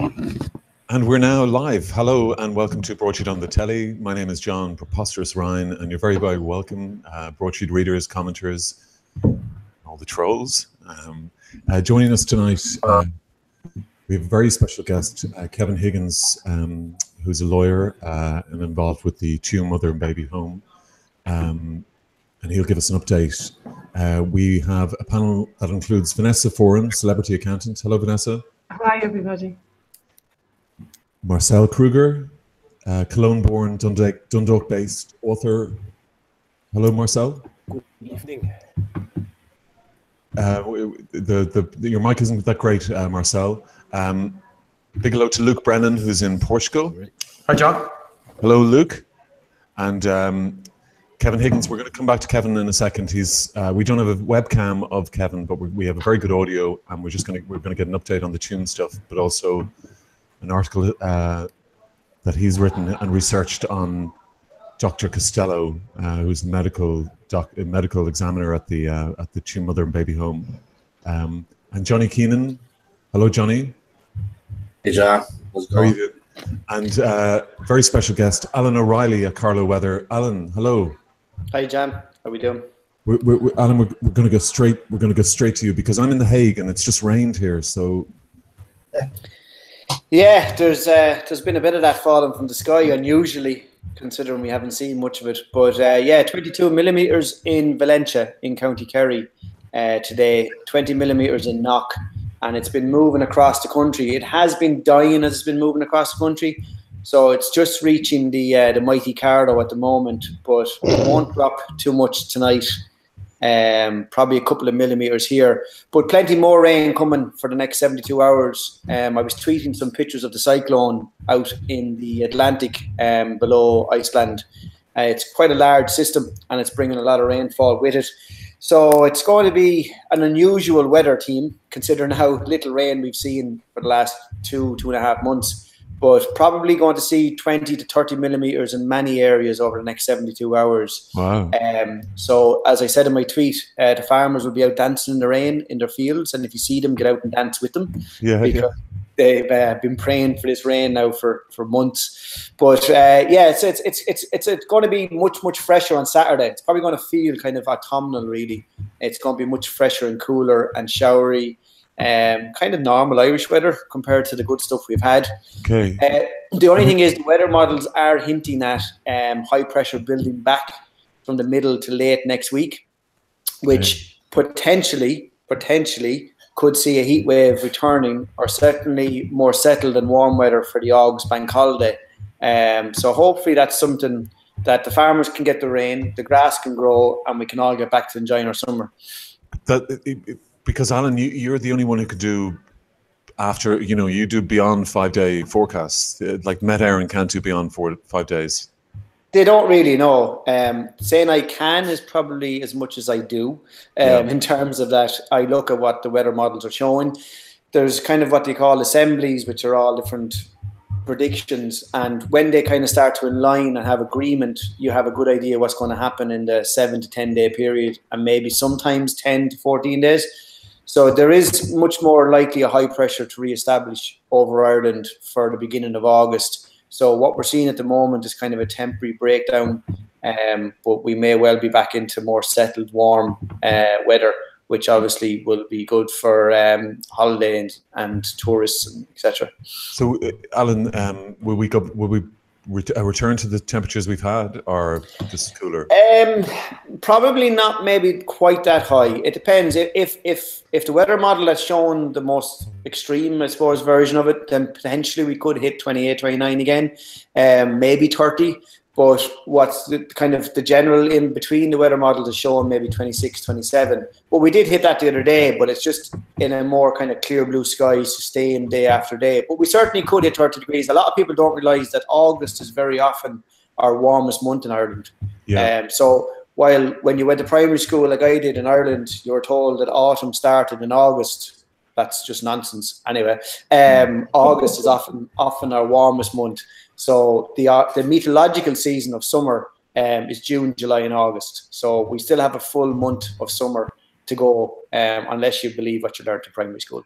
And we're now live. Hello and welcome to Broadsheet on the Telly. My name is John Preposterous Ryan, and you're very, very welcome, Broadsheet readers, commenters, all the trolls. Joining us tonight, we have a very special guest, Kevin Higgins, who's a lawyer and involved with the Tuam Mother and Baby Home. And he'll give us an update. We have a panel that includes Vanessa Foran, celebrity accountant. Hello, Vanessa. Hi, everybody. Marcel Kruger, Cologne-born, Dundalk-based author. Hello, Marcel. Good evening. Your mic isn't that great, Marcel. Big hello to Luke Brennan, who's in Portugal. Hi, John. Hello, Luke. And Kevin Higgins. We're going to come back to Kevin in a second. We don't have a webcam of Kevin, but we have a very good audio, and we're going to get an update on the Tuam stuff, but also an article that he's written and researched on Dr. Costello, who's a medical examiner at the Tuam Mother and Baby Home, and Johnny Keenan. Hello, Johnny. Hey, John. How's it going? And very special guest, Alan O'Reilly at Carlow Weather. Alan, hello. Hi, John. How we doing? Alan, we're going to go straight. We're going to go straight to you because I'm in The Hague and it's just rained here. So. Yeah, there's been a bit of that falling from the sky, unusually, considering we haven't seen much of it. But yeah, 22 millimeters in Valencia in County Kerry today, 20 millimeters in Knock, and it's been moving across the country. It has been dying as it's been moving across the country, so it's just reaching the mighty Cardo at the moment. But it won't drop too much tonight. Probably a couple of millimeters here, but plenty more rain coming for the next 72 hours. I was tweeting some pictures of the cyclone out in the Atlantic below Iceland. It's quite a large system and it's bringing a lot of rainfall with it. So it's going to be an unusual weather team, considering how little rain we've seen for the last two and a half months. But probably going to see 20 to 30 millimeters in many areas over the next 72 hours. Wow. So as I said in my tweet, the farmers will be out dancing in the rain in their fields. And if you see them, get out and dance with them. Because they've been praying for this rain now for months. But yeah, it's going to be much fresher on Saturday. It's probably going to feel kind of autumnal, really. It's going to be much fresher and cooler and showery. Kind of normal Irish weather compared to the good stuff we've had. Okay. The only thing is the weather models are hinting at high pressure building back from the middle to late next week, which potentially could see a heat wave returning, or certainly more settled and warm weather for the August bank holiday. So hopefully that's something that the farmers can get the rain, the grass can grow, and we can all get back to enjoying our summer. Because Alan, you're the only one who could do after, you do beyond 5-day forecasts. Like Met Éireann can't do beyond 5 days. They don't really know. Saying I can is probably as much as I do in terms of that. I look at what the weather models are showing. There's kind of what they call assemblies, which are all different predictions. And when they kind of start to align and have agreement, you have a good idea what's going to happen in the 7 to 10 day period, and maybe sometimes 10 to 14 days. So there is much more likely a high pressure to re-establish over Ireland for the beginning of August. So what we're seeing at the moment is kind of a temporary breakdown, but we may well be back into more settled, warm weather, which obviously will be good for holidays and tourists, etc. So, Alan, will we return to the temperatures we've had, or just cooler? Probably not. Maybe quite that high. It depends. If the weather model has shown the most extreme, I suppose, version of it, then potentially we could hit 28, 29 again, maybe 30. But what's the general in between the weather models is showing maybe 26, 27. Well, we did hit that the other day, but it's just in a more kind of clear blue sky, sustained day after day. But we certainly could hit 30 degrees. A lot of people don't realise that August is very often our warmest month in Ireland. Yeah. So when you went to primary school like I did in Ireland, you were told that autumn started in August. That's just nonsense. Anyway, August is often our warmest month. So the meteorological season of summer is June, July and August. So we still have a full month of summer to go unless you believe what you learned in primary school.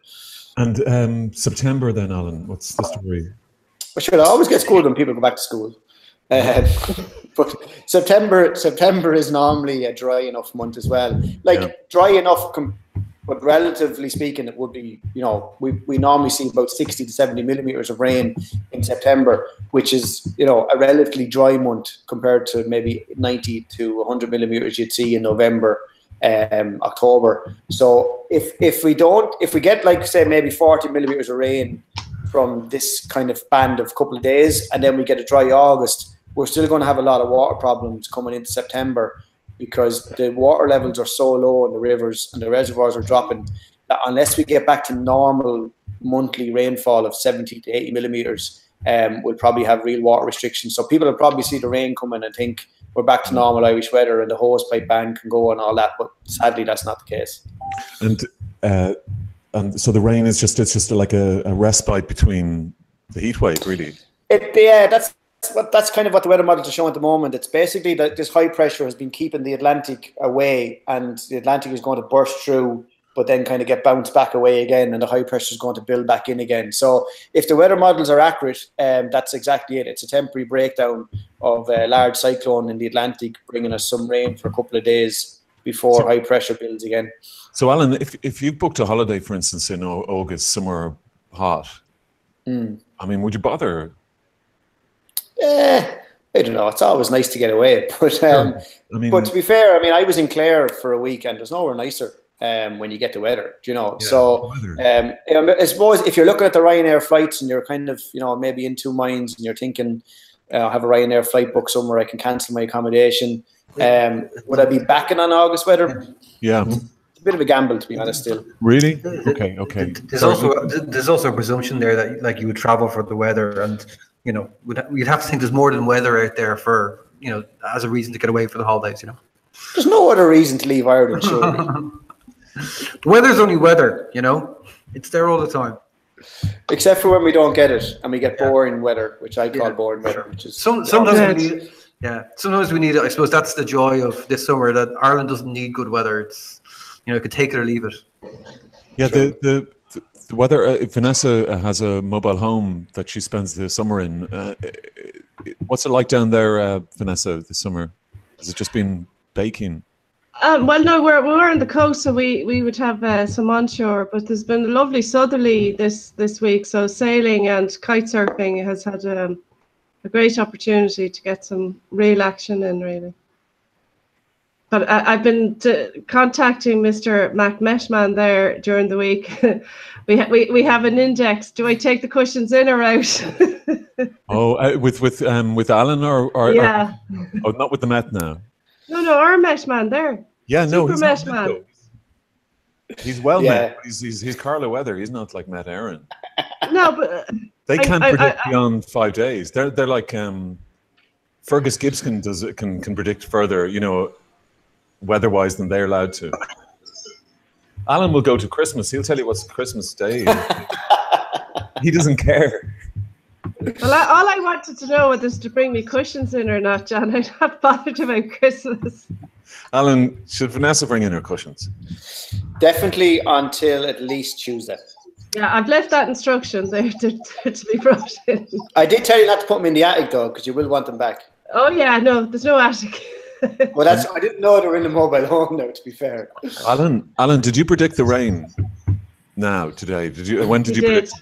And September then, Alan, what's the story? Well, sure, I always get schooled when people go back to school. But September is normally a dry enough month as well. Dry enough, but relatively speaking, it would be, we normally see about 60 to 70 millimeters of rain in September, which is, a relatively dry month compared to maybe 90 to 100 millimeters you'd see in November, October. So if we get like, say, maybe 40 millimeters of rain from this kind of band of couple of days, and then we get a dry August, we're still going to have a lot of water problems coming into September, because the water levels are so low in the rivers and the reservoirs are dropping that unless we get back to normal monthly rainfall of 70 to 80 millimeters, we'll probably have real water restrictions. So people will probably see the rain coming and think we're back to normal Irish weather and the hosepipe ban can go and all that, but sadly that's not the case. And so the rain is just like a respite between the heat wave, really. That's kind of what the weather models are showing at the moment. It's basically that this high pressure has been keeping the Atlantic away, and the Atlantic is going to burst through, but then kind of get bounced back away again, and the high pressure is going to build back in again. So if the weather models are accurate, that's exactly it. It's a temporary breakdown of a large cyclone in the Atlantic, bringing us some rain for a couple of days before high pressure builds again. So Alan, if you booked a holiday, for instance, in August, somewhere hot, I mean, would you bother? I don't know. It's always nice to get away, but but to be fair, I mean, I was in Clare for a week, and there's nowhere nicer when you get the weather, Yeah, so I suppose if you're looking at the Ryanair flights and you're kind of maybe in two minds and you're thinking, I have a Ryanair flight book somewhere, I can cancel my accommodation. Would I be backing on August weather? Yeah. It's a bit of a gamble, to be honest. Still. Really? Okay. There's also a presumption there that like you would travel for the weather, and you'd have to think there's more than weather out there for, as a reason to get away for the holidays, There's no other reason to leave Ireland, surely. The weather's only weather, It's there all the time. Except for when we don't get it and we get boring weather, which I call boring weather, which is... Sometimes we need it. I suppose that's the joy of this summer, that Ireland doesn't need good weather. It's, you could take it or leave it. Yeah, the weather, Vanessa has a mobile home that she spends the summer in. What's it like down there, Vanessa, this summer? Has it just been baking? Well, no, we're on the coast, so we would have some onshore, but there's been a lovely southerly this week, so sailing and kite surfing has had a great opportunity to get some real action in, really. But I've been contacting Mr. Mac Meshman there during the week. We have an index. Do I take the cushions in or out? With Alan or yeah? Or not with the Met now. No, our Meshman there. Yeah, no, he's Meshman. He's well met. He's Carla Weather. He's not like Matt Aaron. No, but they can't predict beyond 5 days. They're like Fergus Gibson can predict further, weather-wise than they're allowed to. Alan will go to Christmas. He'll tell you what's Christmas Day. He doesn't care. Well, all I wanted to know was to bring me cushions in or not, John. I'm not bothered about Christmas. Alan, should Vanessa bring in her cushions? Definitely until at least Tuesday. Yeah, I've left that instruction there to be brought in. I did tell you not to put them in the attic, though, because you will want them back. Oh, yeah, no, there's no attic. Well, I didn't know they were in the mobile home now, to be fair. Alan, did you predict the rain now, today? When did you predict?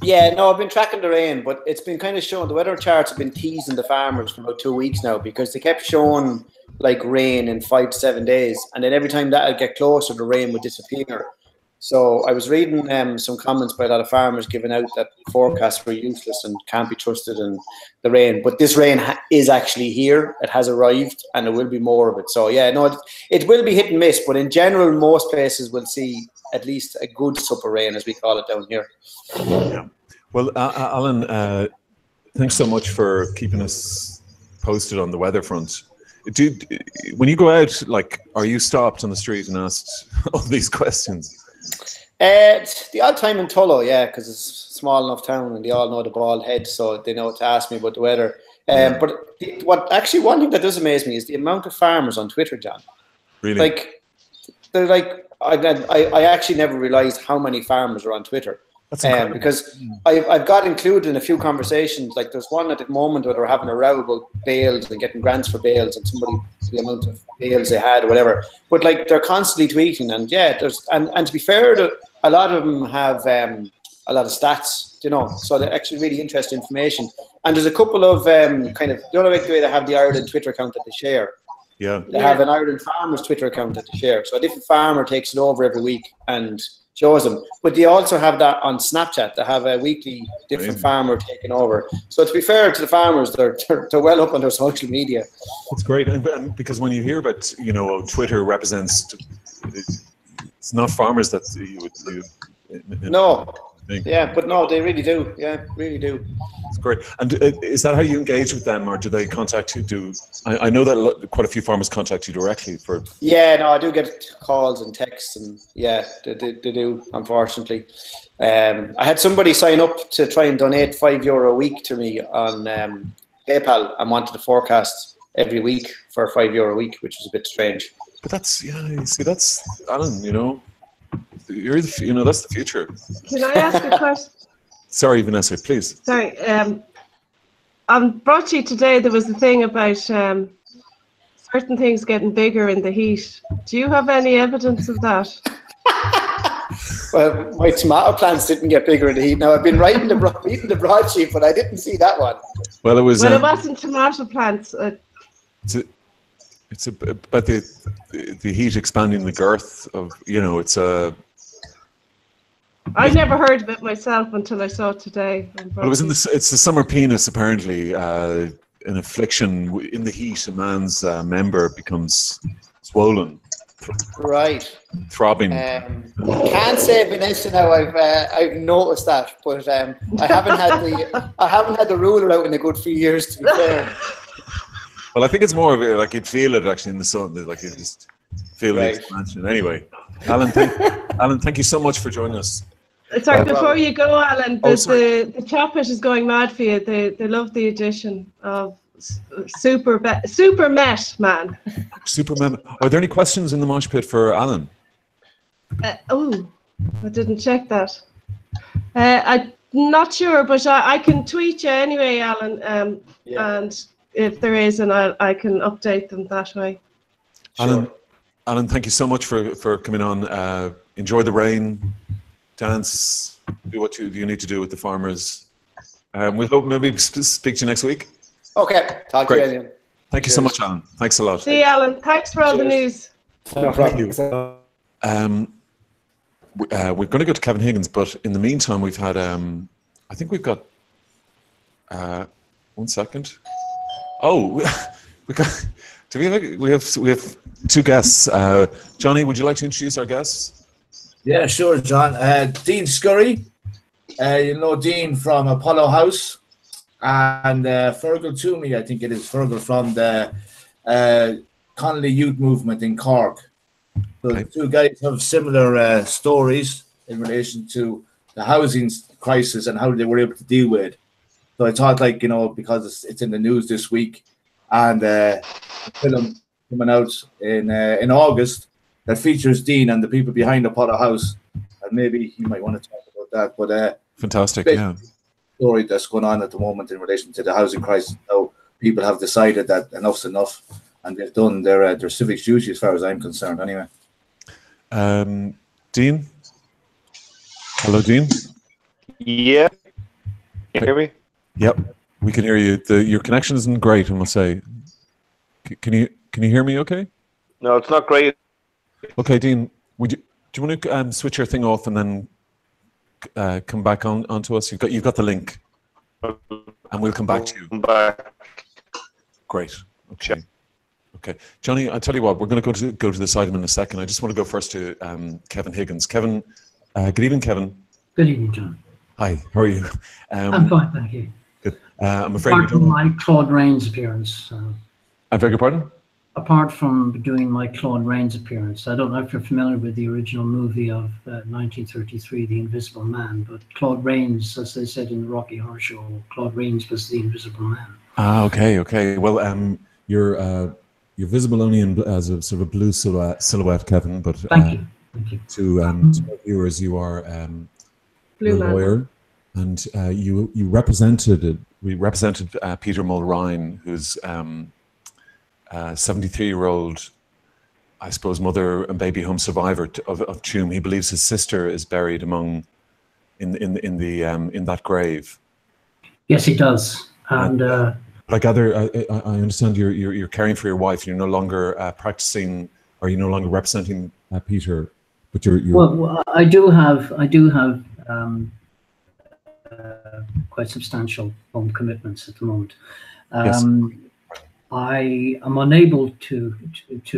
Yeah, no, I've been tracking the rain, but it's been kind of showing, the weather charts have been teasing the farmers for about 2 weeks now, because they kept showing like rain in 5 to 7 days, and then every time that would get closer, the rain would disappear. So I was reading some comments by a lot of farmers giving out that forecasts were useless and can't be trusted in the rain. But this rain is actually here. It has arrived, and there will be more of it. So yeah, no, it will be hit and miss. But in general, most places will see at least a good sup of rain, as we call it down here. Yeah. Well, Alan, thanks so much for keeping us posted on the weather front. When you go out, like, are you stopped on the street and asked all these questions? The odd time in Tullow, yeah, because it's a small enough town and they all know the bald head, so they know to ask me about the weather. But one thing that does amaze me is the amount of farmers on Twitter, John. Really? Like, they're like, I actually never realized how many farmers are on Twitter. That's incredible. Because I've got included in a few conversations. Like there's one at the moment where they're having a row about bales and getting grants for bales, and somebody the amount of bales they had or whatever. But like they're constantly tweeting, and there's and to be fair, a lot of them have a lot of stats, you know. So they're actually really interesting information. And there's a couple of kind of the other way they have the Ireland Twitter account that they share. Yeah, they have an Ireland Farmers Twitter account that they share. So a different farmer takes it over every week and shows them. But they also have that on Snapchat. They have a weekly different farmer taking over. So to be fair to the farmers, they're well up on their social media. It's great, and because when you hear about, you know, Twitter represents, it's not farmers that you would. No. Yeah, but no, they really do. Yeah, really do. It's great. And is that how you engage with them, or do they contact you? I know that quite a few farmers contact you directly for. Yeah, no, I do get calls and texts, and yeah, they do. Unfortunately, I had somebody sign up to try and donate €5 a week to me on PayPal and wanted to forecast every week for €5 a week, which was a bit strange. But that's you see, that's Alan. You know. That's the future. Can I ask a question? Sorry, Vanessa, please. Sorry. On Broadsheet today, there was a thing about certain things getting bigger in the heat. Do you have any evidence of that? Well, my tomato plants didn't get bigger in the heat. Now, I've been reading the broadsheet, but I didn't see that one. Well, it was. Well, it wasn't tomato plants. It's about the heat expanding the girth of, you know, it's a. I never heard of it myself until I saw it today. Well, it was it's the summer penis, apparently. An affliction in the heat, a man's member becomes swollen. Right. Throbbing. Can't say, Vanessa, now I've noticed that, but I haven't had the ruler out in a good few years, to be fair. Well, I think it's more of it, like you'd feel it actually in the sun, like you just feel the expansion. Anyway, Alan, thank you so much for joining us. Sorry, before you go, Alan, the Choppet is going mad for you. They love the addition of Super Met Man. Superman. Are there any questions in the mosh pit for Alan? I didn't check that. I'm not sure, but I can tweet you anyway, Alan. And if there is, and I can update them that way. Alan, thank you so much for coming on. Enjoy the rain, dance, do what you need to do with the farmers. We hope maybe speak to you next week. Okay, talk to you again. Thank you so much, Alan. Thanks a lot. See you, Alan. Thanks for all the news. No problem. We're going to go to Kevin Higgins, but in the meantime, we've had. I think we've got. 1 second. Oh, we have two guests. Johnny, would you like to introduce our guests? Yeah, sure, John. Dean Scurry, you know Dean from Apollo House, and Fergal Toomey, I think it is Fergal from the Connolly Youth Movement in Cork. So the two guys have similar stories in relation to the housing crisis and how they were able to deal with it. So I thought, like, you know, because it's in the news this week, and the film coming out in August that features Dean and the people behind Apollo House, and maybe he might want to talk about that. But fantastic, yeah. Story that's going on at the moment in relation to the housing crisis. How people have decided that enough's enough, and they've done their civic duty, as far as I'm concerned. Anyway. Dean. Hello, Dean. Yeah. Can you hear me? Yep, we can hear you. Your connection isn't great, I must say. Can you hear me? Okay. No, it's not great. Okay, Dean. Do you want to switch your thing off and then come back onto us? You've got the link, and we'll come back to you. Great. Okay. Okay, Johnny. I'll tell you what. We're going to go to this item in a second. I just want to go first to Kevin Higgins. Kevin, good evening, Kevin. Good evening, John. Hi. How are you? I'm fine, thank you. Good. I'm afraid. Apart from my Claude Rains appearance. I beg your pardon? Apart from doing my Claude Rains appearance, I don't know if you're familiar with the original movie of 1933, The Invisible Man, but Claude Rains, as they said in the Rocky Horror Show, Claude Rains was the Invisible Man. Ah, okay. Well, your you're visible only as a sort of blue silhouette, Kevin. But Thank you. Thank you. To viewers, you are Blue a man. lawyer, and you represented Peter Mulrine, who's 73-year-old, I suppose, mother and baby home survivor of Tuam. He believes his sister is buried in that grave. Yes, he does. And I gather, I understand you're caring for your wife. You're no longer practicing, or you're no longer representing Peter, but you're. Well, I do have quite substantial home commitments at the moment. Yes. I am unable to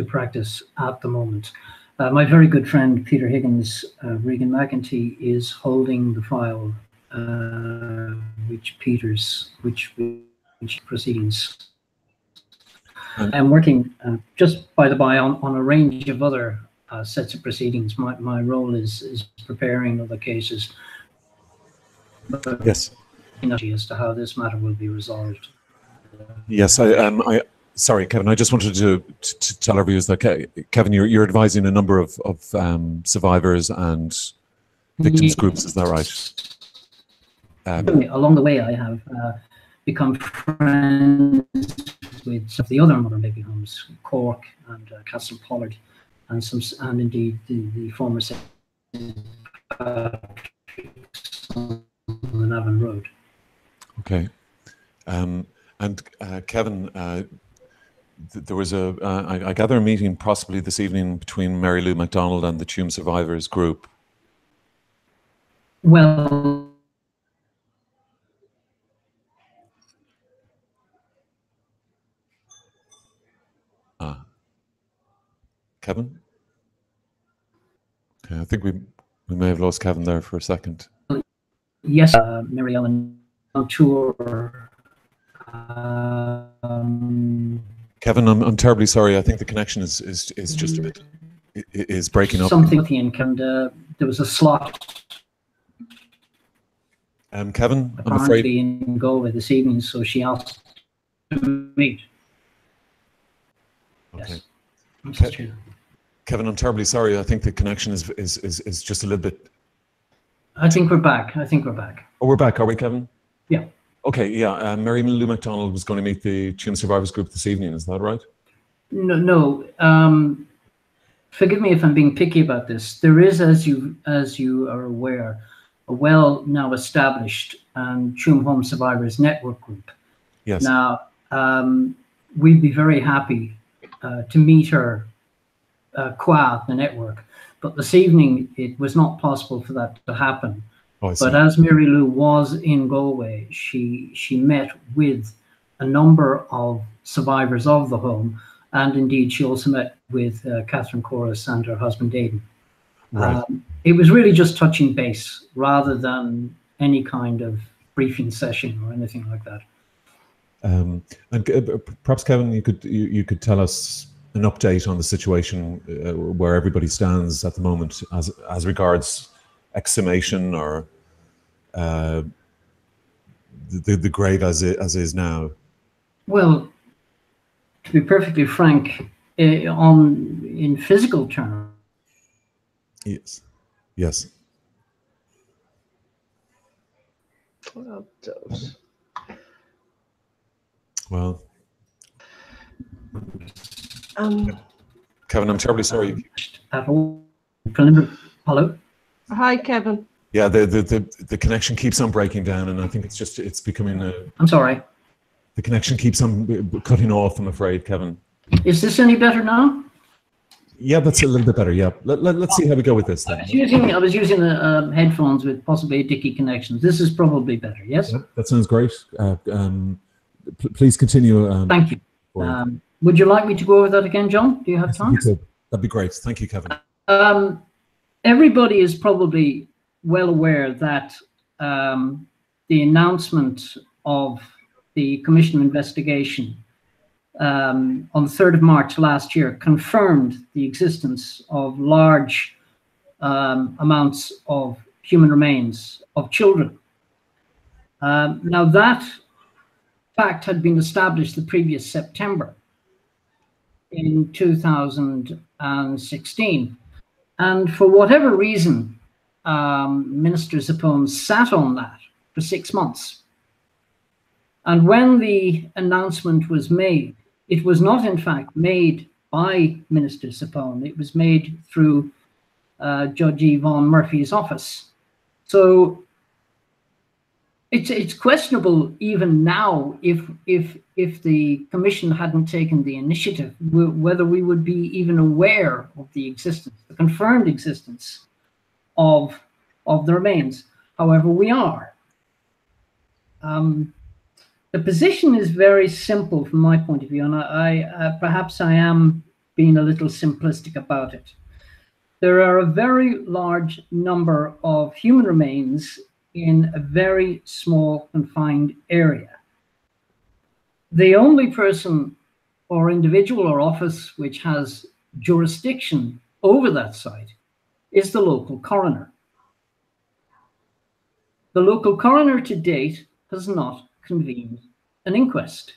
practice at the moment. My very good friend Peter Higgins, Regan McEntee, is holding the file which proceedings. I'm working just by the by on a range of other sets of proceedings. My role is preparing other cases. Yes. As to how this matter will be resolved. Yes, sorry, Kevin. I just wanted to tell our viewers that Kevin, you're advising a number of survivors and victims groups. Is that right? Along the way, I have become friends with some of the other mother baby homes, Cork and Castle Pollard, and indeed the former on the Navan Road. Okay, and Kevin, there was I gather a meeting possibly this evening between Mary Lou MacDonald and the Tuam survivors group. Well, Kevin? Okay, I think we may have lost Kevin there for a second. Yes, Mary Ellen on tour. Kevin, I'm terribly sorry. I think the connection is just a bit is breaking up. Something with the and there was a slot. Kevin, I'm apparently afraid in Galway this evening, so she asked to meet. Okay. Yes. Kevin, I'm terribly sorry. I think the connection is just a little bit. I think we're back. Oh, we're back, are we, Kevin? Yeah. Okay, yeah. Mary Lou MacDonald was going to meet the Tuam survivors group this evening. Is that right? No. Forgive me if I'm being picky about this. There is, as you are aware, a well now established Tuam Home Survivors Network group. Yes. Now, we'd be very happy to meet her qua the network, but this evening it was not possible for that to happen. Oh, I see. But as Mary Lou was in Galway, she met with a number of survivors of the home, and indeed she also met with Catherine Corus and her husband Aidan. Right. It was really just touching base rather than any kind of briefing session or anything like that. And perhaps, Kevin, you could tell us an update on the situation where everybody stands at the moment as regards exhumation or the grave as is now. Well, to be perfectly frank, in physical terms. Yes. Well, Kevin, I'm terribly sorry. Hello. Hi, Kevin. Yeah, the connection keeps on breaking down, and I think it's becoming a. I'm sorry. The connection keeps on cutting off, I'm afraid, Kevin. Is this any better now? Yeah, that's a little bit better. Yeah, let's see how we go with this then. I was using the headphones with possibly a dicky connection. This is probably better. Yes. Yeah, that sounds great. Please continue. Thank you. Would you like me to go over that again, John? Do you have time? That'd be great. Thank you, Kevin. Everybody is probably well aware that the announcement of the Commission investigation on the 3rd of March last year confirmed the existence of large amounts of human remains of children. Now that fact had been established the previous September, in 2016. And for whatever reason, Minister Sapone sat on that for 6 months. And when the announcement was made, it was not in fact made by Minister Sapone. It was made through Judge Yvonne Murphy's office. So it's questionable even now if the commission hadn't taken the initiative, whether we would be even aware of the existence, the confirmed existence of the remains. However, we are. The position is very simple from my point of view, and perhaps I am being a little simplistic about it. There are a very large number of human remains in a very small confined area. The only person or individual or office which has jurisdiction over that site is the local coroner. The local coroner to date has not convened an inquest.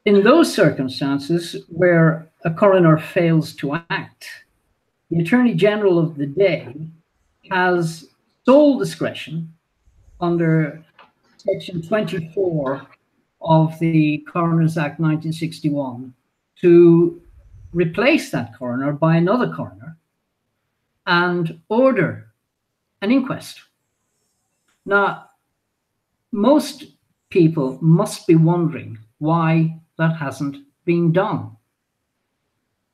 In those circumstances where a coroner fails to act, the Attorney General of the day has sole discretion under Section 24 of the Coroners Act 1961 to replace that coroner by another coroner and order an inquest. Now, most people must be wondering why that hasn't been done.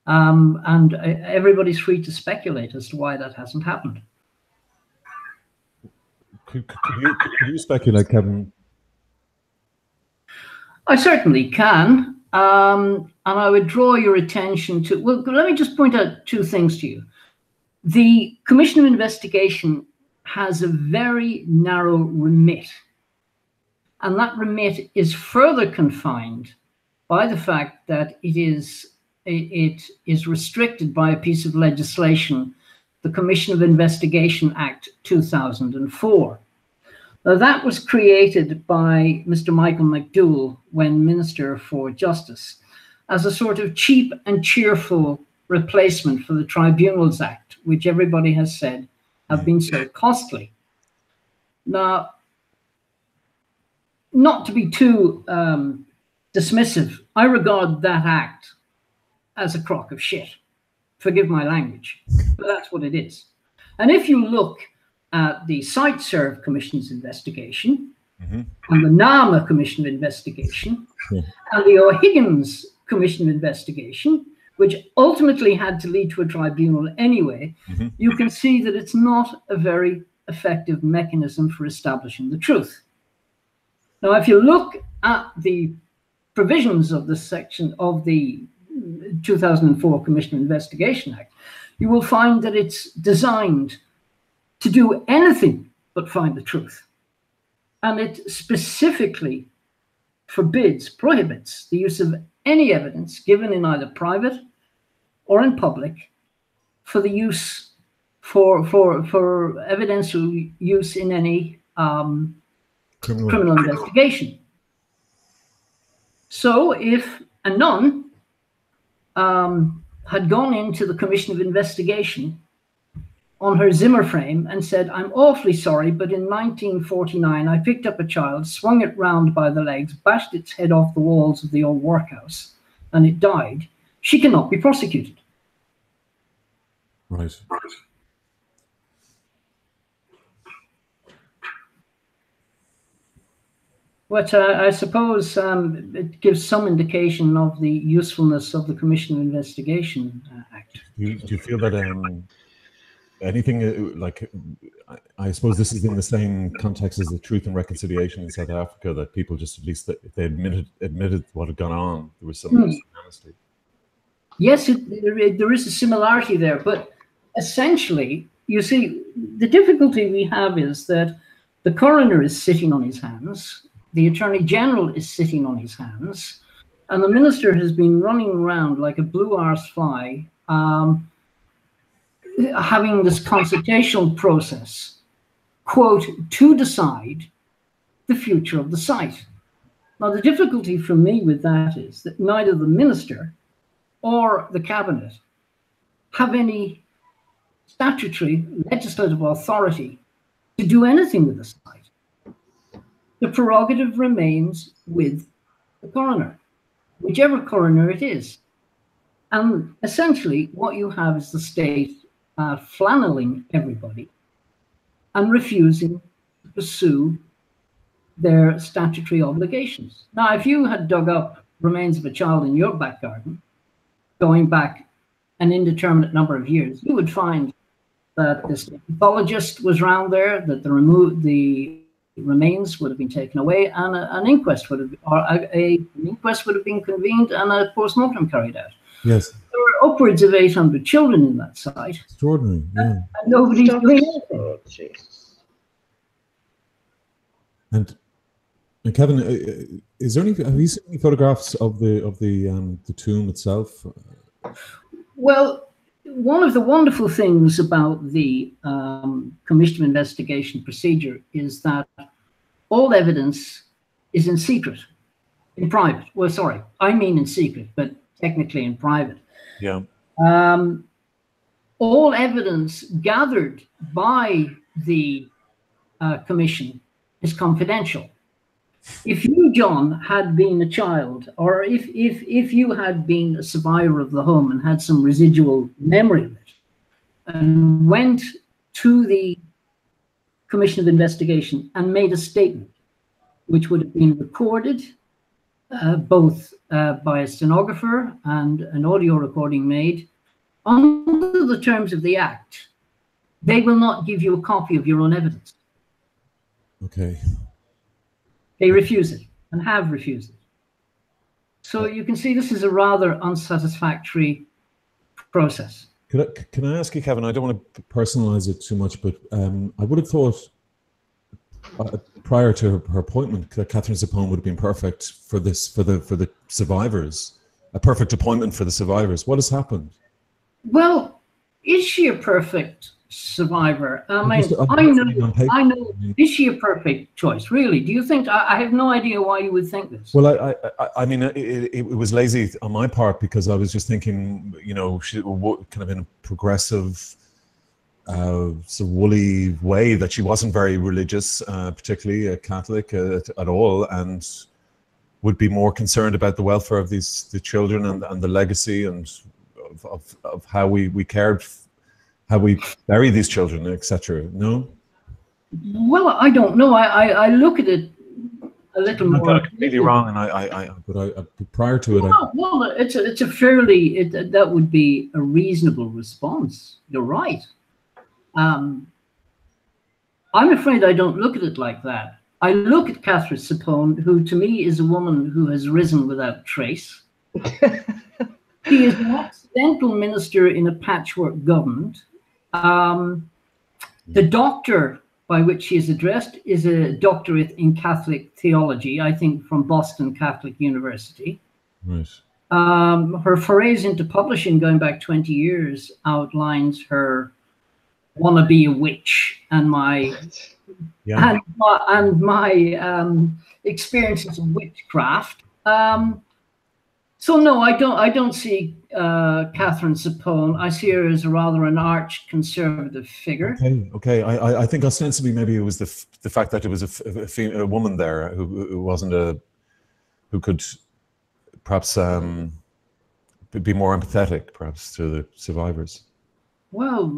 And everybody's free to speculate as to why that hasn't happened. Could you speculate, Kevin? I certainly can. And I would draw your attention to, well, let me just point out two things to you. The Commission of Investigation has a very narrow remit. And that remit is further confined by the fact that it is restricted by a piece of legislation, the Commission of Investigation Act 2004. Now, that was created by Mr. Michael McDowell when Minister for Justice as a sort of cheap and cheerful replacement for the Tribunals Act, which everybody has said have been so costly. Now, not to be too dismissive, I regard that act as a crock of shit. Forgive my language, but that's what it is. And if you look at the Site-Serve Commission's investigation, and the NAMA Commission of Investigation, and the O'Higgins Commission of Investigation, which ultimately had to lead to a tribunal anyway, you can see that it's not a very effective mechanism for establishing the truth. Now, if you look at the provisions of this section of the 2004 Commission of Investigation Act, you will find that it's designed to do anything but find the truth. And it specifically prohibits the use of any evidence given in either private or in public for the use for evidential use in any criminal investigation. So if a nun had gone into the Commission of Investigation on her Zimmer frame and said, "I'm awfully sorry, but in 1949, I picked up a child, swung it round by the legs, bashed its head off the walls of the old workhouse, and it died," she cannot be prosecuted. Right. But I suppose it gives some indication of the usefulness of the Commission of Investigation Act. Do you feel that anything like, I suppose this is in the same context as the Truth and Reconciliation in South Africa, that people just, at least if they admitted what had gone on, there was some honesty? Yes, there is a similarity there, but essentially, you see, the difficulty we have is that the coroner is sitting on his hands, the Attorney General is sitting on his hands, and the minister has been running around like a blue arse fly, having this consultational process, quote, to decide the future of the site. Now, the difficulty for me with that is that neither the minister or the cabinet have any statutory legislative authority to do anything with the site. The prerogative remains with the coroner, whichever coroner it is. And essentially what you have is the state flanneling everybody and refusing to pursue their statutory obligations. Now, if you had dug up remains of a child in your back garden, going back an indeterminate number of years, you would find that this pathologist was round there, that the remains would have been taken away, and an inquest would have, an inquest would have been convened, and a post-mortem carried out. Yes. There were upwards of 800 children in that site. Extraordinary. Yeah. And nobody's doing anything. Oh, Jesus. And Kevin, is there any? Have you seen any photographs of the tomb itself? Well, one of the wonderful things about the Commission of Investigation procedure is that all evidence is in secret, in private. Well, sorry, I mean in secret, but technically in private. Yeah. All evidence gathered by the Commission is confidential. If you, John, had been a child, or if you had been a survivor of the home and had some residual memory of it, and went to the Commission of Investigation and made a statement, which would have been recorded both by a stenographer and an audio recording made, under the terms of the Act, they will not give you a copy of your own evidence. Okay. They refuse it and have refused it. So you can see this is a rather unsatisfactory process. Can I ask you, Kevin? I don't want to personalize it too much, but I would have thought prior to her appointment that Catherine Zappone would have been perfect for this, for the survivors, a perfect appointment for the survivors. What has happened? Well, is she a perfect survivor? I know. Is she a perfect choice? Really? Do you think? I have no idea why you would think this. Well, I mean, it was lazy on my part because I was just thinking, you know, she kind of in a progressive, sort of woolly way that she wasn't very religious, particularly a Catholic at all, and would be more concerned about the welfare of the children and the legacy and of how we cared. How we bury these children, etc. No. Well, I don't know. I look at it a little more. I got it completely wrong, and but prior to it, well, it's a fairly that would be a reasonable response. You're right. I'm afraid I don't look at it like that. I look at Catherine Zappone, who to me is a woman who has risen without trace. She is an accidental minister in a patchwork government. The doctor by which she is addressed is a doctorate in Catholic theology, I think from Boston Catholic University. Right. Her forays into publishing going back 20 years outlines her wanna be a witch and my experiences of witchcraft. So no, I don't see Catherine Zappone. I see her as rather an arch conservative figure. Okay. I think ostensibly maybe it was the fact that it was a woman there who wasn't who could perhaps be more empathetic, perhaps, to the survivors. Well,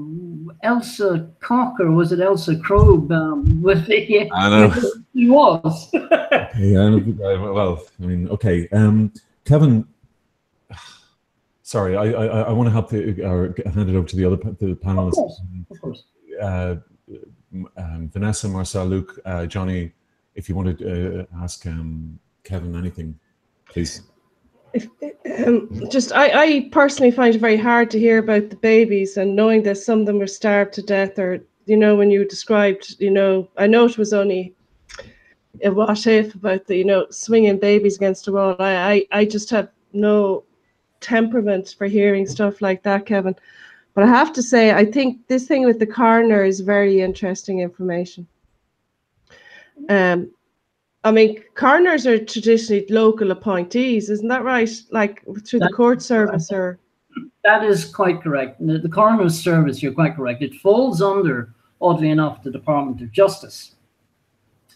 Elsa Cocker, was it Elsa Crobe? I know. She was. Well, I mean, okay. Kevin, sorry, I want to help hand it over to the panelists. Of course. Vanessa, Marcel, Luke, Johnny, if you want to ask Kevin anything, please. I personally find it very hard to hear about the babies and knowing that some of them were starved to death, or, you know, when you described, you know, I know it was only a what if about the, you know, swinging babies against the wall. I just have no temperament for hearing stuff like that, Kevin. But I have to say, I think this thing with the coroner is very interesting information. I mean, coroners are traditionally local appointees, isn't that right? Like through the court service, or that is quite correct. The coroner's service, you're quite correct. It falls under, oddly enough, the Department of Justice.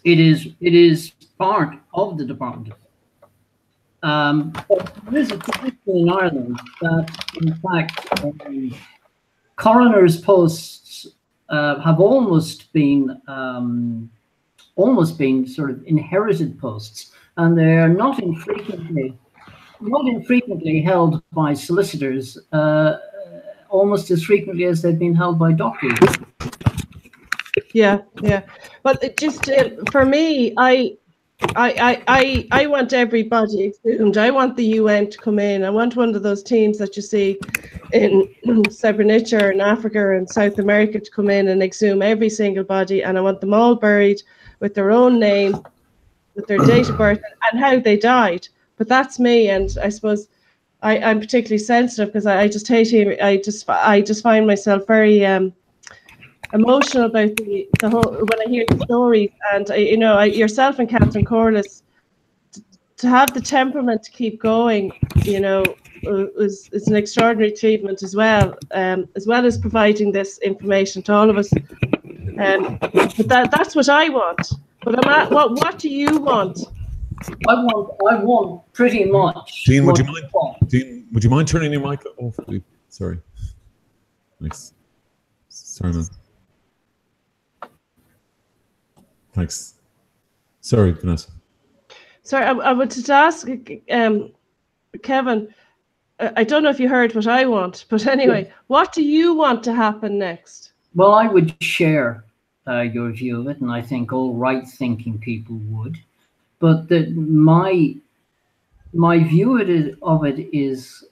It is part of the Department of but there is a tradition in Ireland that, in fact, coroners' posts have almost been sort of inherited posts, and they are not infrequently held by solicitors, almost as frequently as they've been held by doctors. Yeah. But it just for me, I want everybody exhumed. I want the UN to come in. I want one of those teams that you see in Srebrenica in Africa and South America to come in and exhume every single body, and I want them all buried with their own name, with their date of birth, and how they died. But that's me, and I suppose I'm particularly sensitive because I just hate him. I just find myself very emotional about the whole when I hear the stories, and yourself and Catherine Corliss to have the temperament to keep going, is an extraordinary achievement as well as providing this information to all of us. But that's what I want. But what do you want? I want pretty much. Dean, would you mind turning your mic off, please? Sorry. Thanks. Sorry, man. Thanks. Sorry, Vanessa. Sorry, I wanted to ask Kevin. I don't know if you heard what I want, but anyway, what do you want to happen next? Well, I would share your view of it, and I think all right-thinking people would. But my view of it is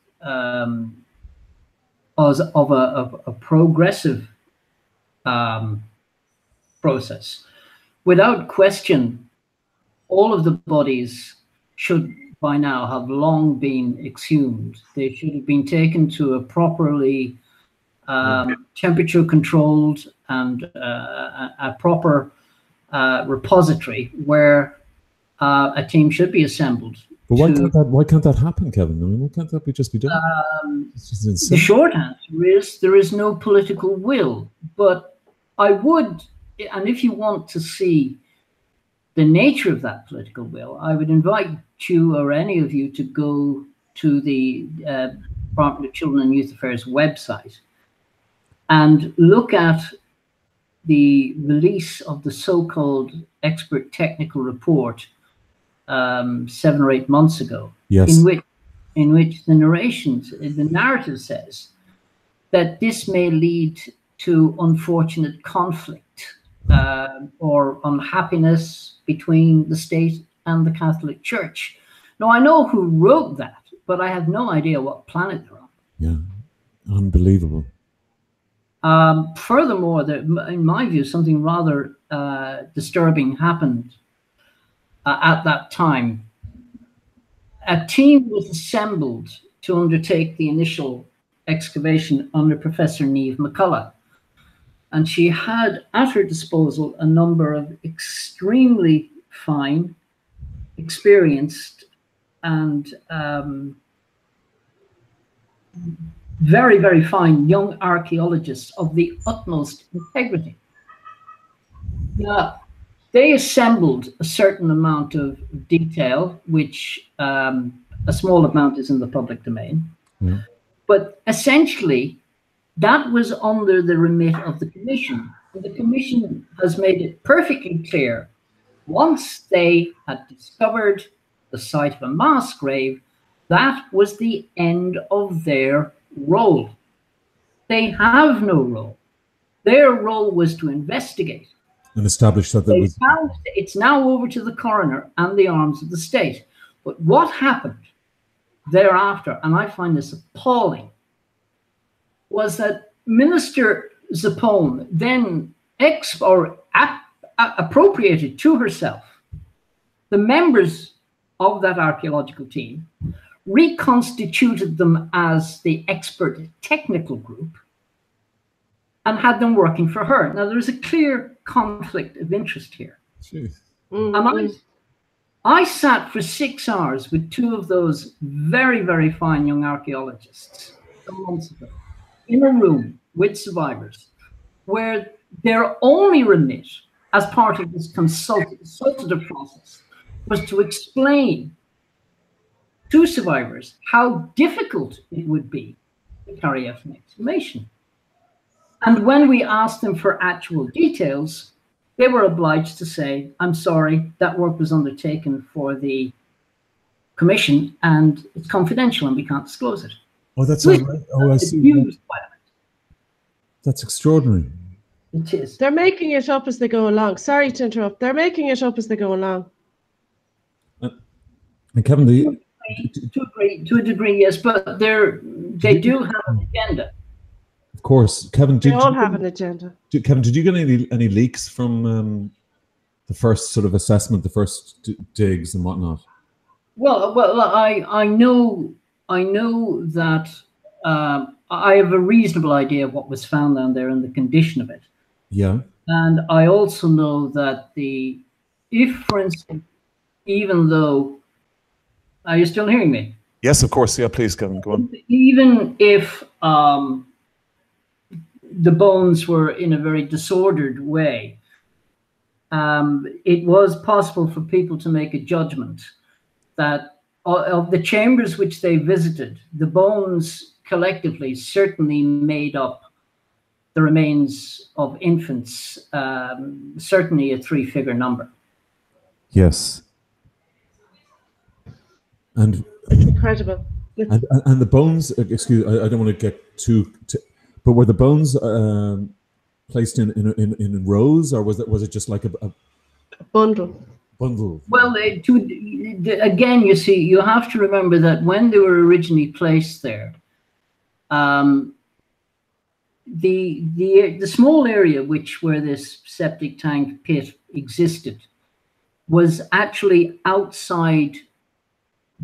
of a progressive process. Without question, all of the bodies should by now have long been exhumed. They should have been taken to a properly temperature controlled and a proper repository where a team should be assembled. But why can't that happen, Kevin? I mean, why can't that just be done? It's just insane. The short answer is there is no political will. But I would, and if you want to see the nature of that political will, I would invite you or any of you to go to the Department of Children and Youth Affairs website and look at the release of the so-called expert technical report 7 or 8 months ago, yes, in which the narrative says that this may lead to unfortunate conflict or unhappiness between the state and the Catholic Church. Now, I know who wrote that, but I have no idea what planet they're on. Yeah, unbelievable. Furthermore, in my view, something rather disturbing happened at that time. A team was assembled to undertake the initial excavation under Professor Niamh McCullough. And she had at her disposal a number of extremely fine, experienced, and very, very fine young archaeologists of the utmost integrity. Now, they assembled a certain amount of detail, which a small amount is in the public domain. Yeah. But essentially, that was under the remit of the commission. And the commission has made it perfectly clear, once they had discovered the site of a mass grave, that was the end of their role. They have no role. Their role was to investigate. And establish that there was... It's now over to the coroner and the arms of the state. But what happened thereafter, and I find this appalling, was that Minister Zappone then appropriated to herself the members of that archaeological team, reconstituted them as the expert technical group, and had them working for her. Now, there's a clear conflict of interest here. I sat for 6 hours with two of those very, very fine young archaeologists some months ago in a room with survivors, where their only remit as part of this consultative process was to explain to survivors how difficult it would be to carry out an exhumation. And when we asked them for actual details, they were obliged to say, I'm sorry, that work was undertaken for the commission and it's confidential and we can't disclose it. Oh, that's all right. Oh, I see. That's extraordinary. It is. They're making it up as they go along. Sorry to interrupt. They're making it up as they go along. And Kevin, to a degree, yes, but they do have an agenda. Of course, Kevin. They all have an agenda. Kevin, did you get any leaks from the first sort of assessment, the first digs and whatnot? Well, I know that I have a reasonable idea of what was found down there and the condition of it. Yeah. And I also know that if, for instance, even though, are you still hearing me? Yes, of course. Yeah, please, Kevin, go on. Even if the bones were in a very disordered way, it was possible for people to make a judgment that of the chambers which they visited, the bones collectively certainly made up the remains of infants, certainly a 3-figure number. Yes. And it's incredible. And the bones, excuse, I don't want to get too but were the bones placed in rows, or was it just like a bundle? Bundle. Well, again, you see, you have to remember that when they were originally placed there, the small area where this septic tank pit existed was actually outside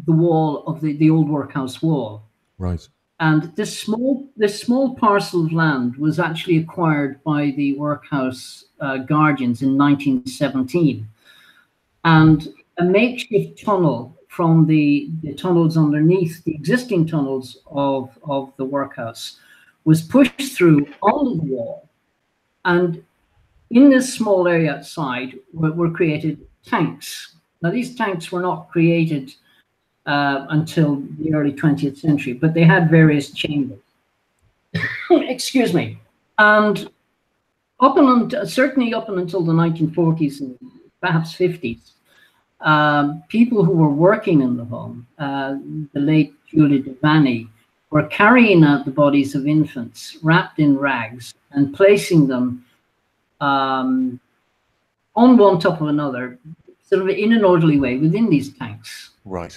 the wall of the old workhouse wall. Right. And this small parcel of land was actually acquired by the workhouse guardians in 1917. And a makeshift tunnel from the tunnels underneath the existing tunnels of the workhouse was pushed through onto the wall. And in this small area outside were created tanks. Now, these tanks were not created until the early 20th century, but they had various chambers. Excuse me. And certainly up until the 1940s and perhaps 50s, people who were working in the home, the late Julie Devaney, were carrying out the bodies of infants wrapped in rags and placing them on one top of another, sort of in an orderly way within these tanks. Right.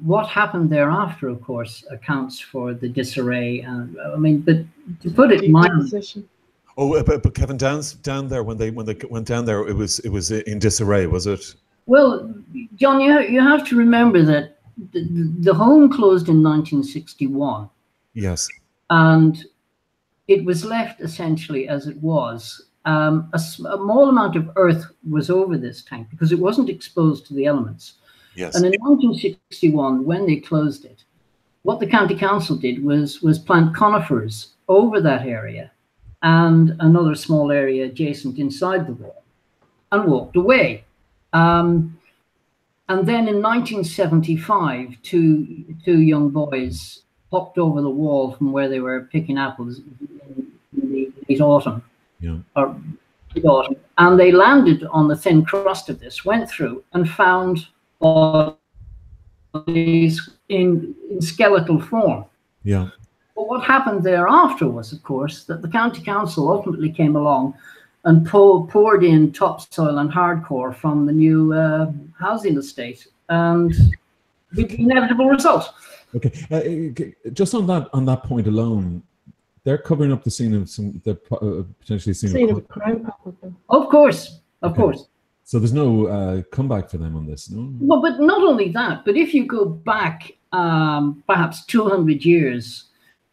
What happened thereafter, of course, accounts for the disarray. I mean, but to put it mildly. Oh, but Kevin, down there when they went down there, it was in disarray, was it? Well, John, you have to remember that the home closed in 1961. Yes. And it was left essentially as it was. A small amount of earth was over this tank because it wasn't exposed to the elements. Yes. And in 1961, when they closed it, what the county council did was plant conifers over that area and another small area adjacent inside the wall, and walked away. And then in 1975, two young boys hopped over the wall from where they were picking apples in the late autumn, or mid-autumn, and they landed on the thin crust of this, went through and found bodies in skeletal form. Yeah. But what happened thereafter was, of course, that the county council ultimately came along and poured in topsoil and hardcore from the new housing estate, and with the inevitable result. Okay, just on that point alone, they're covering up the scene of potentially scene of crime. Of course, of course. So there's no comeback for them on this, no? Well, but not only that, but if you go back perhaps 200 years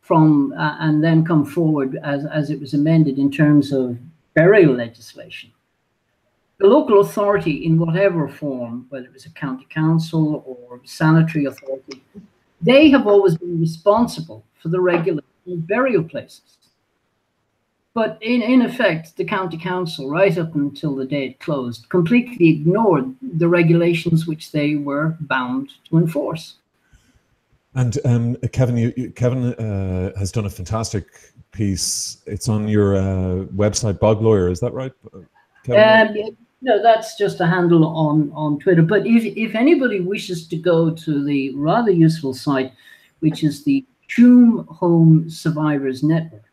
from and then come forward as it was amended in terms of burial legislation, the local authority, in whatever form, whether it was a county council or sanitary authority, they have always been responsible for the regulation of burial places. But in effect, the county council, right up until the day it closed, completely ignored the regulations which they were bound to enforce. And Kevin has done a fantastic piece. It's on your website, Bog Lawyer. Is that right, Kevin? No, that's just a handle on Twitter. But if anybody wishes to go to the rather useful site, which is the Tuam Home Survivors Network,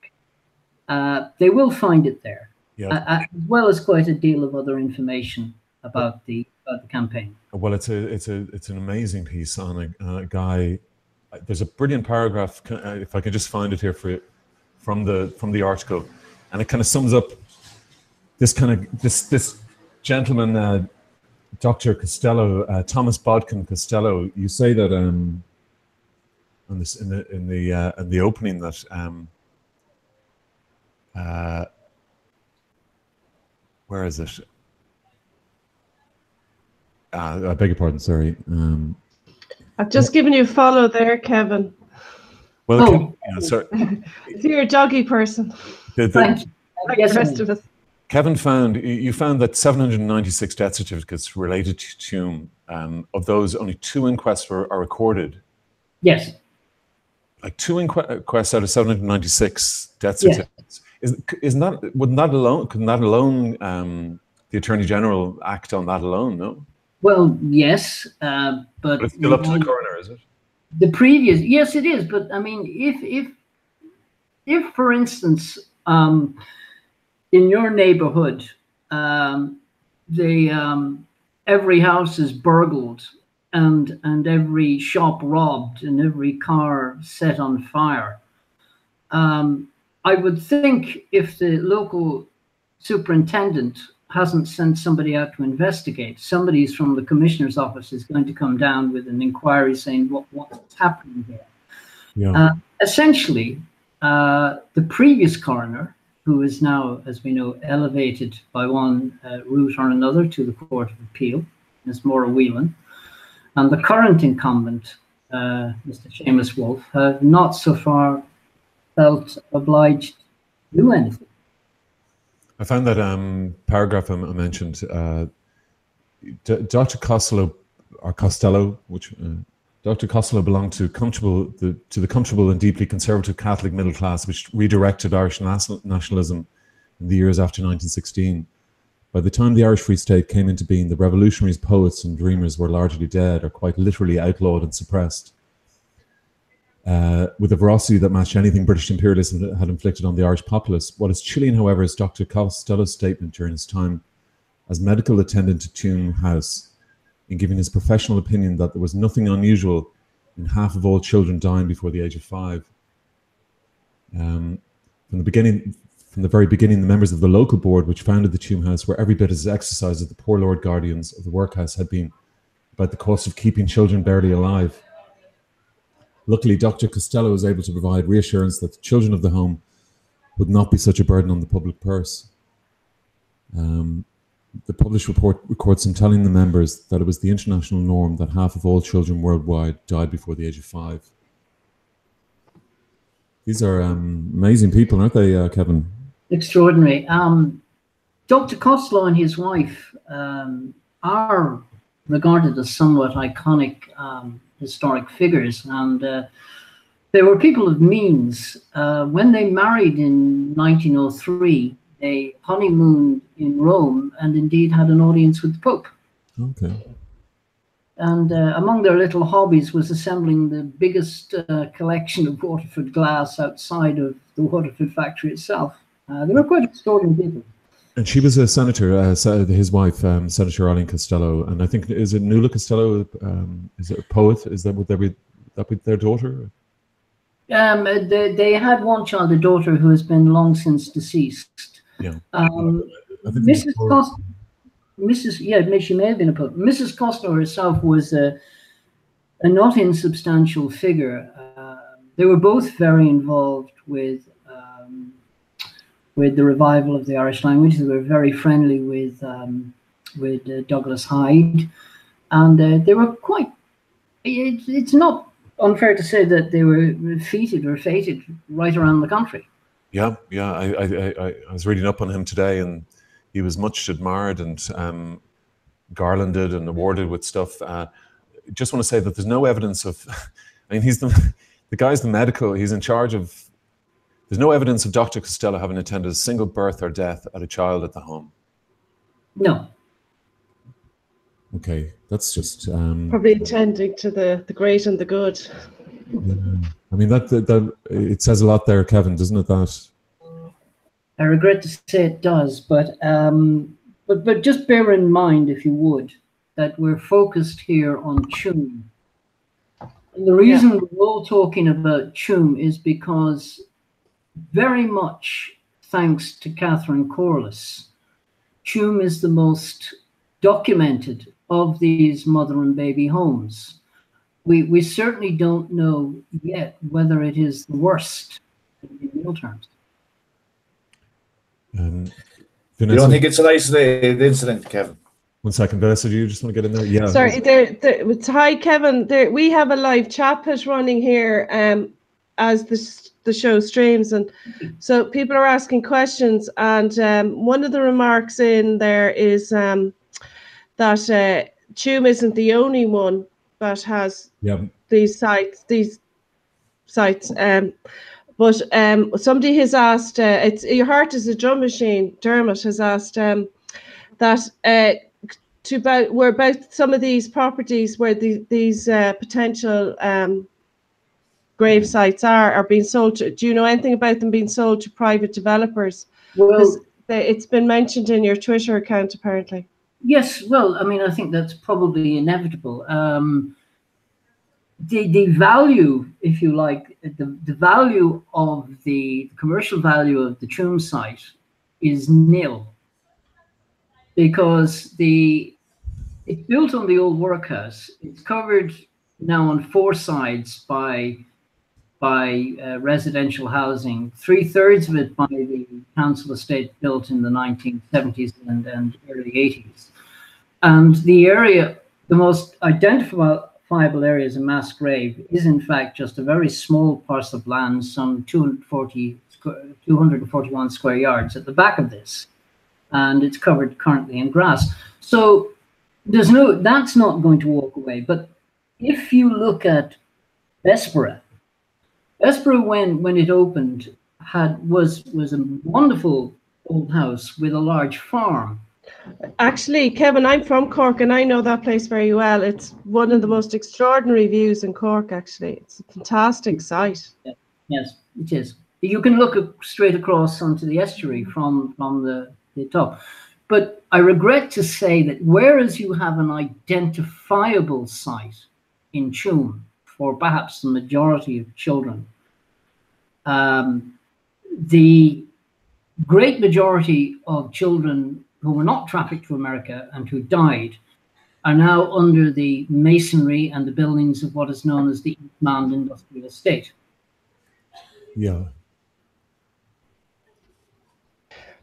they will find it there, as well as quite a deal of other information about the campaign. Well, it's an amazing piece on a guy. There's a brilliant paragraph, if I can just find it here for you, from the article, and it kind of sums up this gentleman, Dr. Costello, Thomas Bodkin Costello. You say that on this in the opening that where is it? I beg your pardon. Sorry. I've just given you a follow there, Kevin. Well, sorry. You're a doggy person. Thank you. Like the rest of us. Kevin you found that 796 death certificates related to Tuam. Of those, only 2 inquests are recorded. Yes. Like 2 inquests out of 796 death certificates. Couldn't that alone the Attorney General act on that alone? No. Well, yes, but it's still up to the coroner, is it? The previous, yes, it is. But I mean, if for instance, in your neighborhood, every house is burgled and every shop robbed and every car set on fire, I would think if the local superintendent hasn't sent somebody out to investigate, somebody from the commissioner's office is going to come down with an inquiry saying what's happening there. Yeah. Essentially, the previous coroner, who is now, as we know, elevated by one route or another to the Court of Appeal, Ms. Maura Whelan, and the current incumbent, Mr. Seamus Wolfe, have not so far felt obliged to do anything. I found that paragraph I mentioned. Dr. Costello, Dr. Costello belonged to the comfortable and deeply conservative Catholic middle class, which redirected Irish nationalism in the years after 1916. By the time the Irish Free State came into being, the revolutionaries, poets, and dreamers were largely dead, or quite literally outlawed and suppressed, with a ferocity that matched anything British imperialism had inflicted on the Irish populace. What is chilling, however, is Dr. Costello's statement during his time as medical attendant to Tuam House, in giving his professional opinion that there was nothing unusual in half of all children dying before the age of 5. From the very beginning, the members of the local board, which founded the Tuam House, were every bit as exercised as the poor Lord guardians of the workhouse had been about the cost of keeping children barely alive. Luckily, Dr. Costello was able to provide reassurance that the children of the home would not be such a burden on the public purse. The published report records him telling the members that it was the international norm that half of all children worldwide died before the age of 5. These are amazing people, aren't they, Kevin? Extraordinary. Dr. Costello and his wife are regarded as somewhat iconic historic figures, and they were people of means. When they married in 1903, they honeymooned in Rome and indeed had an audience with the Pope. Okay. And among their little hobbies was assembling the biggest collection of Waterford glass outside of the Waterford factory itself. They were quite extraordinary people. And she was a senator, his wife, Senator Arlene Costello, and I think, is it Nuala Costello? Is it a poet? Would that be their daughter? They had one child, a daughter who has been long since deceased. Yeah. Mrs. Costello, she may have been a poet. Mrs. Costello herself was a not insubstantial figure. They were both very involved with the revival of the Irish language. They were very friendly with with Douglas Hyde, and they were quite. It's not unfair to say that they were feted or fated right around the country. Yeah, yeah. I was reading up on him today, and he was much admired and garlanded and awarded with stuff. Just want to say that there's no evidence of. I mean, he's the guy's the medical. He's in charge of. There's no evidence of Dr. Costello having attended a single birth or death at a child at the home. No. Okay, that's just probably attending to the great and the good. Yeah. I mean that it says a lot there, Kevin, doesn't it? That I regret to say it does, but just bear in mind, if you would, that we're focused here on Tuam. And the reason we're all talking about Tuam is because, very much thanks to Catherine Corliss, Tuam is the most documented of these mother and baby homes. We certainly don't know yet whether it is the worst in real terms. You don't think it's an isolated incident, Kevin? 1 second, Vanessa, do you just want to get in there? Yeah. Sorry, hi, Kevin. We have a live chat pit running here as the show streams, and so people are asking questions, and one of the remarks in there is that Tuam isn't the only one that has these sites. But somebody has asked, it's your heart is a drum machine. Dermot has asked that where about some of these properties where these potential grave sites are being sold to. Do you know anything about them being sold to private developers? Well, it's been mentioned in your Twitter account, apparently. Yes, well, I mean, I think that's probably inevitable. The value, if you like, the value of the commercial value of the Tuam site is nil, because it's built on the old workhouse. It's covered now on 4 sides by residential housing, 3/3 of it by the council estate built in the 1970s and early 80s. And the area, the most identifiable areas in mass grave is in fact just a very small parcel of land, some 241 square yards at the back of this. And it's covered currently in grass. So that's not going to walk away. But if you look at Bessborough, when it opened was a wonderful old house with a large farm. Actually, Kevin, I'm from Cork and I know that place very well. It's one of the most extraordinary views in Cork, actually. It's a fantastic site. Yes, it is. You can look straight across onto the estuary from the top. But I regret to say that whereas you have an identifiable site in Tuam for perhaps the majority of children, the great majority of children who were not trafficked to America and who died are now under the masonry and the buildings of what is known as the Eastmount Industrial Estate. Yeah.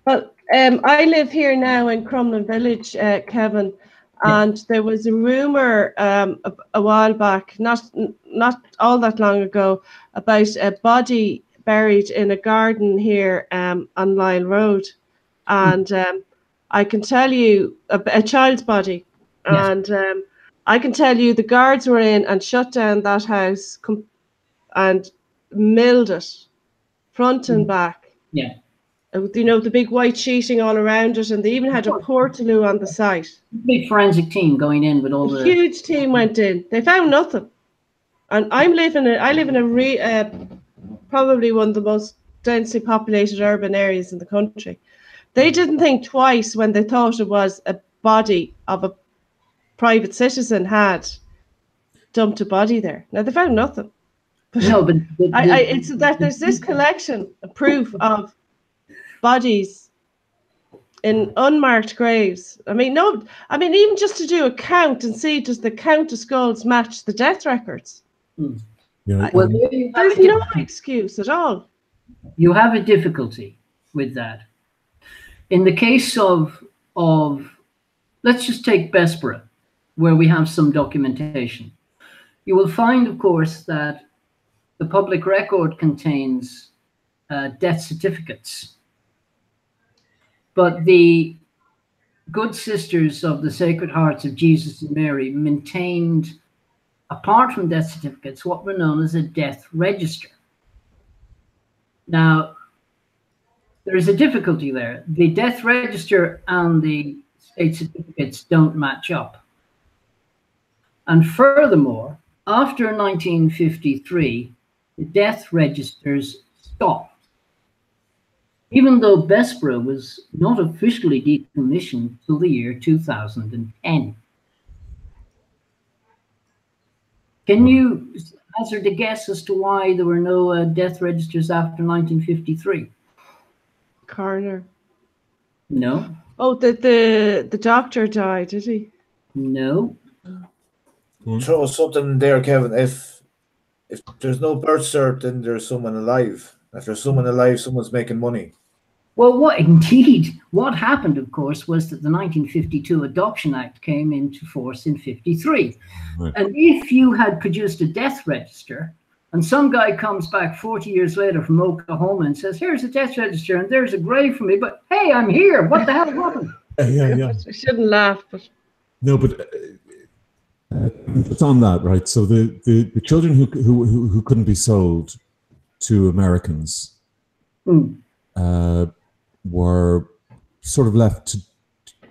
Well, I live here now in Crumlin Village, Kevin, and there was a rumor a while back, not all that long ago, about a body buried in a garden here on Lyle Road, and I can tell you a child's body, and I can tell you the guards were in and shut down that house and milled it front and back. Yeah. You know, the big white sheeting all around it, and they even had a portaloo on the site. Big forensic team going in with all the... huge team went in. They found nothing. And I live in probably one of the most densely populated urban areas in the country. They didn't think twice when they thought it was a body of a private citizen had dumped a body there. Now, they found nothing. No, but it's that there's this collection of proof of bodies in unmarked graves. I mean, even just to do a count and see, does the count of skulls match the death records? Yeah. Well, there's no excuse at all. You have a difficulty with that. In the case of let's just take Bessborough, where we have some documentation. You will find, of course, that the public record contains death certificates, but the good sisters of the Sacred Hearts of Jesus and Mary maintained, apart from death certificates, what were known as a death register. Now, there is a difficulty there. The death register and the state certificates don't match up. And furthermore, after 1953, the death registers stopped. Even though Bessborough was not officially decommissioned till the year 2010. Can you hazard a guess as to why there were no death registers after 1953? Coroner. No. Oh, the doctor died, did he? No. Throw something there, Kevin. If there's no birth cert, then there's someone alive. If there's someone alive, someone's making money. Well, what happened, of course, was that the 1952 Adoption Act came into force in 53. Right. And if you had produced a death register, and some guy comes back 40 years later from Oklahoma and says, here's a death register, and there's a grave for me, but hey, I'm here. What the hell happened? Yeah. I shouldn't laugh, but... No, but it's on that, right? So the children who couldn't be sold to Americans were sort of left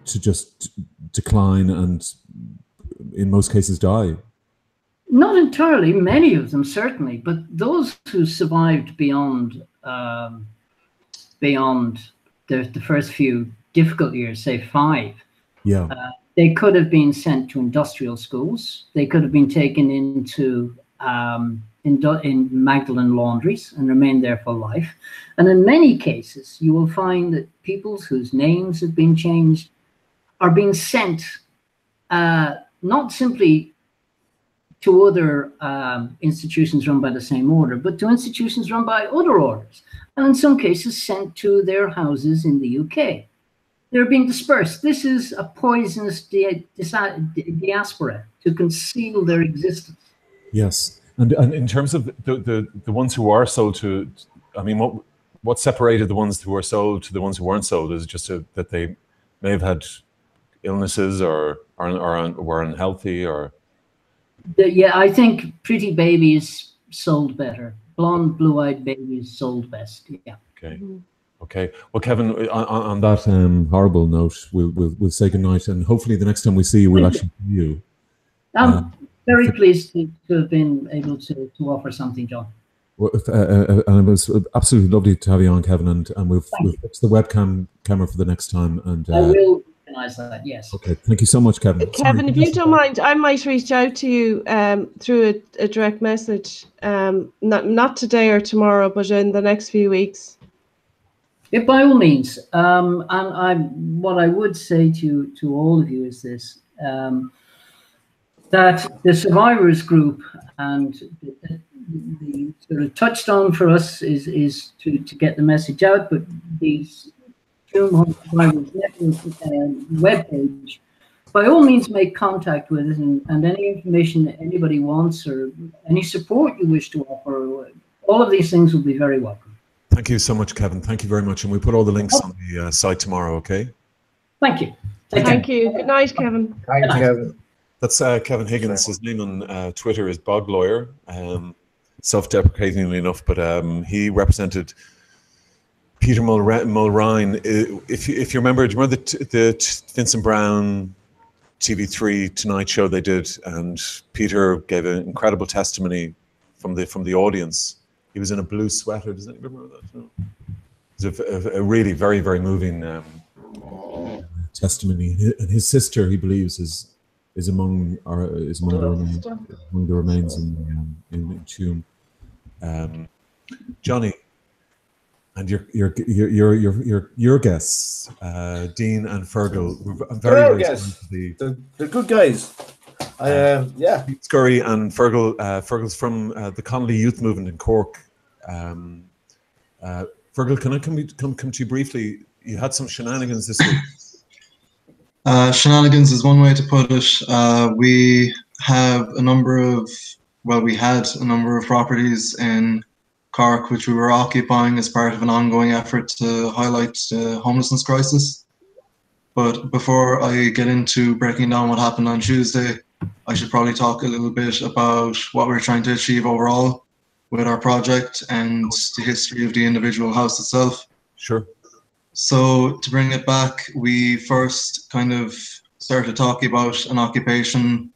to just decline and in most cases die. Not entirely, many of them certainly, but those who survived beyond the first few difficult years, say 5, they could have been sent to industrial schools. They could have been taken into in Magdalen laundries and remained there for life. And in many cases, you will find that people whose names have been changed are being sent not simply to other institutions run by the same order, but to institutions run by other orders, and in some cases sent to their houses in the UK. They're being dispersed. This is a poisonous diaspora to conceal their existence. Yes, and in terms of the ones who are sold to, I mean, what separated the ones who were sold to the ones who weren't sold is just that they may have had illnesses or were unhealthy or. Yeah, I think pretty babies sold better. Blonde, blue-eyed babies sold best. Yeah. Okay. Okay. Well, Kevin, on that horrible note, we'll say goodnight, and hopefully the next time we see you, we'll actually see you. I'm very pleased to have been able to offer something, John. Well, and it was absolutely lovely to have you on, Kevin, and we've fixed the webcam camera for the next time. And I will organise that. Yes. Okay. Thank you so much, Kevin. Kevin, if you don't mind, I might reach out to you through a direct message, not today or tomorrow, but in the next few weeks. Yeah, by all means. And what I would say to all of you is this: that the survivors group and the sort of touchstone for us is to get the message out. But these Tuam Survivors Network webpage, by all means, make contact with it, and any information that anybody wants or any support you wish to offer, all of these things will be very welcome. Thank you so much, Kevin. Thank you very much. And we'll put all the links on the site tomorrow, okay? Thank you. Thank you. Good night, Kevin. Thanks, Kevin. That's Kevin Higgins. His name on Twitter is Bog Lawyer, self-deprecatingly enough, but he represented Peter Mulrine. If you remember, do you remember the Vincent Brown TV3 Tonight show they did? And Peter gave an incredible testimony from the audience. He was in a blue sweater. Does anybody remember that? No. It was a really very, very moving testimony. And his sister, he believes, is among the remains in Tuam. Johnny, and your guests, Dean and Fergal, I'm very guests. They're good guys. Yeah. Scurry and Fergal. Fergal's from the Connolly Youth Movement in Cork. Fergal, can I come to you briefly? You had some shenanigans this week. Shenanigans is one way to put it. We have a number of, we had a number of properties in Cork which we were occupying as part of an ongoing effort to highlight the homelessness crisis. But before I get into breaking down what happened on Tuesday, I should probably talk a little bit about what we're trying to achieve overall with our project and the history of the individual house itself. Sure. So to bring it back, we first kind of started talking about an occupation.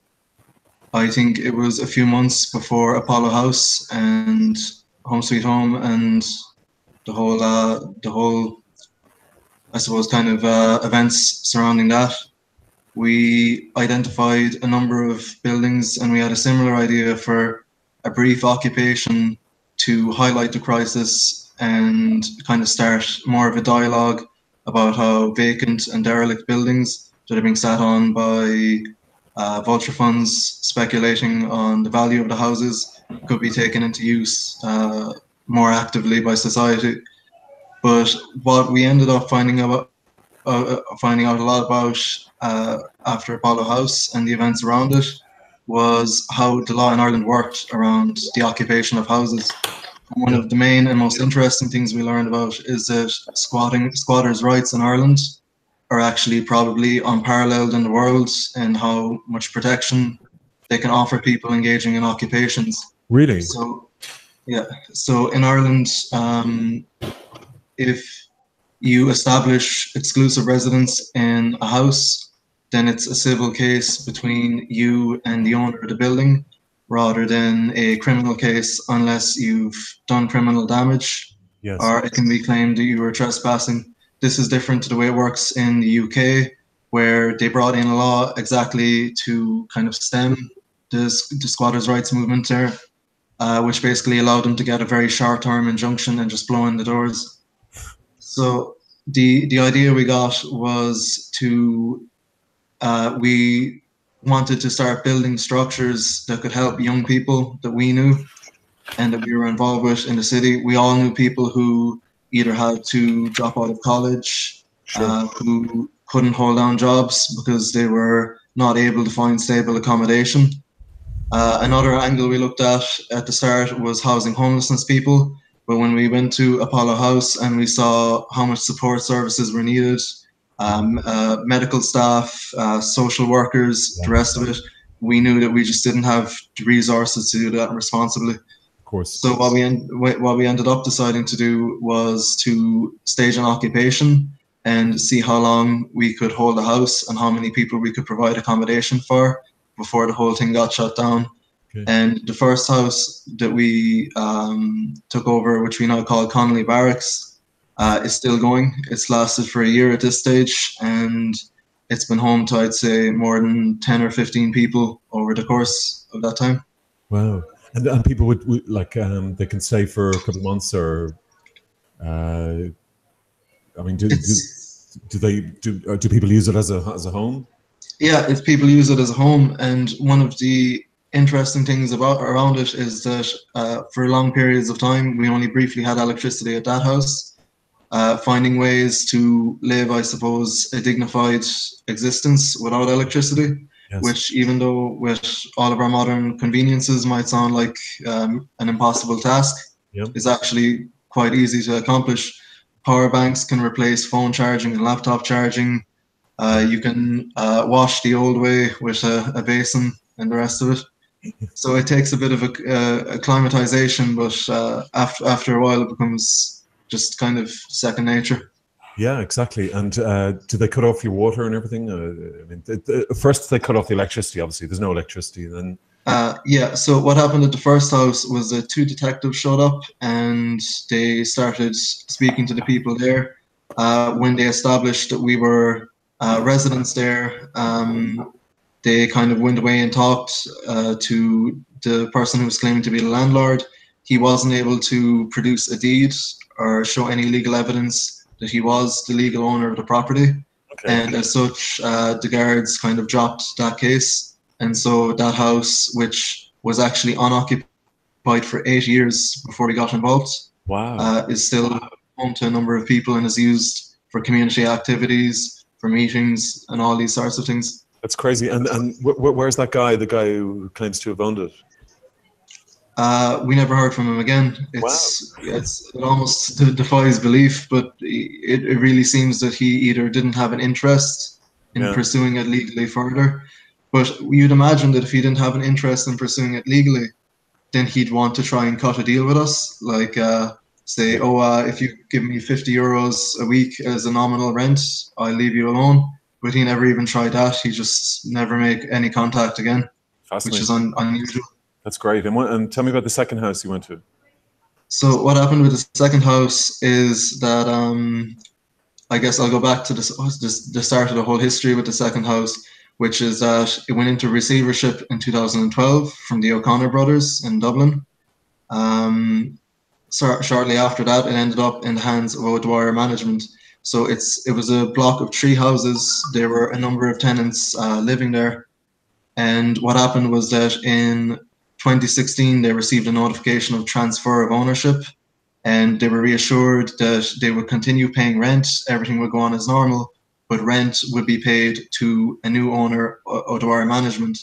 I think it was a few months before Apollo House and Home Sweet Home and the whole, I suppose, kind of events surrounding that. We identified a number of buildings and we had a similar idea for a brief occupation to highlight the crisis and kind of start more of a dialogue about how vacant and derelict buildings that are being sat on by vulture funds speculating on the value of the houses could be taken into use more actively by society. But what we ended up finding out a lot about after Apollo House and the events around it was how the law in Ireland worked around the occupation of houses. And one of the main and most interesting things we learned about is that squatters' rights in Ireland are actually probably unparalleled in the world in how much protection they can offer people engaging in occupations. Really? So, yeah. So in Ireland, if you establish exclusive residence in a house, then it's a civil case between you and the owner of the building rather than a criminal case unless you've done criminal damage. Yes. Or it can be claimed that you were trespassing. This is different to the way it works in the UK, where they brought in a law exactly to kind of stem the squatters' rights movement there, which basically allowed them to get a very short-term injunction and just blow in the doors. So the idea we got was to, we wanted to start building structures that could help young people that we knew and that we were involved with in the city. We all knew people who either had to drop out of college, who couldn't hold down jobs because they were not able to find stable accommodation. Another angle we looked at the start was housing homelessness people. But when we went to Apollo House and we saw how much support services were needed, medical staff, social workers, the rest of it, we knew that we just didn't have the resources to do that responsibly. Of course. So what we ended up deciding to do was to stage an occupation and see how long we could hold the house and how many people we could provide accommodation for before the whole thing got shut down. Okay. And the first house that we took over, which we now call Connolly Barracks, is still going. It's lasted for a year at this stage, and it's been home to, I'd say, more than 10 or 15 people over the course of that time. Wow. And people would like, they can stay for a couple of months, or I mean, do people use it as a home? Yeah, if people use it as a home, and one of the interesting things around it is that for long periods of time we only briefly had electricity at that house. Finding ways to live, I suppose, a dignified existence without electricity. Yes. Which, even though with all of our modern conveniences might sound like an impossible task, yep, is actually quite easy to accomplish. Power banks can replace phone charging and laptop charging. You can wash the old way with a basin and the rest of it. So it takes a bit of acclimatization, but after a while it becomes just kind of second nature. Yeah, exactly. And do they cut off your water and everything? I mean, first they cut off the electricity. Obviously, there's no electricity. Then yeah. So what happened at the first house was that 2 detectives showed up and they started speaking to the people there. When they established that we were residents there, they kind of went away and talked to the person who was claiming to be the landlord. He wasn't able to produce a deed or show any legal evidence that he was the legal owner of the property. Okay. And as such, the guards kind of dropped that case. And so that house, which was actually unoccupied for 8 years before we got involved, wow, is still home to a number of people and is used for community activities, for meetings and all these sorts of things. That's crazy. And where's that guy? The guy who claims to have owned it? We never heard from him again. It almost defies belief, but it really seems that he either didn't have an interest in pursuing it legally further. But you'd imagine that if he didn't have an interest in pursuing it legally, then he'd want to try and cut a deal with us, like say, if you give me €50 a week as a nominal rent, I'll leave you alone. But he never even tried that. He just never make any contact again, which is unusual. That's great. And tell me about the second house you went to. So what happened with the second house is that I guess I'll go back to the start of the whole history with the second house, which is that it went into receivership in 2012 from the O'Connor brothers in Dublin. Shortly after that, it ended up in the hands of O'Dwyer Management. So it was a block of 3 houses. There were a number of tenants living there. And what happened was that in 2016, they received a notification of transfer of ownership, and they were reassured that they would continue paying rent, everything would go on as normal, but rent would be paid to a new owner, O'Dwyer Management.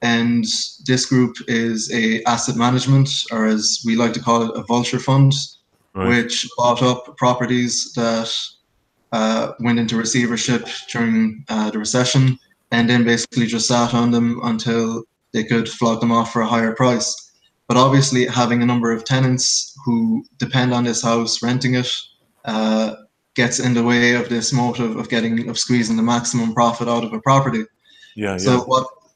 And this group is a asset management, or as we like to call it, a vulture fund, which bought up properties that went into receivership during the recession, and then basically just sat on them until they could flog them off for a higher price. But obviously having a number of tenants who depend on this house, renting it, gets in the way of this motive of squeezing the maximum profit out of a property. So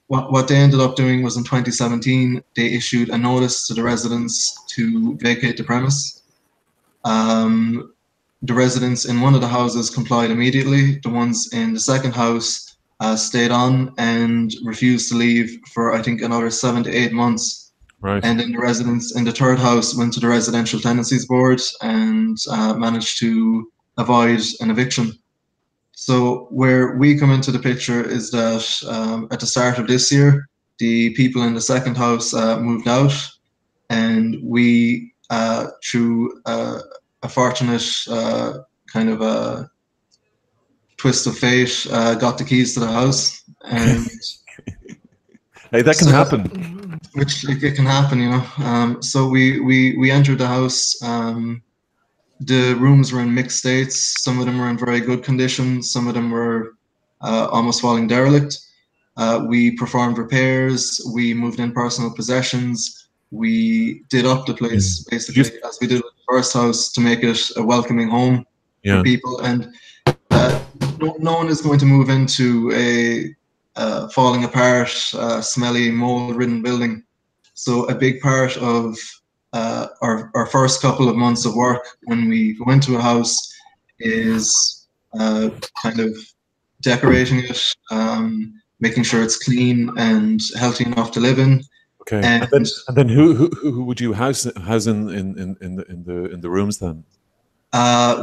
what they ended up doing was in 2017, they issued a notice to the residents to vacate the premise. The residents in one of the houses complied immediately. The ones in the second house stayed on and refused to leave for, I think, another 7 to 8 months. And then the residents in the third house went to the Residential Tenancies Board and managed to avoid an eviction. So where we come into the picture is that at the start of this year, the people in the second house moved out, and we, through a fortunate kind of a twist of fate, got the keys to the house. And hey, that can happen. Which it can happen, you know. So we entered the house. The rooms were in mixed states. Some of them were in very good condition. Some of them were almost falling derelict. We performed repairs. We moved in personal possessions. We did up the place, basically, as we did with the first house, to make it a welcoming home for people. And no one is going to move into a falling apart, smelly, mold-ridden building. So a big part of our first couple of months of work when we go into a house is kind of decorating it, making sure it's clean and healthy enough to live in. Okay. And then who would you house in the rooms then?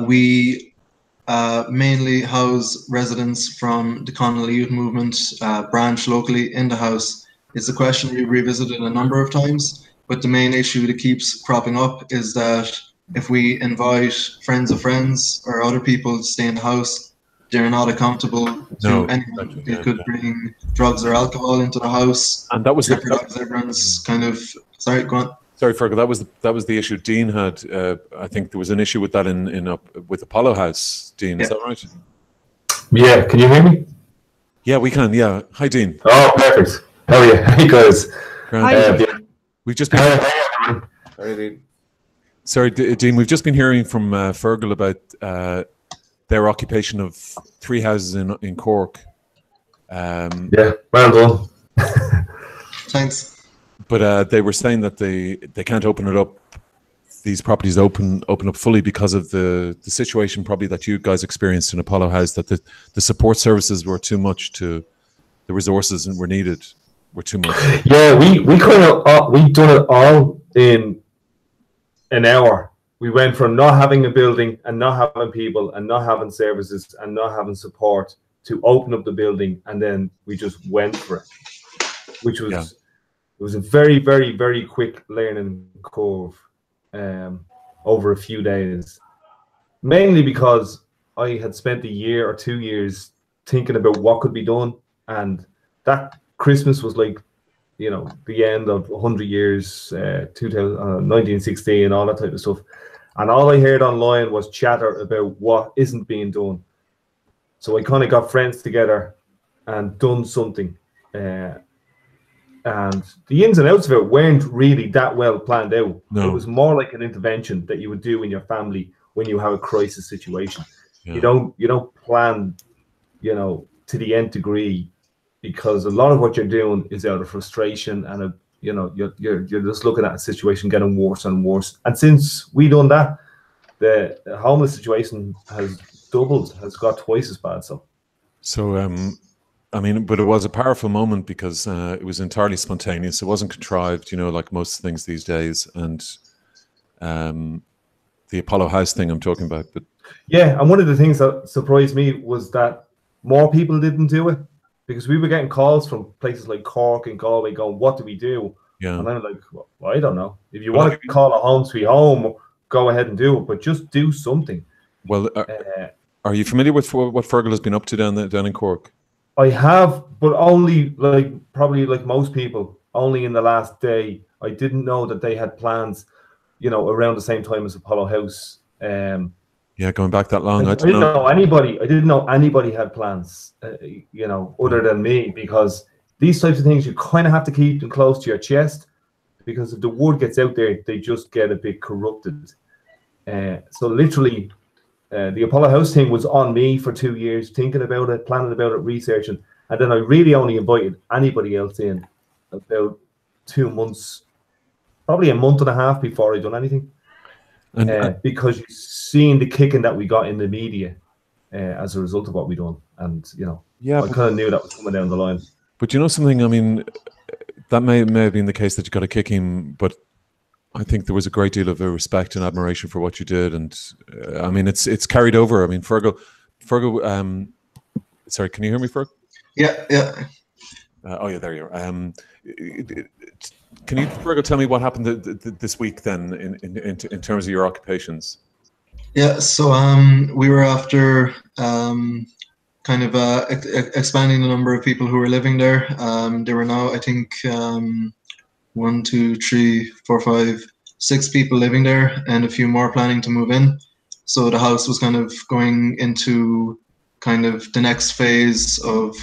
We mainly house residents from the Connolly Youth Movement branch locally in the house. It's a question we revisited a number of times, but the main issue that keeps cropping up is that if we invite friends of friends or other people to stay in the house, they're not accountable to anyone. They could bring drugs or alcohol into the house. And that was everyone's kind of, sorry, go on. Sorry, Fergal, that was the issue Dean had. I think there was an issue with that with Apollo House, Dean. Is that right? Yeah, can you hear me? Yeah, we can. Yeah, hi, Dean. Oh, perfect. How are you? Hey, guys. We've just been. Sorry, Dean. We've just been hearing from Fergal about their occupation of 3 houses in Cork. Yeah, well done. Thanks. But they were saying that they can't open it up. These properties open up fully because of the situation probably that you guys experienced in Apollo House. That the support services were too much, to the resources and were needed were too much. Yeah, we kind of we done it all in an hour. We went from not having a building and not having people and not having services and not having support to open up the building, and then we just went for it, which was. It was a very, very, very quick learning curve over a few days, mainly because I had spent a year or 2 years thinking about what could be done. And that Christmas was like, you know, the end of 100 years, 1916 and all that type of stuff. And all I heard online was chatter about what isn't being done. So I kind of got friends together and done something. And the ins and outs of it weren't really that well planned out. No. It was more like an intervention that you would do in your family when you have a crisis situation. Yeah. You don't plan, you know, to the nth degree, because a lot of what you're doing is out of frustration and you know, you're just looking at a situation getting worse and worse. And since we done that, the homeless situation has doubled, has got twice as bad. So I mean, but it was a powerful moment because it was entirely spontaneous. It wasn't contrived, you know, like most things these days. And the Apollo House thing I'm talking about. But yeah, and one of the things that surprised me was that more people didn't do it, because we were getting calls from places like Cork and Galway going, what do we do? Yeah. And I'm like, well, I don't know. If you want to call it home sweet home, go ahead and do it, but just do something. Well, are you familiar with what Fergal has been up to down in Cork? I have, but only probably like most people, only in the last day. I didn't know that they had plans, you know, around the same time as Apollo House. Yeah, going back that long. I didn't know anybody. I didn't know anybody had plans, you know, other than me, because these types of things you kind of have to keep them close to your chest, because if the word gets out there, they just get a bit corrupted. So literally, the Apollo House thing was on me for 2 years, thinking about it, planning about it, researching, and then I really only invited anybody else in about 2 months, probably a month and a half before I done anything. And because you've seen the kicking that we got in the media as a result of what we done, and you know, yeah, I kind of knew that was coming down the line. But you know something, I mean, that may have been the case that you got to kick him, but I think there was a great deal of respect and admiration for what you did, and I mean, it's carried over. I mean, Fergal, sorry, can you hear me, Ferg? Yeah. Oh yeah, there you are. Can you, Fergal, tell me what happened this week then in terms of your occupations? Yeah, so we were after kind of expanding the number of people who were living there. There were now, I think, 1, 2, 3, 4, 5, 6 people living there, and a few more planning to move in. So the house was kind of going into kind of the next phase of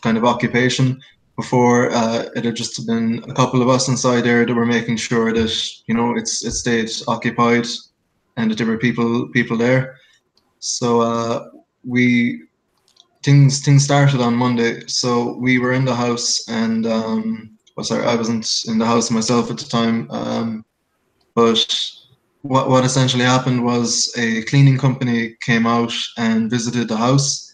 kind of occupation. Before it had just been a couple of us inside there that were making sure that, you know, it stayed occupied and that there were people there. So things started on Monday. So we were in the house, and I wasn't in the house myself at the time. But what essentially happened was a cleaning company came out and visited the house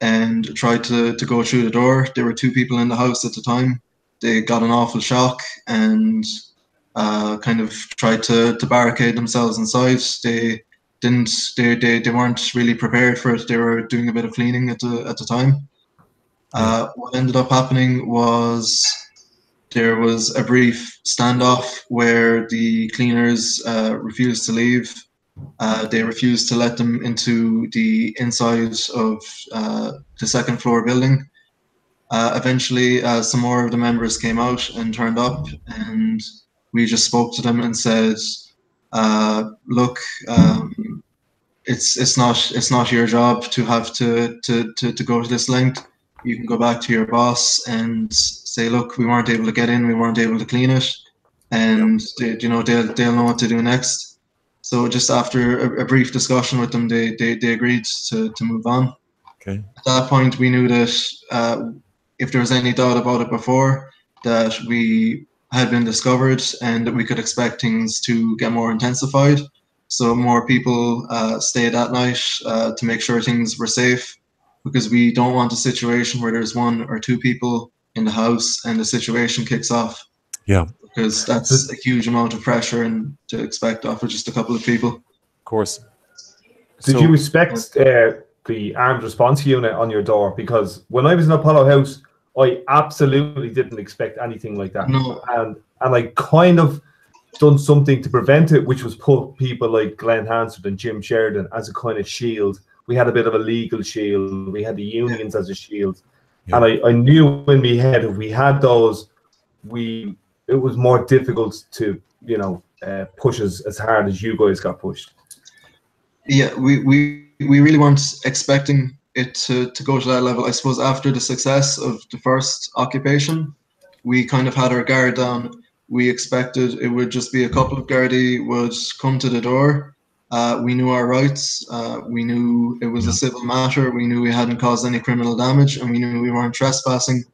and tried to go through the door. There were 2 people in the house at the time. They got an awful shock and kind of tried to barricade themselves inside. They weren't really prepared for it. They were doing a bit of cleaning at the time. What ended up happening was there was a brief standoff where the cleaners refused to leave. They refused to let them into the inside of the second floor building. Eventually, some more of the members came out and turned up, and we just spoke to them and said, "Look, it's not your job to have to go to this length. You can go back to your boss and say, look, we weren't able to get in, we weren't able to clean it, and they'll know what to do next." So just after a brief discussion with them, they agreed to move on. Okay. At that point, we knew that if there was any doubt about it before, that we had been discovered and that we could expect things to get more intensified. So more people stayed that night to make sure things were safe, because we don't want a situation where there's 1 or 2 people in the house and the situation kicks off. Yeah. Because that's a huge amount of pressure and to expect off of just a couple of people. Of course. Did you respect the armed response unit on your door? Because when I was in Apollo House, I absolutely didn't expect anything like that. No. And I kind of done something to prevent it, which was put people like Glenn Hansford and Jim Sheridan as a kind of shield, we had a bit of a legal shield. We had the unions as a shield. And I knew in my head, if we had those, it was more difficult to, you know, push as hard as you guys got pushed. Yeah, we really weren't expecting it to go to that level. I suppose after the success of the first occupation, we kind of had our guard down. We expected it would just be a couple of Gardaí would come to the door. We knew our rights. We knew it was a civil matter. We knew we hadn't caused any criminal damage, and we knew we weren't trespassing.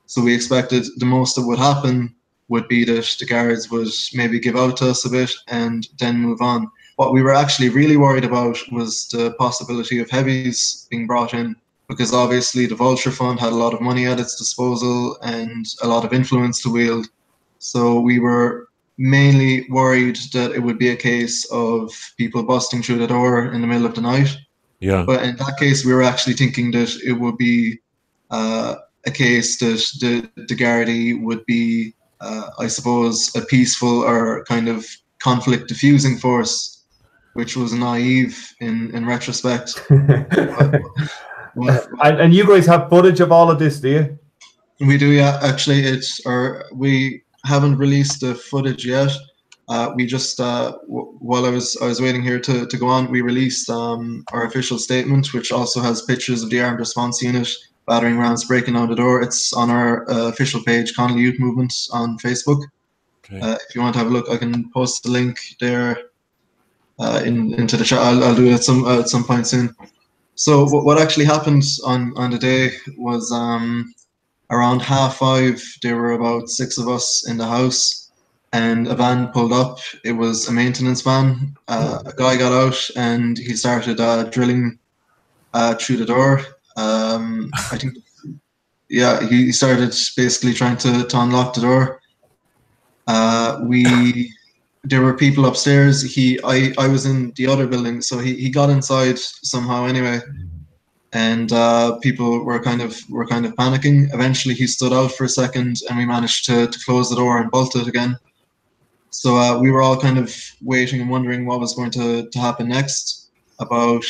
So we expected the most that would happen would be that the guards would maybe give out to us a bit and then move on. What we were actually really worried about was the possibility of heavies being brought in, because obviously the Vulture Fund had a lot of money at its disposal and a lot of influence to wield. So we were mainly worried that it would be a case of people busting through the door in the middle of the night. Yeah. But in that case, we were actually thinking that it would be a case that the Gardaí would be, I suppose, a peaceful or kind of conflict diffusing force, which was naive in retrospect. And you guys have footage of all of this, do you? We do, yeah. Actually, we haven't released the footage yet. We just while I was waiting here to go on, we released our official statement, which also has pictures of the armed response unit battering rams breaking down the door. It's on our official page, Connolly Youth Movement, on Facebook. Okay. If you want to have a look, I can post the link there into the chat. I'll do it at some point soon. So what actually happened on the day was around 5:30, there were about 6 of us in the house, and a van pulled up. It was a maintenance van. A guy got out and he started drilling through the door. I think, yeah, he started basically trying to unlock the door. There were people upstairs. I was in the other building, so he got inside somehow anyway. And people were kind of panicking. Eventually, he stood out for a second, and we managed to close the door and bolt it again. So we were all kind of waiting and wondering what was going to happen next. About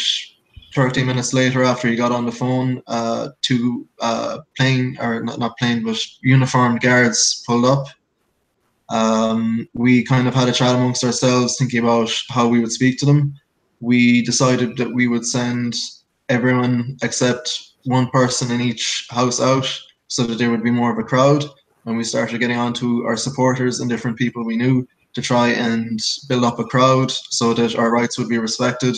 30 minutes later, after he got on the phone, 2 not plain, but uniformed guards pulled up. We kind of had a chat amongst ourselves, thinking about how we would speak to them. We decided that we would send everyone except one person in each house out, so that there would be more of a crowd. And we started getting on to our supporters and different people we knew to try and build up a crowd so that our rights would be respected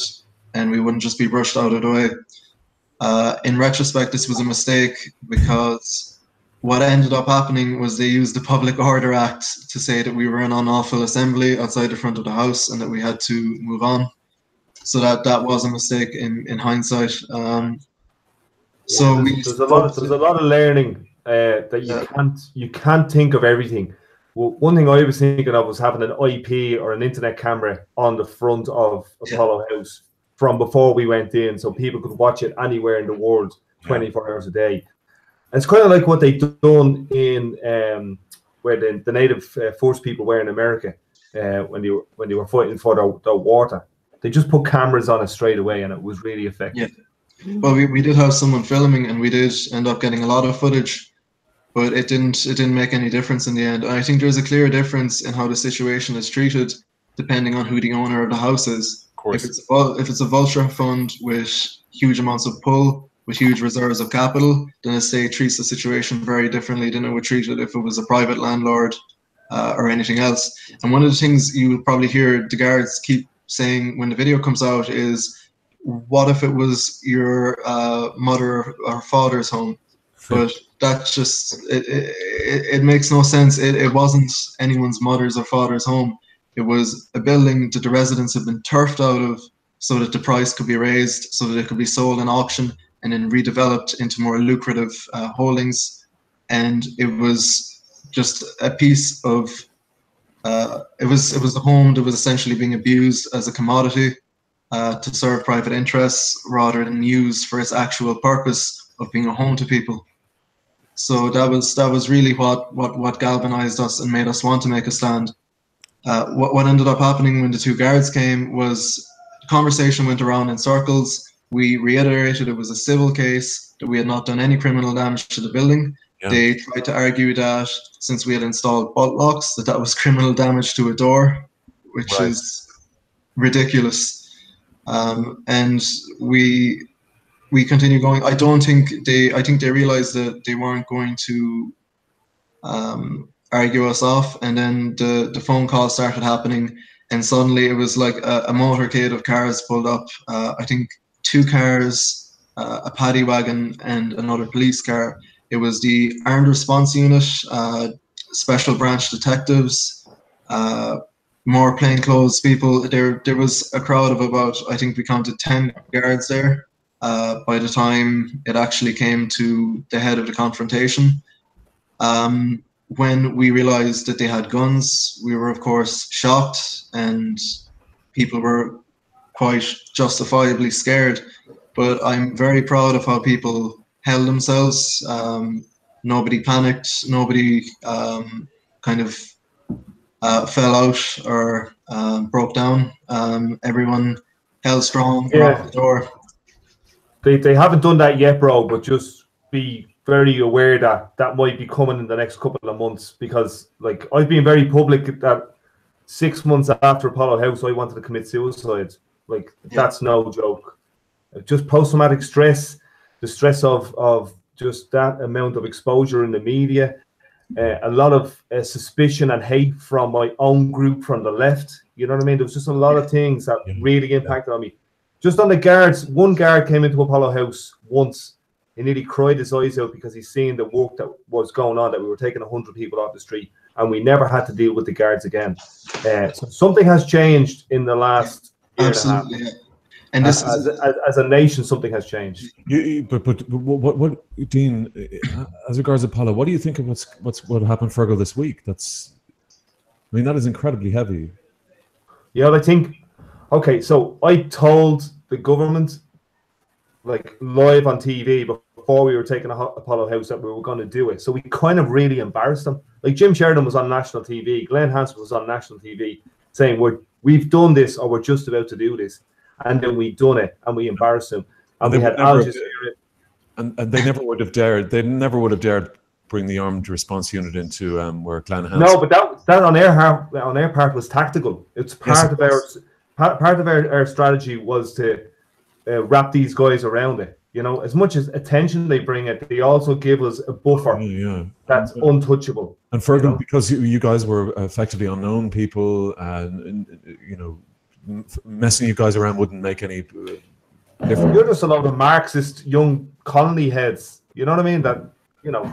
and we wouldn't just be brushed out of the way. In retrospect, this was a mistake, because what ended up happening was they used the Public Order Act to say that we were an unlawful assembly outside the front of the house and that we had to move on. So that was a mistake in hindsight. So there's a lot of learning that you can't think of everything. Well, one thing I was thinking of was having an IP or an internet camera on the front of Apollo House from before we went in, so people could watch it anywhere in the world, 24 hours a day. And it's kind of like what they've done in where the native force people were in America when they were fighting for the water. They just put cameras on it straight away, and it was really effective. Yeah. Well, we did have someone filming, and we did end up getting a lot of footage, but it didn't make any difference in the end. And I think there's a clear difference in how the situation is treated depending on who the owner of the house is. Of course. If it's a vulture fund with huge amounts of pull, with huge reserves of capital, then the state treats the situation very differently than it would treat it if it was a private landlord or anything else. And one of the things you will probably hear the guards keep saying when the video comes out is, what if it was your mother or father's home? But that just, it makes no sense. It wasn't anyone's mother's or father's home. It was a building that the residents had been turfed out of so that the price could be raised, so that it could be sold in auction and then redeveloped into more lucrative holdings. And it was just a piece of, it was a home that was essentially being abused as a commodity to serve private interests rather than used for its actual purpose of being a home to people. So that was really what galvanized us and made us want to make a stand. What ended up happening when the 2 guards came was the conversation went around in circles. we reiterated it was a civil case, that we had not done any criminal damage to the building. Yeah. They tried to argue that since we had installed bolt locks, that was criminal damage to a door, which is ridiculous. And we continue going. I think they realized that they weren't going to argue us off, and then the phone calls started happening, and suddenly it was like a motorcade of cars pulled up. I think 2 cars, a paddy wagon, and another police car. It was the Armed Response Unit, Special Branch Detectives, more plainclothes people. There was a crowd of about, I think we counted 10 guards there. By the time it actually came to the head of the confrontation. When we realized that they had guns, we were of course shocked, and people were quite justifiably scared. But I'm very proud of how people held themselves. Nobody panicked, nobody kind of fell out or broke down. Everyone held strong around the door. They haven't done that yet, bro, but just be very aware that that might be coming in the next couple of months, because like I've been very public that 6 months after Apollo House I wanted to commit suicide. Like that's no joke. Just post-traumatic stress, the stress of just that amount of exposure in the media, a lot of suspicion and hate from my own group from the left. You know what I mean? There was just a lot of things that really impacted on me. Just on the guards, one guard came into Apollo House once. He nearly cried his eyes out because he's seen the work that was going on, that we were taking 100 people off the street, and we never had to deal with the guards again. So something has changed in the last year and a half. And this as a nation, something has changed. But what, Dean, as regards Apollo, what do you think of what happened Fergal this week? I mean, that is incredibly heavy. Yeah, I think. Okay, so I told the government, like live on TV before we were taking Apollo House, that we were going to do it. So we kind of really embarrassed them. Like Jim Sheridan was on national TV, Glenn Hanson was on national TV saying we've done this, or we're just about to do this, and then we done it and we embarrassed them. And we had Al Jazeera. And they never would have dared. They never would have dared bring the armed response unit into where Glenn Hanson. No, but that on their part was tactical. It's part of our strategy was to wrap these guys around it. You know, as much as attention they bring it, they also give us a buffer that's untouchable. And Fergal, because you guys were effectively unknown people, and you know, messing you guys around wouldn't make any difference. You're just a lot of Marxist young colony heads. You know what I mean? That you know.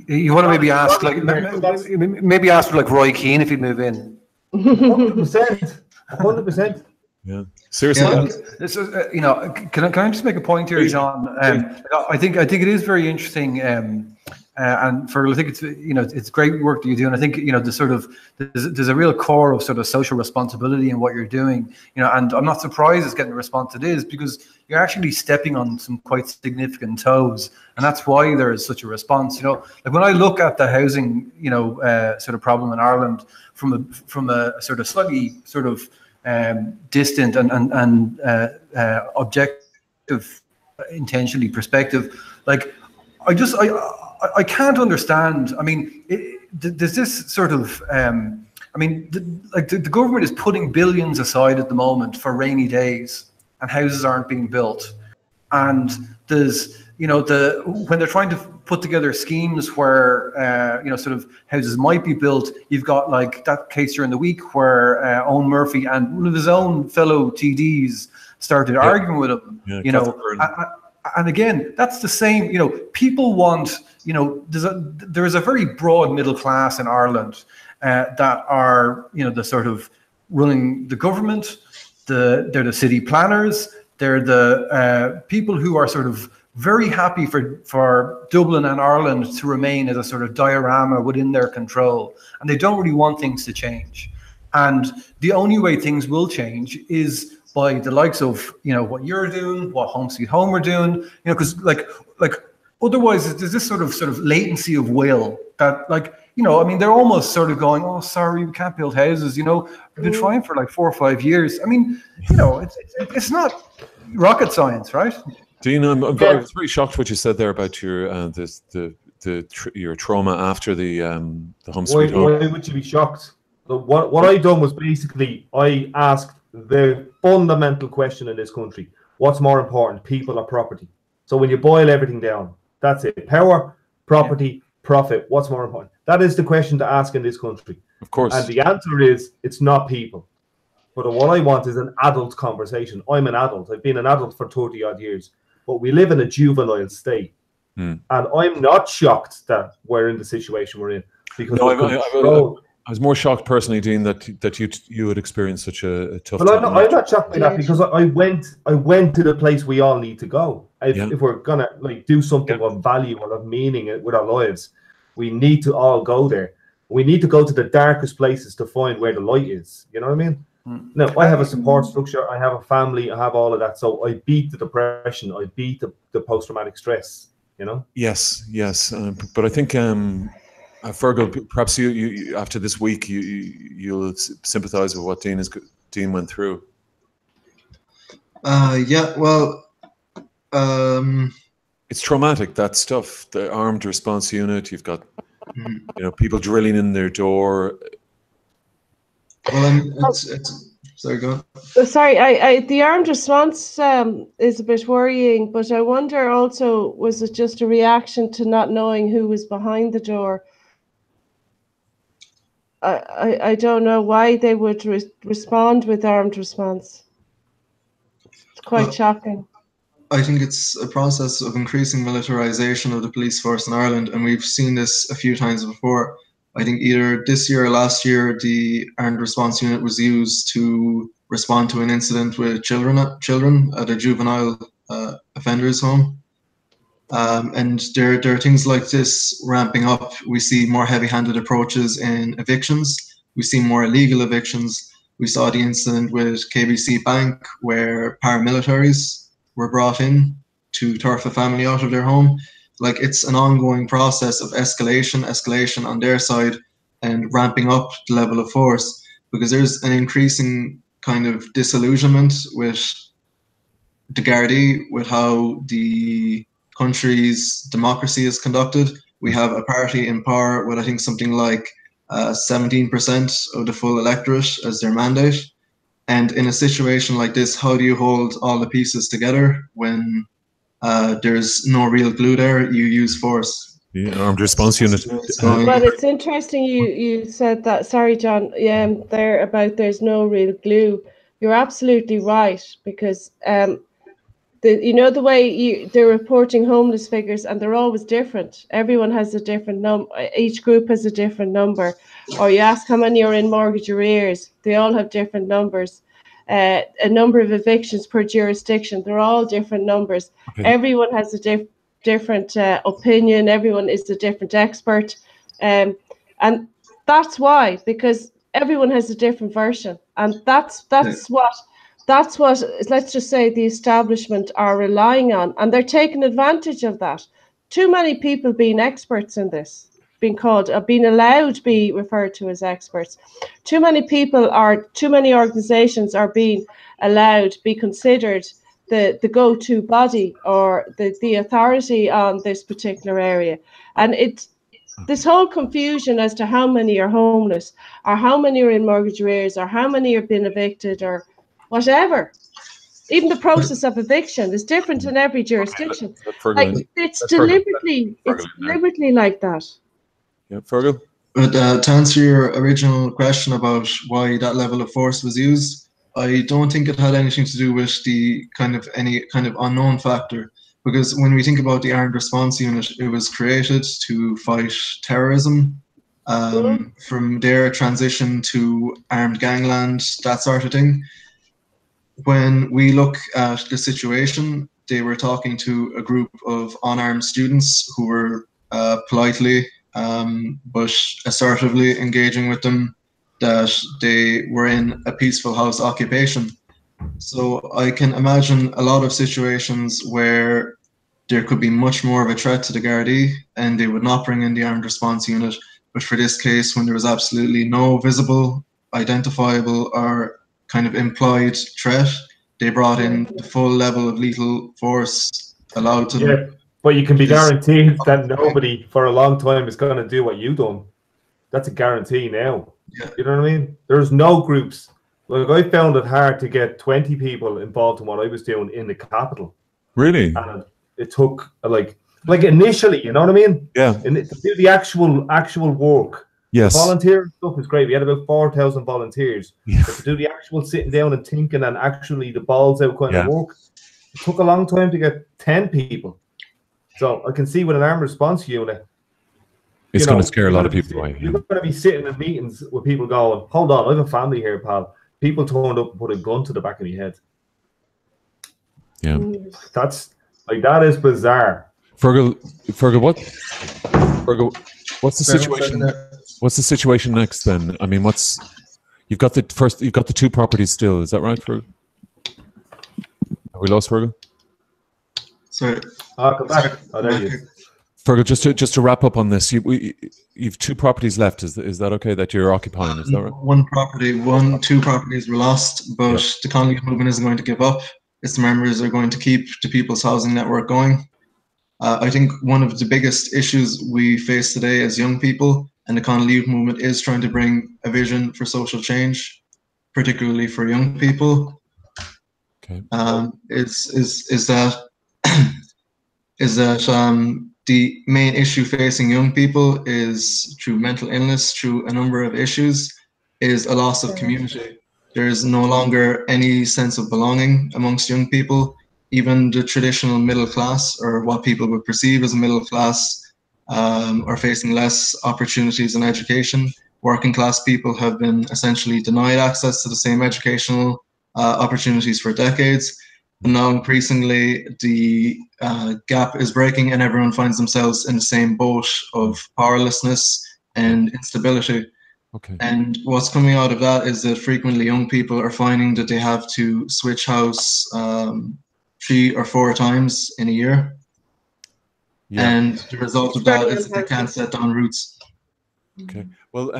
You want to maybe ask like Roy Keane if he'd move in. 100%. 100%. Yeah, seriously. This is, can I just make a point here, John? I think it is very interesting, and Fergal, I think it's great work that you do, and I think there's a real core of sort of social responsibility in what you're doing, and I'm not surprised it's getting the response it is, because you're actually stepping on some quite significant toes, and that's why there is such a response. Like when I look at the housing, sort of problem in Ireland from a sort of slightly sort of distant and objective, intentionally perspective, like I can't understand. I mean, there's this sort of the government is putting billions aside at the moment for rainy days, and houses aren't being built, and there's when they're trying to put together schemes where sort of houses might be built, you've got like that case during the week where Owen Murphy and one of his own fellow TDs started arguing with him. And again, that's the same. People want. There is a very broad middle class in Ireland that are the sort of running the government. They're the city planners. They're the people who are sort of very happy for Dublin and Ireland to remain as a sort of diorama within their control, and they don't really want things to change. And the only way things will change is by the likes of what you're doing, what Home Sweet Home are doing, because like otherwise there's this sort of latency of will that, like, you know, I mean, they're almost sort of going, oh, sorry, we can't build houses, you know, we've been trying for like 4 or 5 years. I mean, you know, it's not rocket science, right? Dean, I was very shocked what you said there about your your trauma after the home sweet home. Why would you be shocked? What I done was basically I asked the fundamental question in this country: what's more important, people or property? So when you boil everything down, that's it: power, property, profit. What's more important? That is the question to ask in this country. Of course. And the answer is it's not people. But what I want is an adult conversation. I'm an adult. I've been an adult for 30 odd years. But we live in a juvenile state. And I'm not shocked that we're in the situation we're in. Because I was more shocked personally, Dean, that you had experienced such a tough time. I'm not shocked by that, because I went to the place we all need to go. If we're gonna like do something of value or of meaning with our lives, we need to all go there. We need to go to the darkest places to find where the light is. You know what I mean? Now, I have a support structure, I have a family, I have all of that. So I beat the depression, I beat the post-traumatic stress, you know? Yes. But I think, Fergal, perhaps you after this week, you'll sympathise with what Dean went through. Yeah, well... it's traumatic, that stuff. The armed response unit, you've got you know, people drilling in their door. Well, sorry, go on. Sorry, the armed response is a bit worrying, but I wonder also, was it just a reaction to not knowing who was behind the door? I don't know why they would respond with armed response. It's quite shocking. I think it's a process of increasing militarization of the police force in Ireland, and we've seen this a few times before. I think either this year or last year, the armed response unit was used to respond to an incident with children at a juvenile offenders home. And there are things like this ramping up. We see more heavy-handed approaches in evictions. We see more illegal evictions. We saw the incident with KBC Bank, where paramilitaries were brought in to turf a family out of their home. Like, it's an ongoing process of escalation on their side, and ramping up the level of force, because there's an increasing kind of disillusionment with the Gardaí, with how the country's democracy is conducted. We have a party in power with, I think, something like 17% of the full electorate as their mandate. And in a situation like this, how do you hold all the pieces together when there's no real glue there? You use force. The armed response unit. Well, it's interesting you said that. Sorry, John. There about there's no real glue. You're absolutely right, because you know the way they're reporting homeless figures, and they're always different. Everyone has a different number. Each group has a different number. Or you ask how many are in mortgage arrears. They all have different numbers. A number of evictions per jurisdiction. They're all different numbers. Okay. Everyone has a different opinion. Everyone is a different expert, and that's why, because everyone has a different version, and that's what let's just say the establishment are relying on, and they're taking advantage of that. Too many people being experts in this, being allowed to be referred to as experts. Too many organizations are being allowed to be considered the go-to body or the authority on this particular area. And it's this whole confusion as to how many are homeless, or how many are in mortgage arrears, or how many have been evicted, or whatever. Even the process of eviction is different in every jurisdiction. It's deliberately like that. Yeah, Fergal? But to answer your original question about why that level of force was used, I don't think it had anything to do with any kind of unknown factor. Because when we think about the armed response unit, it was created to fight terrorism. From there, transition to armed gangland, that sort of thing. When we look at the situation, they were talking to a group of unarmed students who were politely but assertively engaging with them that they were in a peaceful house occupation. So I can imagine a lot of situations where there could be much more of a threat to the Gardaí, and they would not bring in the armed response unit. But for this case, when there was absolutely no visible, identifiable, or kind of implied threat, they brought in the full level of lethal force allowed to them. Yeah, but you can be guaranteed that nobody for a long time is going to do what you've done. That's a guarantee now. Yeah. You know what I mean? There's no groups. Like, I found it hard to get 20 people involved in what I was doing in the capital. Really? And it took like initially, you know what I mean? Yeah. And to do the actual work. Yes. The volunteer stuff is great. We had about 4,000 volunteers. Yeah. But to do the actual sitting down and thinking and actually the balls out kind of work, it took a long time to get 10 people. So I can see with an armed response unit, it's going to scare a lot of people away. You're going to be sitting in meetings with people going, hold on, I have a family here, pal. People turned up and put a gun to the back of my head. Yeah. That's like, that is bizarre. Fergal, what's the situation? What's the situation next then? I mean, you've got the two properties still, is that right, Fergal? Have we lost Fergal? Sorry. Come back. Oh, there he is. Fergal, just to wrap up on this, you've two properties left. Is that okay that you're occupying? Is that right? Two properties were lost, but the Connolly movement isn't going to give up. Its members are going to keep the People's Housing Network going. I think one of the biggest issues we face today as young people, and the Connolly Youth Movement is trying to bring a vision for social change, particularly for young people. Okay. Is that the main issue facing young people is through mental illness, through a number of issues, is a loss of community. There is no longer any sense of belonging amongst young people. Even the traditional middle class, or what people would perceive as a middle class, are facing less opportunities in education. Working class people have been essentially denied access to the same educational opportunities for decades. And now increasingly the gap is breaking and everyone finds themselves in the same boat of powerlessness and instability. Okay. And what's coming out of that is that frequently young people are finding that they have to switch house 3 or 4 times in a year. Yeah. And the result of that is that they can't set down roots. Okay. Well,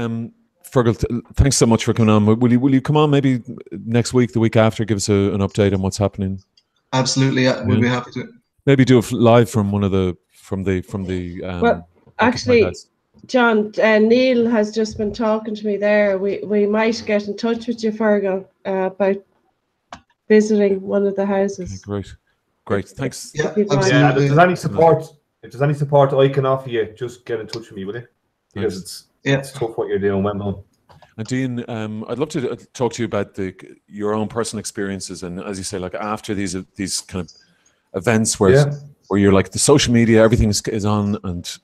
Fergal, thanks so much for coming on. Will you come on maybe next week, the week after, give us an update on what's happening? Absolutely, yeah. We'll be happy to. Maybe do it live from one of the well, actually, John, Neil has just been talking to me there. We might get in touch with you, Fergal, about visiting one of the houses. Okay, great. Thanks. Yeah, absolutely. Yeah, if there's any support I can offer you, just get in touch with me, will you? Because it's tough what you're doing. Well done. And Dean, I'd love to talk to you about your own personal experiences, and as you say, like after these kind of events where you're like the social media, everything is on, and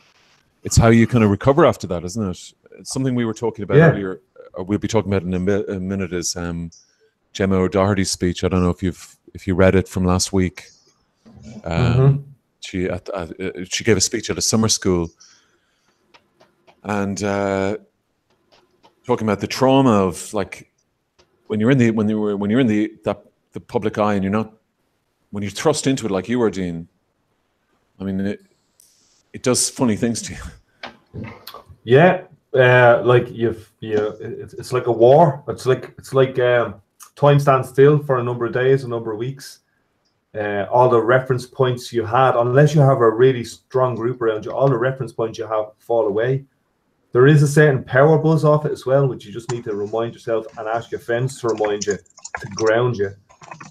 it's how you kind of recover after that, isn't it? It's something we were talking about earlier. Or we'll be talking about in a minute. Is Gemma O'Doherty's speech? I don't know if you read it from last week. She gave a speech at a summer school, and talking about the trauma of like when you're in the public eye and when you're thrust into it like you were, Dean. I mean, it does funny things to you. Yeah, like it's like a war. It's like time stands still for a number of days, a number of weeks. All the reference points you had, unless you have a really strong group around you, all the reference points you have fall away. There is a certain power buzz off it as well, which you just need to remind yourself and ask your friends to remind you, to ground you.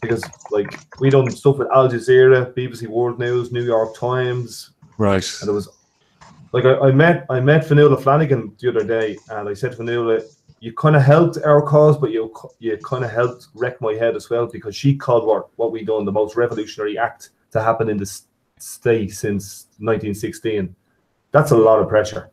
Because like we done stuff with Al Jazeera, BBC World News, New York Times. Right. And it was like I met Fionnuala Flanagan the other day, and I said to Fionnuala, you kind of helped our cause, but you kind of helped wreck my head as well, because she called what we done the most revolutionary act to happen in the state since 1916. That's a lot of pressure.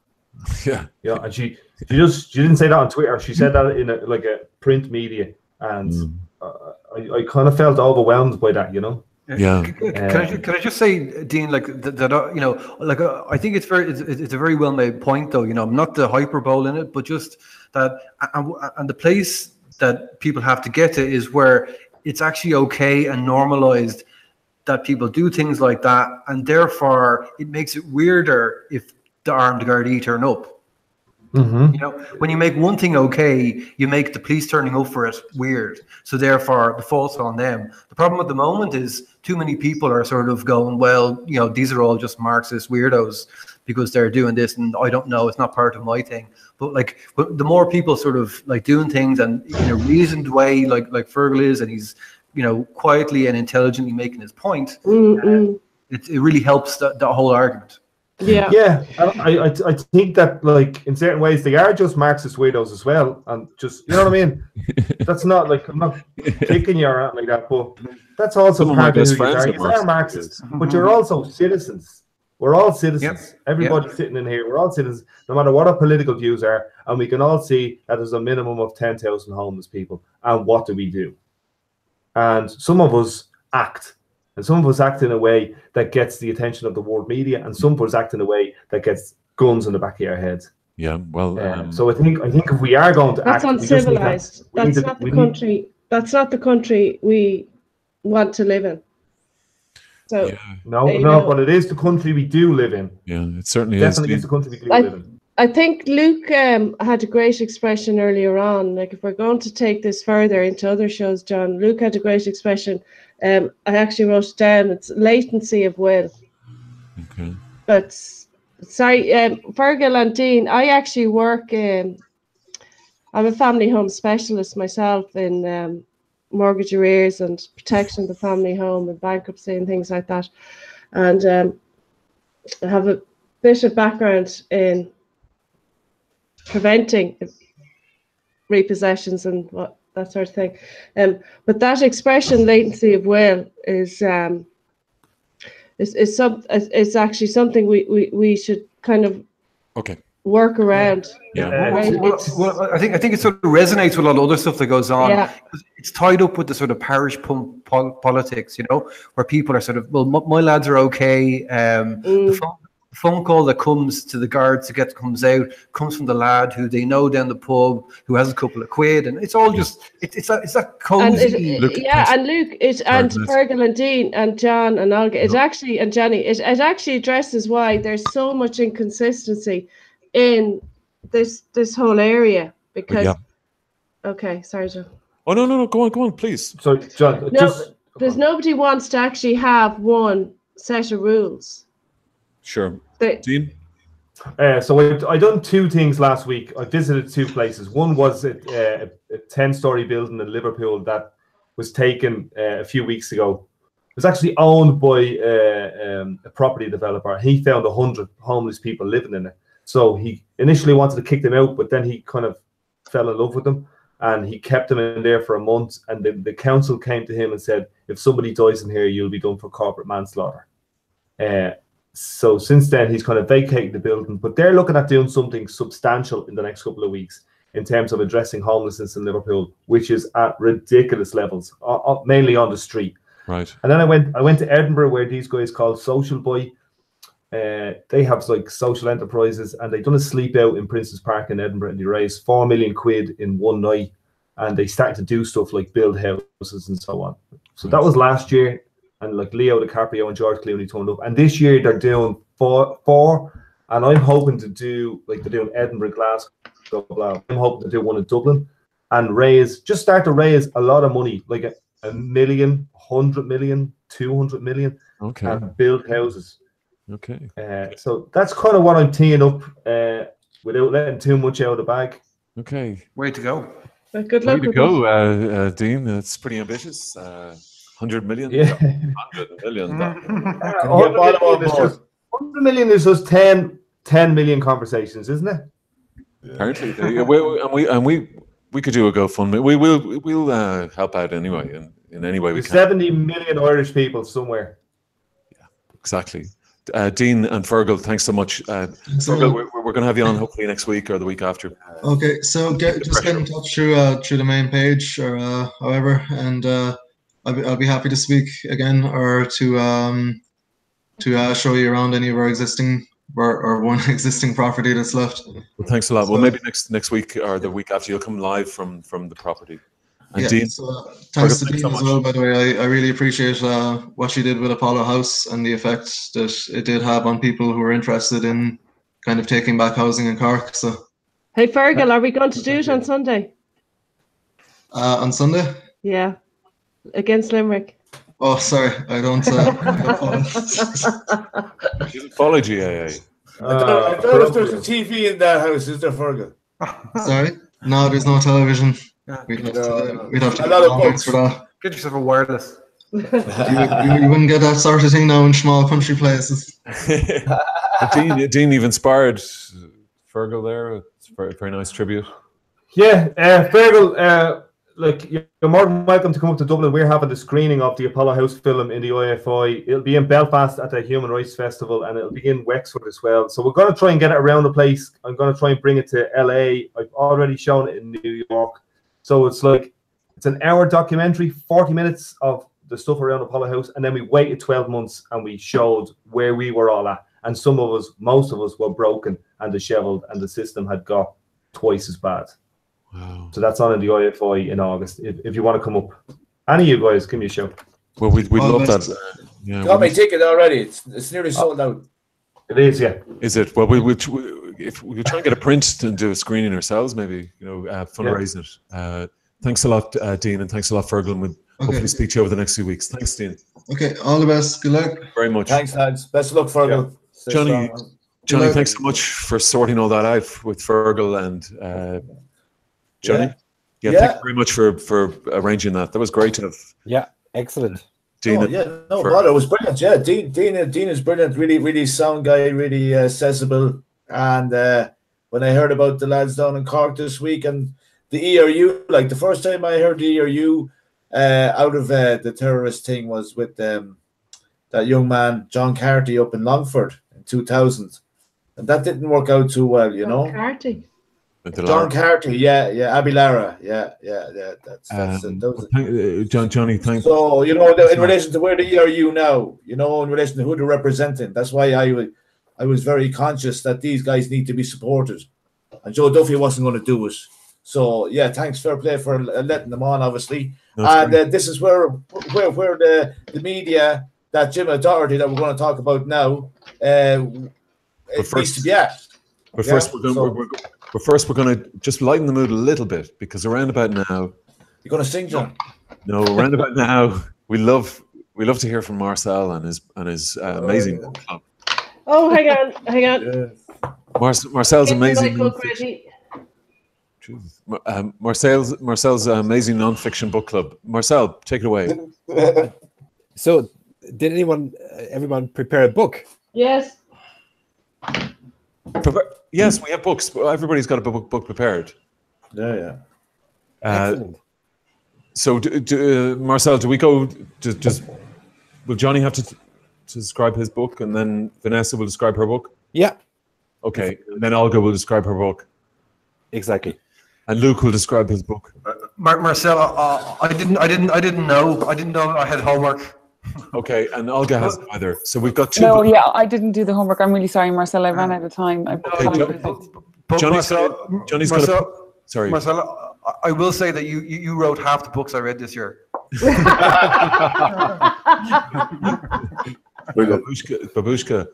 Yeah. Yeah, and she didn't say that on Twitter. She said that in a print media, and I kind of felt overwhelmed by that, you know. Yeah. Can I just say, Dean, like that you know, like I think it's a very well made point, though. You know, not the hyperbole in it, but just that, and the place that people have to get to is where it's actually okay and normalized that people do things like that, and therefore it makes it weirder if the armed Gardaí turn up. Mm-hmm. You know, when you make one thing okay, you make the police turning up for it weird. So therefore, the fault's on them. The problem at the moment is too many people are sort of going, well, you know, these are all just Marxist weirdos because they're doing this, and I don't know, it's not part of my thing. But like, the more people sort of like doing things and in a reasoned way, like Fergal is, and he's, you know, quietly and intelligently making his point, it really helps the whole argument. Yeah, I think that, like, in certain ways they are just Marxist weirdos as well, and just, you know what I mean. That's not like, I'm not kicking you around like that, but that's also part of who you are. You are Marxists, but you're also citizens. We're all citizens. Everybody sitting in here, we're all citizens, no matter what our political views are, and we can all see that there's a minimum of 10,000 homeless people. And what do we do? And some of us act. And some of us act in a way that gets the attention of the world media, and some of us act in a way that gets guns in the back of our heads. Yeah, well, so I think if we are going to that's act, uncivilized. That's not the country. That's not the country we want to live in. So no, but it is the country we do live in. Yeah, it certainly definitely is the country we do live in. I think Luke had a great expression earlier on. Like, if we're going to take this further into other shows, John, Luke had a great expression. I actually wrote it down. It's latency of will. Okay. But sorry, Fergal and Dean, I actually work I'm a family home specialist myself in mortgage arrears and protection of the family home and bankruptcy and things like that. And I have a bit of background in preventing repossessions and that sort of thing. But that expression, latency of will, is actually something we should kind of work around. Well, I think it sort of resonates with a lot of other stuff that goes on. Yeah. It's tied up with the sort of parish politics, you know, where people are sort of, well, my lads are okay. The phone call that comes to the guards comes from the lad who they know down the pub who has a couple of quid, and it's all just it's that cozy. And Luke, and Fergal and Dean and John and Olga, it actually, and Jenny, it actually addresses why there's so much inconsistency in this whole area, because okay, sorry, John. Oh no, go on, please. So John, because nobody wants to actually have one set of rules. Sure. Dean? So I done two things last week. I visited two places. One was a 10-story building in Liverpool that was taken a few weeks ago. It was actually owned by a property developer. He found 100 homeless people living in it. So he initially wanted to kick them out, but then he kind of fell in love with them, and he kept them in there for a month. And the council came to him and said, if somebody dies in here, you'll be done for corporate manslaughter. So since then, he's kind of vacated the building, but they're looking at doing something substantial in the next couple of weeks in terms of addressing homelessness in Liverpool, which is at ridiculous levels, mainly on the street. Right. And then I went to Edinburgh, where these guys called Social Boy. They have like social enterprises, and they've done a sleep out in Prince's Park in Edinburgh, and they raised 4 million quid in one night, and they started to do stuff like build houses and so on. So that was last year. And like Leo DiCaprio and George Clooney turned up. And this year they're doing four. And I'm hoping to do, like they're doing Edinburgh, Glasgow, I'm hoping to do one in Dublin and start to raise a lot of money, like a million, 100 million, 200 million, and build houses. Okay. So that's kind of what I'm teeing up without letting too much out of the bag. Okay. Way to go. Well, good luck. Way to go, Dean. That's pretty ambitious. 100 million? Yeah. 100 million. 100 million is just 10 million conversations, isn't it? Yeah. Apparently. We could do a GoFundMe. We'll help out anyway, in any way we can. 70 million Irish people somewhere. Yeah, exactly. Dean and Fergal, thanks so much. Fergal, we're going to have you on hopefully next week or the week after. Okay, so get in touch through the main page or however, and I'll be happy to speak again or to show you around any of our existing or one existing property that's left. Well, thanks a lot. Well, maybe next week or the week after you'll come live from the property. And Yeah, Dean, so, thanks to thanks Dean so as much. well, by the way. I really appreciate what she did with Apollo House and the effect that it did have on people who were interested in kind of taking back housing in Cork. So, Hey, Fergal, are we going to do it on Sunday? on Sunday? Yeah, against Limerick. Oh, sorry, I don't follow. She doesn't follow GAA. I don't know if there's a TV in that house, is there, Fergal? Sorry? No, there's no television. Yeah. We'd have to A get lot of downloads books. for that. Get yourself a wireless. You wouldn't get that sort of thing now in small country places. Dean, you've inspired Fergal there. It's a very, very nice tribute. Yeah, Fergal, look, you're more than welcome to come up to Dublin. We're having the screening of the Apollo House film in the IFI. It'll be in Belfast at the Human Rights Festival, and it'll be in Wexford as well. So we're going to try and get it around the place. I'm going to try and bring it to LA. I've already shown it in New York. So it's an hour documentary, 40 minutes of the stuff around Apollo House, and then we waited 12 months and we showed where we were all at. And most of us were broken and disheveled, and the system had got twice as bad. Wow. So that's on in the IFI in August. If you want to come up, any of you guys, give me a shout. Well, we'd love that. Yeah, Got my ticket already. It's nearly sold out. It is, yeah. Is it? Well, if we could try and get a print and do a screening ourselves, maybe, fundraise it. Thanks a lot, Dean, and thanks a lot, Fergal. And we'll hopefully speak to you over the next few weeks. Thanks, Dean. Okay, all the best. Good luck. Very much. Thanks, lads. Best of luck, Fergal. Yeah. Johnny, thanks so much for sorting all that out with Fergal and Johnny. Yeah, thank you very much for arranging that. That was great to have. Yeah, excellent. Dean, it was brilliant. Yeah, Dean is brilliant. Really, really sound guy. Really accessible. And when I heard about the lads down in Cork this week and the ERU, like the first time I heard the ERU out of the terrorist thing was with that young man John Carty up in Longford in 2000, and that didn't work out too well, you know. Carty. John Carty, Abbey Lara, Johnny, thanks. So in relation to where the ERU now, in relation to who they're representing, that's why I was very conscious that these guys need to be supported, and Joe Duffy wasn't going to do it. So thanks, fair play for letting them on, obviously. This is where the media, that Jim Doherty that we're going to talk about now, needs to be at. But first, we're going to just lighten the mood a little bit, because around about now, you're going to sing, John. No, around about now, we love to hear from Marcel and his amazing book club. Oh, hang on. Marcel's amazing. Marcel's amazing non-fiction book club. Marcel, take it away. So, did everyone prepare a book? Yes. Yes, we have books. Everybody's got a book prepared. Yeah. Excellent. So, Marcel, do we go? Will Johnny have to describe his book, and then Vanessa will describe her book? Yeah. Okay. And then Olga will describe her book. Exactly. And Luke will describe his book. Marcel, I didn't know I had homework. Okay, and Olga hasn't either. So we've got two. No, I didn't do the homework. I'm really sorry, Marcel. I ran out of time. Johnny's got a... Sorry. Marcel, I will say that you wrote half the books I read this year. Babushka.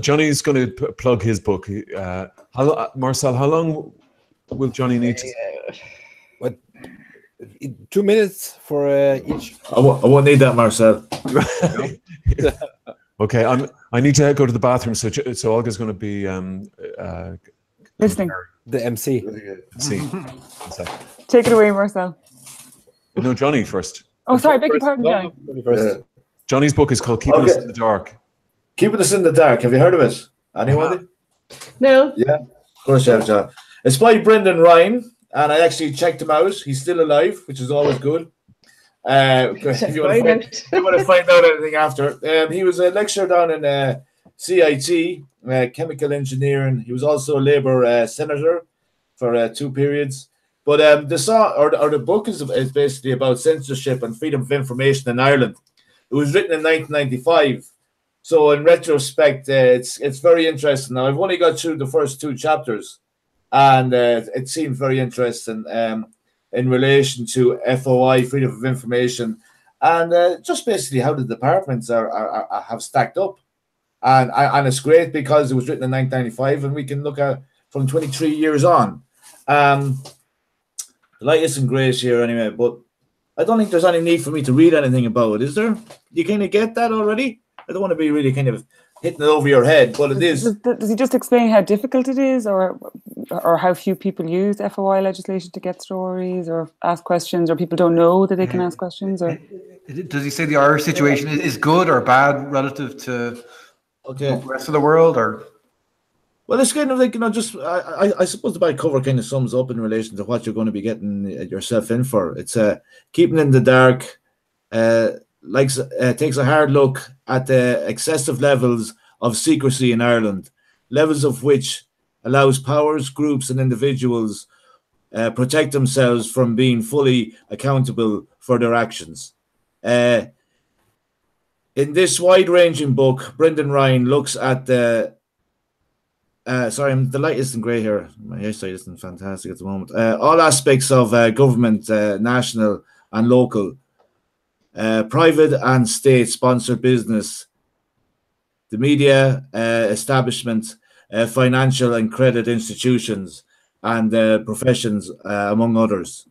Johnny's going to plug his book. Marcel, how long will Johnny need to... 2 minutes for each. I won't need that, Marcel. Okay, I need to go to the bathroom, so Olga's going to be listening. The MC. Take it away, Marcel. No, Johnny first. Oh, sorry, beg your pardon, Johnny. Johnny's book is called Keeping Us in the Dark. Keeping Us in the Dark. Have you heard of it? Anyone? No. Yeah, of course you have, John. It's by Brendan Ryan. And I actually checked him out. He's still alive, which is always good. If you want to find out anything after. He was a lecturer down in CIT, chemical engineering. He was also a Labour senator for 2 periods. But the book is basically about censorship and freedom of information in Ireland. It was written in 1995. So in retrospect, it's very interesting. Now, I've only got through the first 2 chapters. And it seemed very interesting. in relation to FOI, freedom of information, and just basically how the departments have stacked up. And it's great because it was written in 1995, and we can look at from 23 years on. The light isn't great here anyway, but I don't think there's any need for me to read anything about it, is there? You kind of get that already? I don't want to be really kind of hitting it over your head, but it is. Does he just explain how difficult it is, or how few people use FOI legislation to get stories or ask questions, or people don't know that they can ask questions? Or does he say the Irish situation is good or bad relative to the rest of the world? Or well, it's kind of like, just I suppose the back cover kind of sums up in relation to what you're going to be getting yourself in for. It's keeping in the dark. Takes a hard look at the excessive levels of secrecy in Ireland, levels of which allows powers, groups, and individuals protect themselves from being fully accountable for their actions. In this wide-ranging book, Brendan Ryan looks at the sorry, the light isn't great here. My eyesight isn't fantastic at the moment. All aspects of government, national and local, private and state-sponsored business, the media establishment, financial and credit institutions, and professions, among others.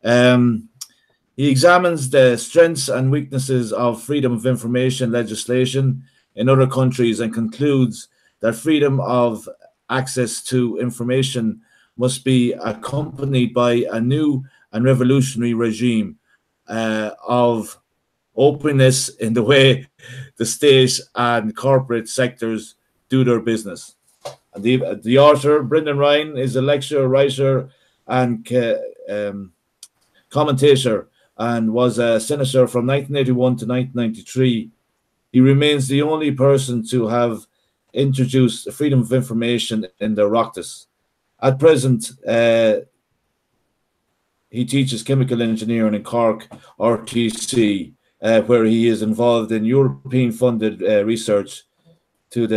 He examines the strengths and weaknesses of freedom of information legislation in other countries and concludes that freedom of access to information must be accompanied by a new and revolutionary regime of openness in the way the state and corporate sectors do their business. And the author, Brendan Ryan, is a lecturer, writer, and commentator, and was a senator from 1981 to 1993. He remains the only person to have introduced freedom of information in the Oireachtas. At present, he teaches chemical engineering in Cork, RTC, where he is involved in European-funded research to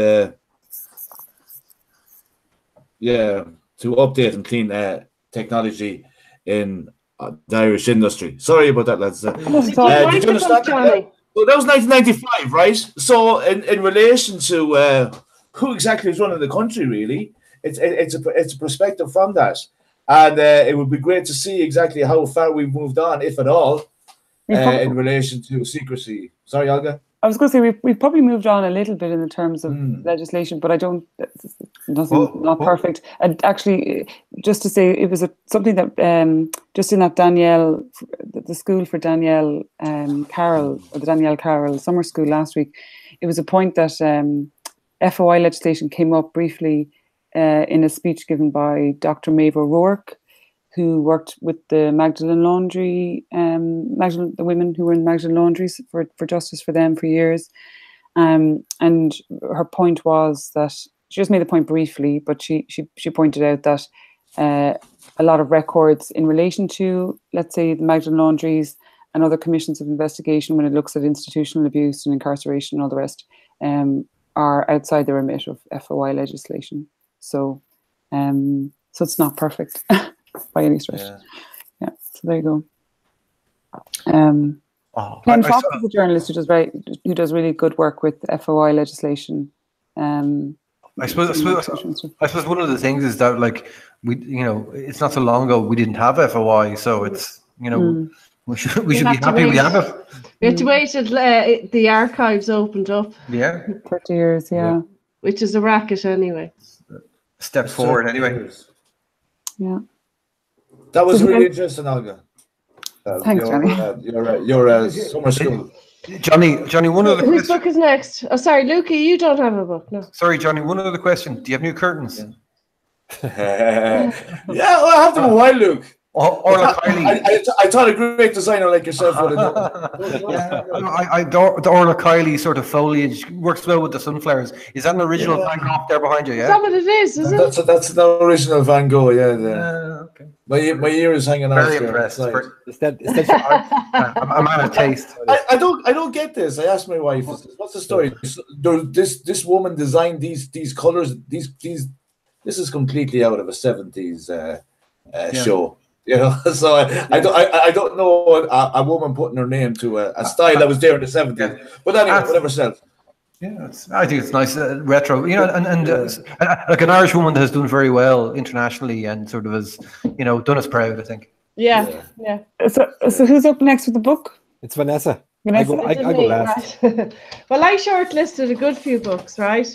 update and clean technology in the Irish industry. Sorry about that, lads. Did you understand that? Well, that was 1995, right? So, in relation to who exactly is running the country, really, it's a perspective from that, and it would be great to see exactly how far we've moved on, if at all, in relation to secrecy. Sorry, Olga. I was going to say we've probably moved on a little bit in the terms of legislation, but I don't. Not perfect. And actually, just to say, it was something that just in that Danielle, the school for Danielle Carroll, or the Danielle Carroll summer school last week, it was a point that FOI legislation came up briefly in a speech given by Dr. Maeve O'Rourke, who worked with the Magdalen Laundry, the women who were in Magdalen Laundries for justice for them for years. And her point was that, she just made the point briefly, but she pointed out that a lot of records in relation to, let's say, the Magdalen Laundries and other commissions of investigation, when it looks at institutional abuse and incarceration and all the rest, are outside the remit of FOI legislation. So it's not perfect by any stretch. Yeah. So there you go. Ken Fox is a journalist who does really good work with FOI legislation. I suppose one of the things is that, like, it's not so long ago we didn't have FOI, so it's we should be happy we have it. We have to wait till the archives opened up. Yeah, 30 years. Yeah, which is a racket anyway. Step forward anyway. Yeah, that was really interesting, Olga. Thanks, Johnny. Your summer school. Johnny, one other question. Whose book is next? Oh, sorry, Lukey, you don't have a book, no. Sorry, Johnny, one other question. Do you have new curtains? Yeah, well, I have them a while, Luke. I thought a great designer like yourself would have done. The Orla Kiley sort of foliage works well with the sunflowers. Is that an original Van Gogh there behind you? Yeah, is that what it is? Is it? That's an original Van Gogh. Yeah. Okay. My ear is hanging out. Very impressed. I'm out of taste. I don't get this. I asked my wife, "What's the story?" This woman designed these colors. This is completely out of a 70s show. You know, so I don't know a woman putting her name to a style that was there in the 70s. But anyway, whatever sells. Yeah, I think it's nice, retro, you know, and like an Irish woman that has done very well internationally and sort of has, you know, done us proud, I think. Yeah. So who's up next with the book? It's Vanessa. Vanessa. I go last. Right. Well, I shortlisted a good few books, right?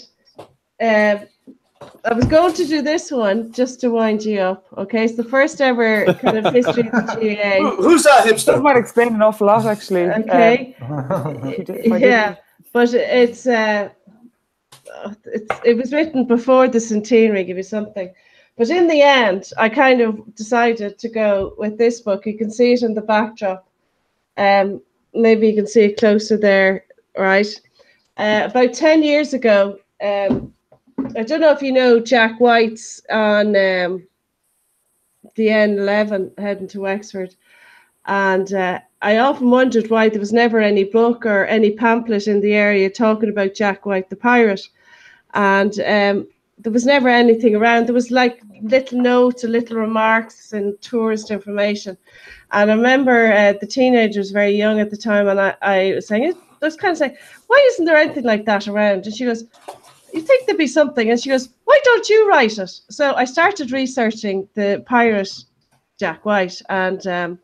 I was going to do this one just to wind you up. Okay, it's the first ever kind of history of the GA. Who's that hipster? That might explain an awful lot, actually. Okay. Yeah, but it was written before the centenary, give you something. But in the end, I kind of decided to go with this book. You can see it in the backdrop. Maybe you can see it closer there, right? About 10 years ago, I don't know if you know Jack White's on the N11 heading to Wexford. And I often wondered why there was never any book or any pamphlet in the area talking about Jack White the pirate. And there was never anything around. There was like little notes or little remarks and tourist information. And I remember the teenager was very young at the time, and I was saying, I was kind of saying, why isn't there anything like that around? And she goes, you think there'd be something? And she goes, why don't you write it? So I started researching the pirate Jack White, and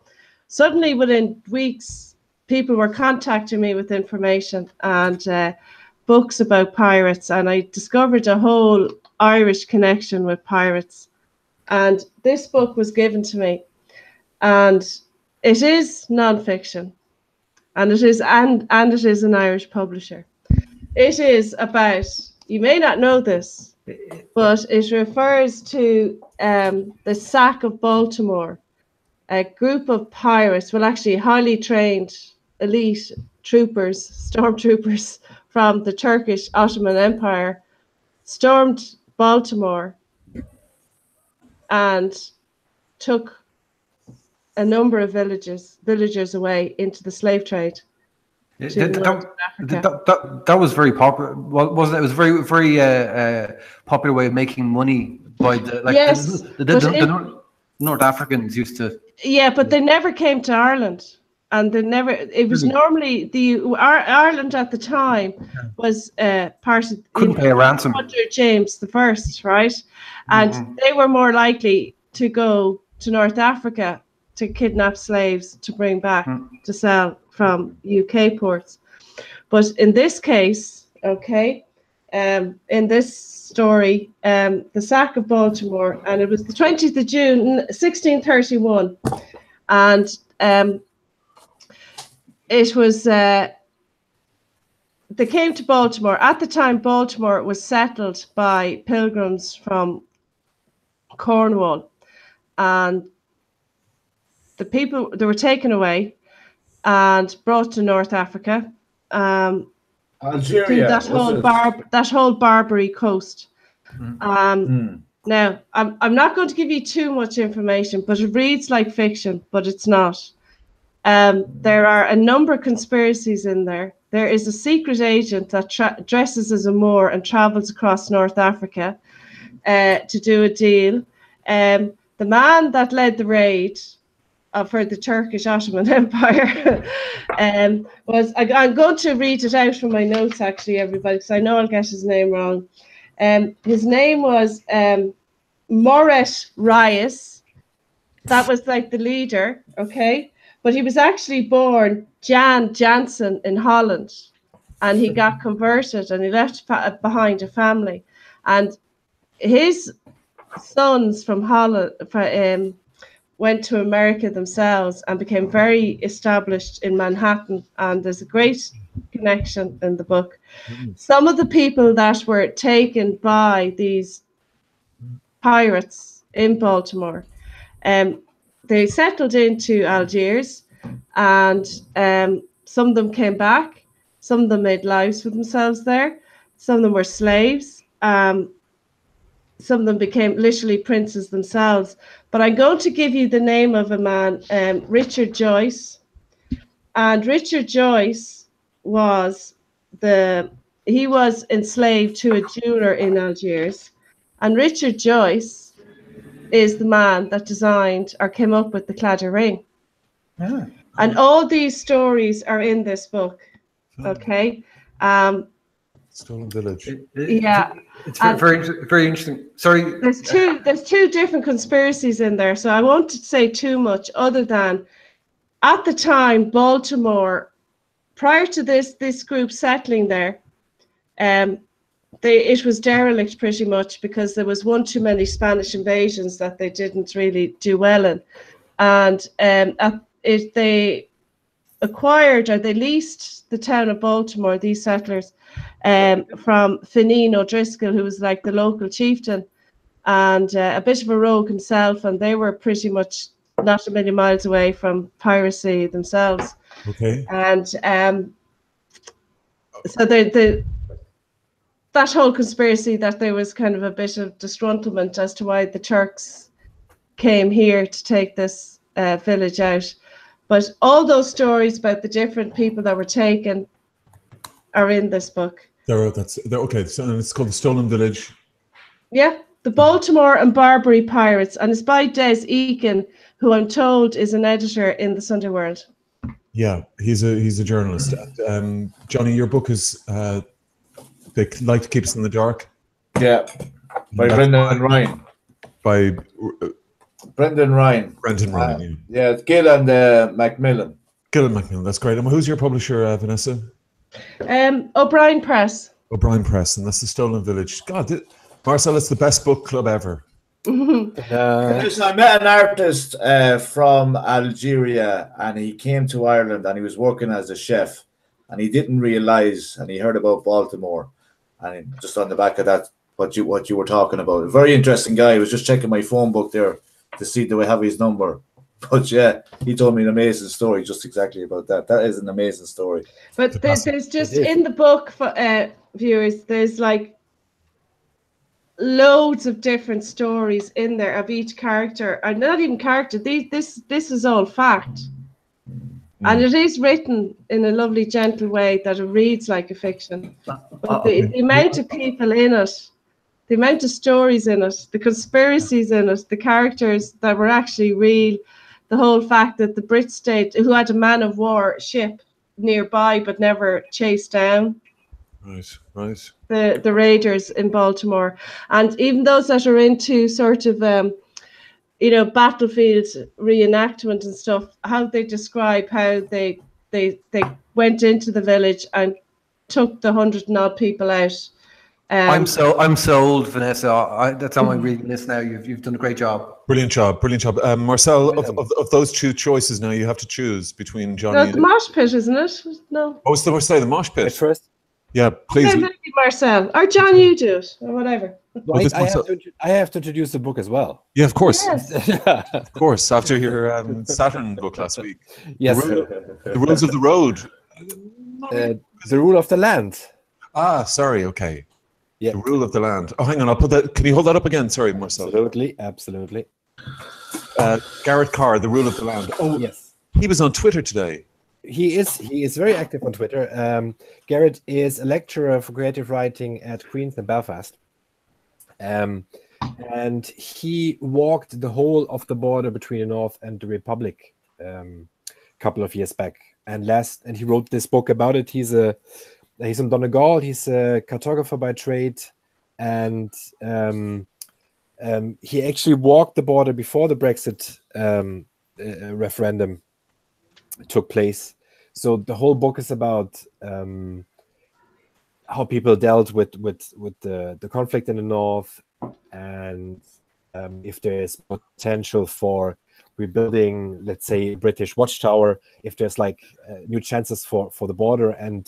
suddenly within weeks, people were contacting me with information and books about pirates, and I discovered a whole Irish connection with pirates. And this book was given to me, and it is nonfiction, and it is it is an Irish publisher. It is about, you may not know this, but it refers to the sack of Baltimore, a group of pirates, well, actually highly trained elite troopers, stormtroopers from the Turkish Ottoman Empire, stormed Baltimore and took a number of villagers away into the slave trade. That was very popular, wasn't it? It was very, very popular way of making money by the North Africans used to. Yeah, but they never came to Ireland, and they never. It was normally Ireland at the time was part of couldn't pay a ransom under James I, right? And they were more likely to go to North Africa to kidnap slaves to bring back to sell from UK ports. But in this case, okay, in this story, the sack of Baltimore, and it was the 20th of June, 1631, and it was, they came to Baltimore. At the time, Baltimore was settled by pilgrims from Cornwall, and the people, they were taken away and brought to North Africa, Algeria, that whole Barbary coast. Now, I'm not going to give you too much information, but it reads like fiction, but it's not. There are a number of conspiracies in there. There is a secret agent that dresses as a Moor and travels across North Africa to do a deal. The man that led the raid for the Turkish Ottoman Empire was, I'm going to read it out from my notes, actually, everybody, because I know I'll get his name wrong. His name was Moret Reyes. That was like the leader, okay? But he was actually born Jan Jansen in Holland, and he got converted and he left behind a family. And his sons from Holland went to America themselves and became very established in Manhattan. And there's a great connection in the book. Some of the people that were taken by these pirates in Baltimore, they settled into Algiers, and some of them came back. Some of them made lives for themselves there. Some of them were slaves. Some of them became literally princes themselves. But I'm going to give you the name of a man, Richard Joyce. And Richard Joyce was he was enslaved to a jeweler in Algiers. And Richard Joyce is the man that designed or came up with the Cladder ring. Yeah. And all these stories are in this book. Okay. Stolen Village. Yeah. It's very interesting. Sorry. There's two different conspiracies in there, so I won't say too much other than at the time, Baltimore, prior to this group settling there, it was derelict pretty much because there was one too many Spanish invasions that they didn't really do well in. And they acquired, or they leased the town of Baltimore, these settlers, from Fineen O'Driscoll, who was like the local chieftain and a bit of a rogue himself, and they were pretty much not a million miles away from piracy themselves. Okay. And so that whole conspiracy that there was kind of a bit of disgruntlement as to why the Turks came here to take this village out. But all those stories about the different people that were taken are in this book. They're okay. So, and it's called The Stolen Village. Yeah, The Baltimore and Barbary Pirates, and it's by Des Eakin, who I'm told is an editor in the Sunday World. Yeah, he's a journalist. Johnny, your book is They Like to Keep Us in the Dark. Yeah, by Brendan Ryan. By Brendan Ryan. Brendan Ryan. Yeah, Gill and Macmillan. Gill and Macmillan. That's great. And who's your publisher, Vanessa? O'Brien Press. O'Brien Press, and that's The Stolen Village. God, Marcel, it's the best book club ever. I met an artist from Algeria, and he came to Ireland, and he was working as a chef, and he didn't realize, and he heard about Baltimore, and just on the back of that, what you were talking about. A very interesting guy. I was just checking my phone book there to see do I have his number. But yeah, he told me an amazing story just exactly about that. That is an amazing story. But there's just in the book, for viewers, there's like loads of different stories in there of each character, and not even character. This is all fact, and it is written in a lovely, gentle way that it reads like a fiction. But the amount of people in it, the amount of stories in it, the conspiracies in it, the characters that were actually real, the whole fact that the Brit state, who had a man of war ship nearby but never chased down. Right. The raiders in Baltimore, and even those that are into sort of battlefield reenactment and stuff, how they describe how they went into the village and took the 100 and odd people out. I'm sold, Vanessa. That's on my reading list now. You've done a great job. Brilliant job. Marcel, of those two choices now, you have to choose between Johnny. No, the mosh pit, isn't it? No. Oh, the mosh pit. First. Yeah, please. Okay, maybe Marcel or John, you do it or whatever. Well, I have to introduce the book as well. Yeah, of course. Yes. Of course. After your Saturn book last week. Yes. The rules of the road. The rule of the land. Ah, sorry. Okay. Yeah. The rule of the land. Oh, hang on. I'll put that. Can you hold that up again? Sorry, Marcel. Absolutely. Garrett Carr, The Rule of the Land. Oh, yes. He was on Twitter today. He is very active on Twitter. Garrett is a lecturer for creative writing at Queen's in Belfast. And he walked the whole of the border between the North and the Republic a couple of years back. And he wrote this book about it. He's in Donegal. He's a cartographer by trade, and he actually walked the border before the Brexit referendum took place. So the whole book is about how people dealt with the conflict in the North, and if there is potential for rebuilding, let's say, British watchtower, if there's like new chances for the border. And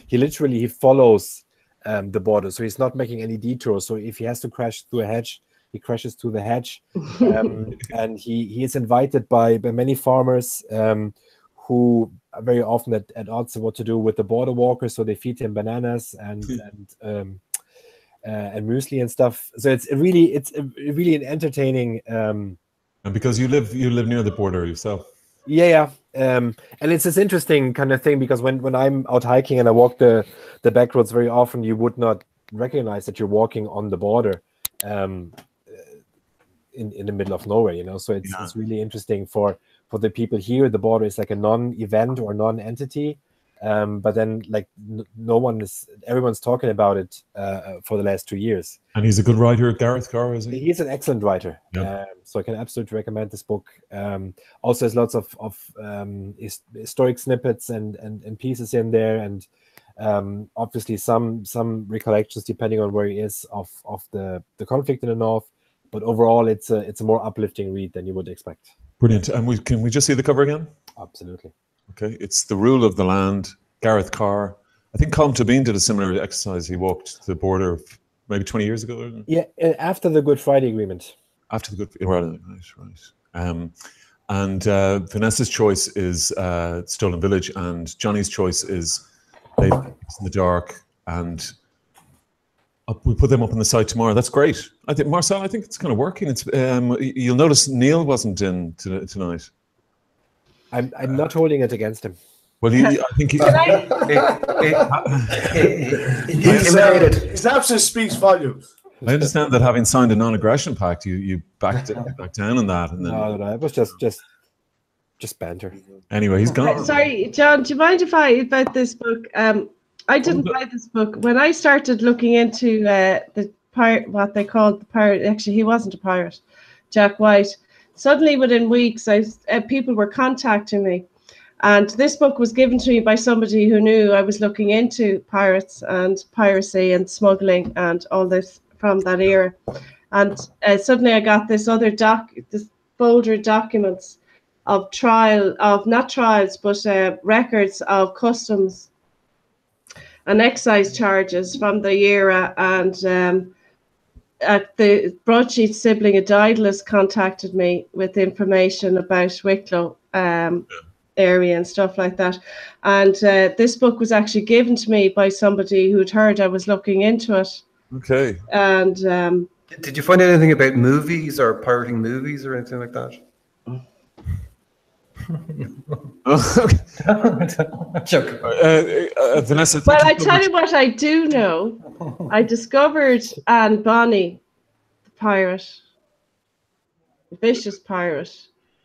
he follows the border, so he's not making any detours. So if he has to crash through a hedge, he crashes through the hedge. And he is invited by many farmers who are very often at odds of what to do with the border walkers, so they feed him bananas and muesli and stuff. So it's really an entertaining. And because you live near the border yourself. Yeah. And it's this interesting kind of thing, because when I'm out hiking and I walk the back roads, very often you would not recognize that you're walking on the border. in the middle of nowhere, you know. So it's really interesting for the people here. The border is like a non-event or non-entity, but then like everyone's talking about it for the last 2 years. And he's a good writer, Gareth Carr, is he? He's an excellent writer. Yeah. So I can absolutely recommend this book. Also has lots of historic snippets and pieces in there, and obviously some recollections depending on where he is of the conflict in the north. But overall, it's a more uplifting read than you would expect. Brilliant. And can we just see the cover again? Absolutely. Okay. It's The Rule of the Land, Gareth Carr. I think Colm Tóibín did a similar exercise. He walked the border maybe 20 years ago. Yeah, after the Good Friday Agreement. After the Good, right. And Vanessa's choice is Stolen Village, and Johnny's choice is Late in the Dark, and we put them up on the site tomorrow. That's great. I think, Marcel, I think it's kind of working. It's you'll notice Neil wasn't in tonight. I'm not holding it against him. Well, I think his absence speaks volumes. I understand that having signed a non-aggression pact, you backed down on that, and then no, it was just banter. Anyway, he's gone. Sorry, John, do you mind if about this book? I didn't buy this book when I started looking into the pirate, what they called the pirate. Actually, he wasn't a pirate, Jack White. Suddenly, within weeks, people were contacting me, and this book was given to me by somebody who knew I was looking into pirates and piracy and smuggling and all this from that era. And suddenly, I got this other this folder of documents of not trials, but records of customs and excise charges from the era. And at the Broadsheet sibling, a Daedalus contacted me with information about Wicklow area and stuff like that. And this book was actually given to me by somebody who'd heard I was looking into it. Okay. And did you find anything about movies or pirating movies or anything like that? Vanessa. Well, I tell you what I do know. I discovered Anne Bonny, the pirate, the vicious pirate.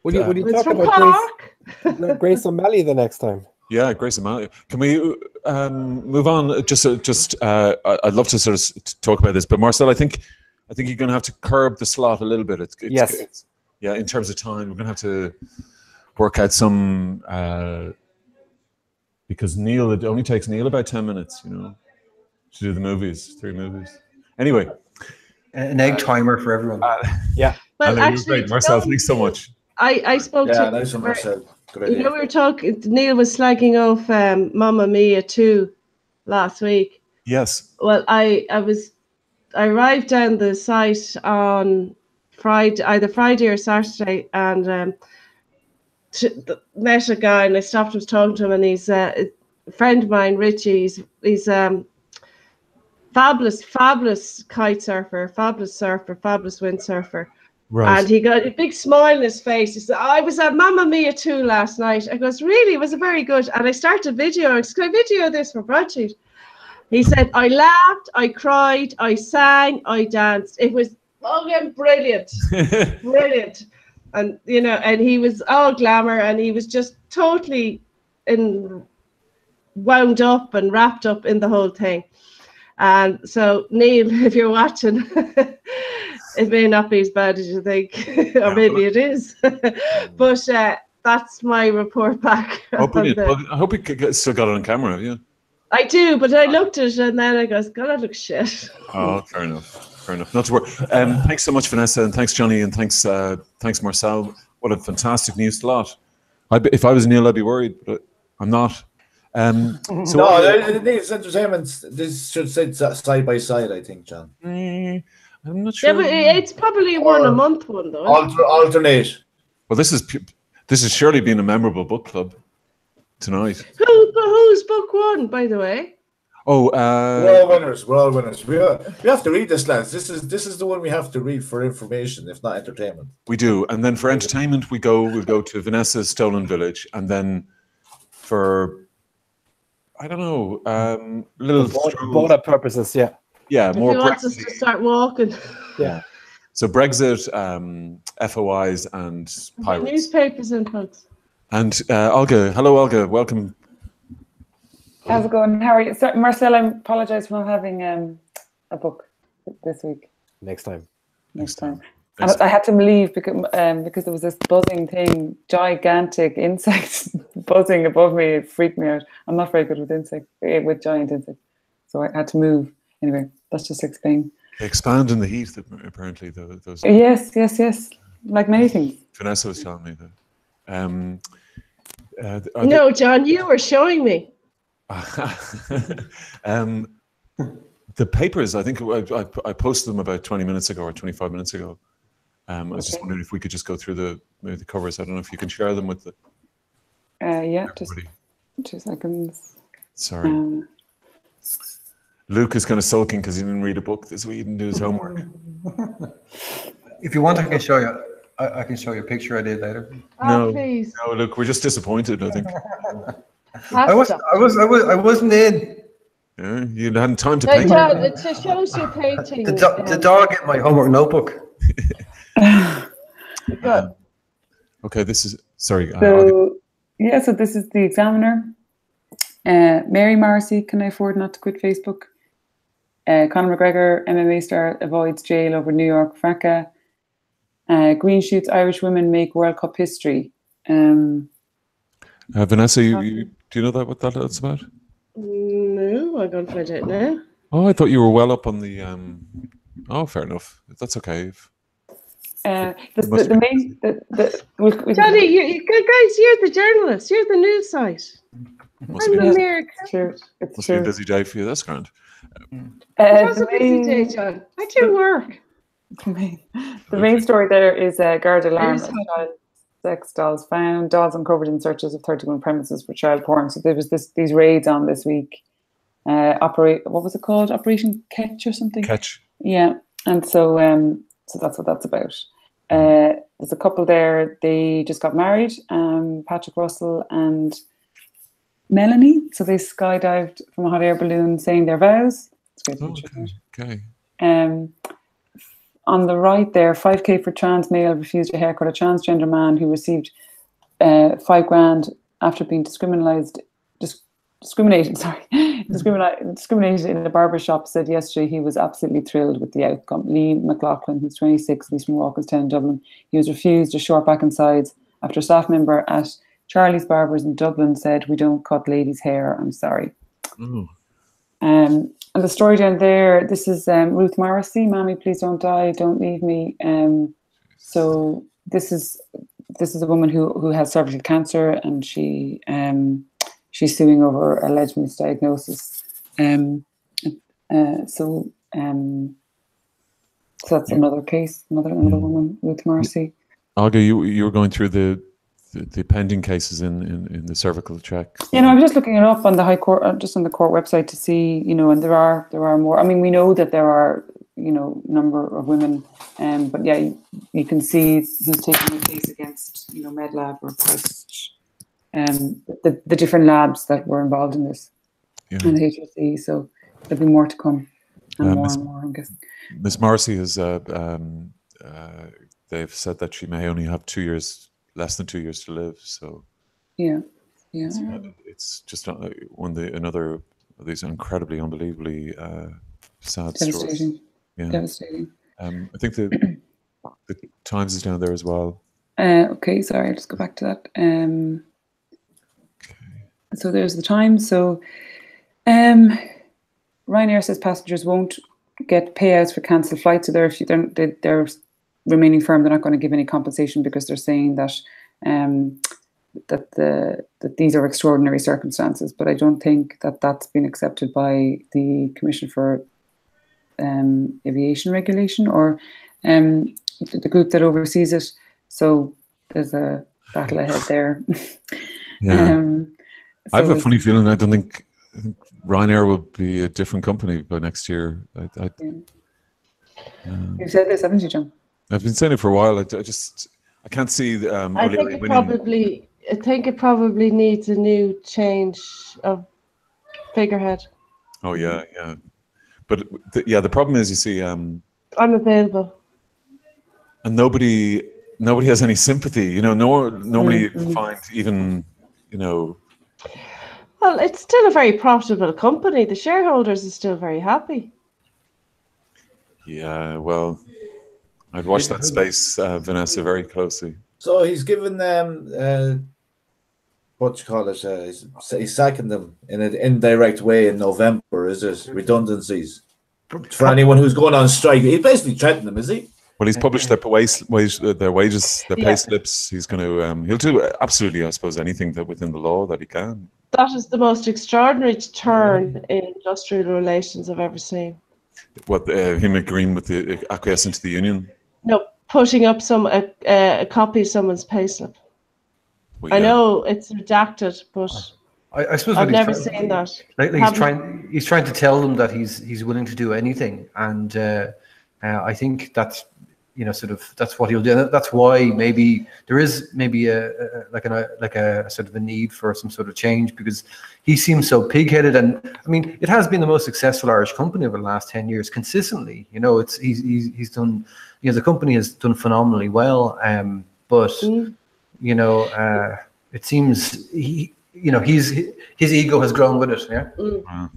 Will you talk from about Grace O'Malley the next time? Yeah, Grace O'Malley. Can we move on? I'd love to sort of talk about this, but Marcel, I think you're going to have to curb the slot a little bit. Yes. In terms of time, we're going to have to work out some because Neil, it only takes Neil about 10 minutes, to do the movies, 3 movies. Anyway, an egg timer for everyone. Yeah. Well, actually, great. Marcel, thanks so much. I spoke to. Nice one, Marcel. Good idea. We were talking. Neil was slagging off Mamma Mia 2 last week. Yes. Well, I arrived down the site on Friday, either Friday or Saturday, and met a guy, and I stopped and was talking to him, and he's a friend of mine, Richie. He's fabulous kite surfer, fabulous windsurfer. Right. And he got a big smile on his face. He said, I was at Mamma Mia 2 last night. I goes, really? It was a very good. And I started videoing. Can I video this for Broadsheet? He said, I laughed, I cried, I sang, I danced. It was fucking brilliant. Brilliant. And, and he was all glamour, and he was just totally wound up and wrapped up in the whole thing. And so, Neil, if you're watching, it may not be as bad as you think, or maybe it is. But that's my report back. Oh, brilliant. Well, I hope you still got it on camera, yeah? I do, but I looked at it and then I goes, God, that looks shit. Oh, fair enough. Not to worry. Thanks so much, Vanessa, and thanks, Johnny, and thanks Marcel. What a fantastic new slot. If I was Neil, I'd be worried, but I'm not. It's entertainment. This should sit side by side, I think, John. I'm not sure. Yeah, but it's probably a month one, though. Alternate. Well, this has surely been a memorable book club tonight. Who's book one, by the way? Oh, we're all winners. We have to read this, lads. This is the one we have to read for information, if not entertainment. We do, and then for entertainment, we'll go to Vanessa's Stolen Village, and then for little border purposes, yeah. Yeah, more. He wants us to start walking. Yeah. So Brexit, FOIs, and pirates. Newspapers and folks. And Olga, hello Olga, welcome. How's it going? How are you? Sorry, Marcel, I apologise for not having a book this week. Next time. Next time. And I had to leave because there was this buzzing thing, gigantic insects buzzing above me. It freaked me out. I'm not very good with insects, with giant insects. So I had to move. Anyway, that's just explain. They expand in the heat, apparently. Those. Yes. Like many things. Vanessa was telling me that. No, John, you were showing me. The papers, I think I posted them about 20 minutes ago or 25 minutes ago. I was just wondering if we could just go through maybe the covers. I don't know if you can share them with the. Yeah, just 2 seconds. Sorry. Luke is kind of sulking because he didn't read a book this week. He didn't do his homework. If you want, I can show you. I can show you a picture I did later. No, please. No, Luke, we're just disappointed. I think. I wasn't in. Yeah, you hadn't time to paint. To show us your painting. The dog ate my homework notebook. Okay, this is sorry. So this is the Examiner. Mary Morrissey, can I afford not to quit Facebook? Conor McGregor, MMA star, avoids jail over New York fracas. Green shoots Irish women make World Cup history. Vanessa, do you know what that's about? No, I'm going to find out now. Oh, I thought you were well up on the. Oh, fair enough. That's okay. Johnny, you're the journalist. You're the news site. Must I'm be the mere account. Must be a busy day for you. That's grand. It was a busy day, John. I do work. The main story there is Garda alarm of child sex dolls found. Dolls uncovered in searches of 31 premises for child porn. So there was these raids on this week. What was it called? Operation Catch or something? Catch. Yeah, and so that's what that's about. There's a couple there. They just got married. Patrick Russell and Melanie. So they skydived from a hot air balloon, saying their vows. Okay. On the right there, 5K for trans male refused a haircut. A transgender man who received $5,000 after being discriminated in a barber shop said yesterday he was absolutely thrilled with the outcome. Lee McLaughlin, who's 26, lives from Walkinstown, Dublin. He was refused a short back and sides after a staff member at Charlie's Barbers in Dublin said, "We don't cut ladies' hair, I'm sorry." Oh. And the story down there, this is Ruth Morrissey, "Mommy, please don't die, don't leave me." So this is a woman who has cervical cancer, and she's suing over alleged misdiagnosis. So that's another case, another woman, Ruth Morrissey. Olga, you were going through the pending cases in the cervical check. I was just looking it up on the High Court, just on the court website to see, and there are more. I mean, we know that there are, number of women, but yeah, you can see who's taking the case against, MedLab or Christ, the different labs that were involved in this, and the HSE. So there'll be more to come, and more, I'm guessing. Ms. Morrissey has, they've said that she may only have less than 2 years to live. So yeah, it's just another of these incredibly, unbelievably sad stories. Yeah, devastating. I think the Times is down there as well. Okay, sorry, I'll just go back to that. So there's the Times. So Ryanair says passengers won't get payouts for cancelled flights. So they're remaining firm. They're not going to give any compensation because they're saying that that these are extraordinary circumstances. But I don't think that that's been accepted by the Commission for Aviation Regulation or the group that oversees it. So there's a battle ahead there. Yeah. I have a funny feeling. I think Ryanair will be a different company by next year. You've said this, haven't you, John? I've been saying it for a while. I can't see. I think it probably needs a new change of figurehead. Oh yeah. But the problem is, you see, unavailable. and nobody has any sympathy. You know, nobody find even, you know. Well, it's still a very profitable company. The shareholders are still very happy. Yeah, well, I'd watch that space, Vanessa, very closely. So he's given them, what you call it, he's sacking them in an indirect way in November, is it? Redundancies. For anyone who's going on strike. He basically threatened them, is he? Well, he's published their wages, their pay slips. He's going to, he'll do absolutely, I suppose, anything that within the law that he can. That is the most extraordinary turn in industrial relations I've ever seen. What, him agreeing with the acquiescing to the union? No, putting up a copy of someone's payslip. Well, I know it's redacted, but I suppose I've never seen that. Like he's trying to tell them that he's willing to do anything, and I think that's, you know, sort of, that's what he'll do. That's why maybe there is maybe a sort of a need for some sort of change, because he seems so pig-headed. And I mean, it has been the most successful Irish company over the last 10 years consistently. You know, he's done, you know, the company has done phenomenally well. But you know, it seems his ego has grown with it. Yeah. Wow.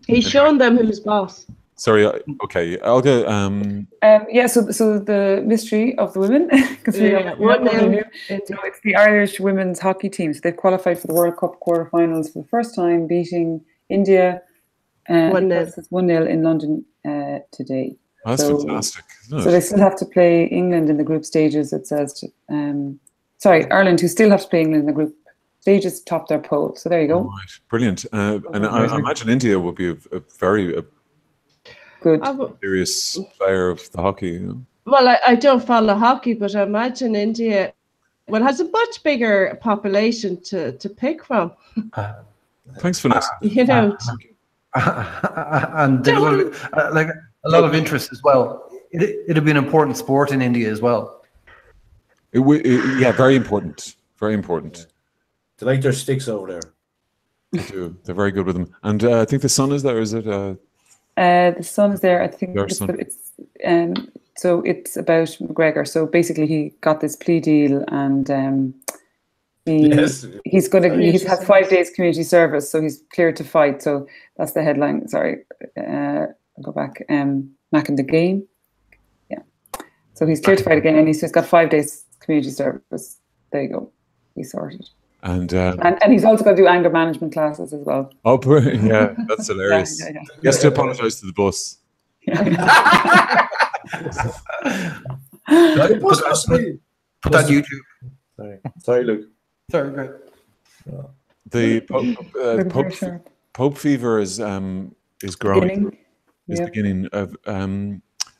He's shown them who's boss. Sorry. Okay, Olga. Yeah. So the mystery of the women, because it's the Irish women's hockey team. So they've qualified for the World Cup quarterfinals for the first time, beating India 1-0 in London today. Oh, that's fantastic. So they still have to play England in the group stages. It says, Ireland, who still have to play England in the group stages to top their poll. So there you go. Right. Brilliant. And I imagine India will be a very good, serious player of the hockey. You know? Well, I don't follow hockey, but I imagine India has a much bigger population to pick from. Thanks, Vanessa. You know, and like a lot of interest as well. It'll be an important sport in India as well. Yeah, very important. Very important. They like their sticks over there. They do. They're very good with them. And I think the Sun is there. Is it? The Sun is there. I think so it's about McGregor. So basically, he got this plea deal, and he's had 5 days community service, so he's cleared to fight. So that's the headline. Sorry, I'll go back. Mac in the game. Yeah. So he's cleared to fight again, and he's got 5 days community service. There you go. He's sorted. And he's also got to do anger management classes as well. Oh, yeah, that's hilarious. Yeah. He has to apologize to the bus. Put that YouTube. Sorry, Luke. Sorry, great. The Pope fever is growing. Is beginning of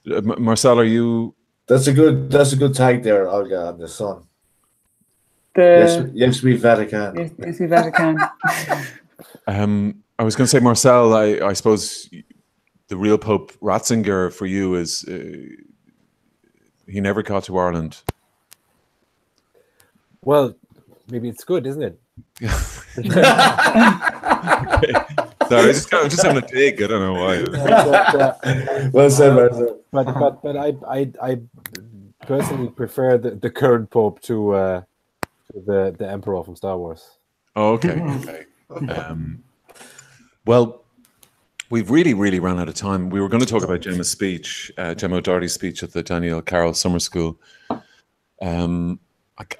Marcel, are you? That's a good tag there, Olga, on the Sun. Yes, we Vatican. Yes, we Vatican. I was going to say, Marcel, I suppose the real Pope Ratzinger for you is he never got to Ireland. Well, maybe it's good, isn't it? Okay. Sorry, I'm just having a dig. I don't know why. Well said, Marcel. But I personally prefer the current Pope to the Emperor from Star Wars. Oh, okay. Well, we've really ran out of time. We were going to talk about Gemma's speech, Gemma O'Doherty's speech at the Daniel Carroll Summer School. I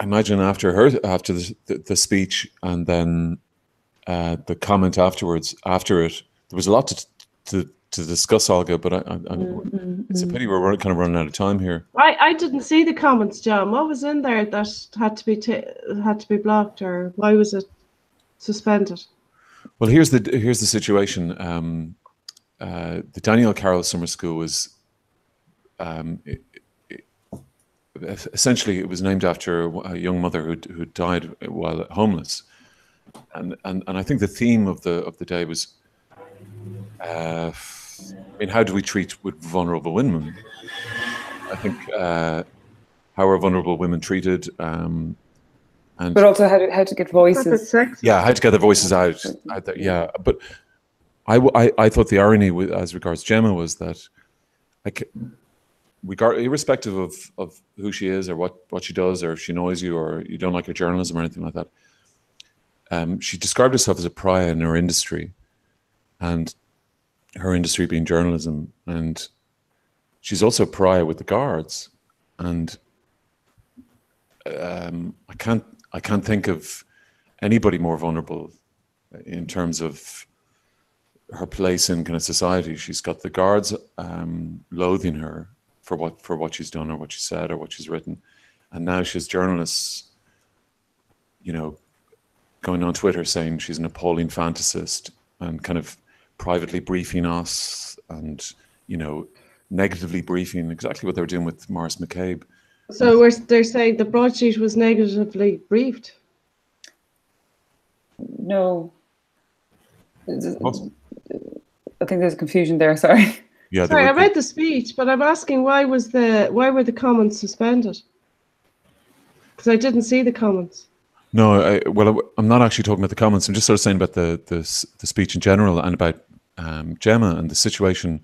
imagine after the speech and then the comment after it, there was a lot to discuss, Olga, but it's a pity we're kind of running out of time here. I didn't see the comments, John. What was in there that had to be blocked, or why was it suspended? Well, here's the situation. The Daniel Carroll Summer School was essentially, it was named after a young mother who died while homeless, and I think the theme of the day was, how do we treat with vulnerable women? I think how are vulnerable women treated, and but also how to get voices. Yeah, how to get their voices out there. Yeah, but I thought the irony as regards Gemma was that, like, irrespective of who she is or what she does, or if she annoys you or you don't like her journalism or anything like that, she described herself as a pariah in her industry, and her industry being journalism, and she's also a pariah with the guards, and I can't think of anybody more vulnerable in terms of her place in kind of society. She's got the guards loathing her for what she's done or what she said or what she's written, and now she has journalists, going on Twitter saying she's an appalling fantasist and kind of privately briefing us and negatively briefing exactly what they were doing with Maurice McCabe. So they're saying the broadsheet was negatively briefed? No. I think there's confusion there, sorry. Yeah, sorry, I read the speech, but I'm asking why were the comments suspended? Because I didn't see the comments. No, I'm not actually talking about the comments. I'm just sort of saying about the speech in general and about Gemma and the situation.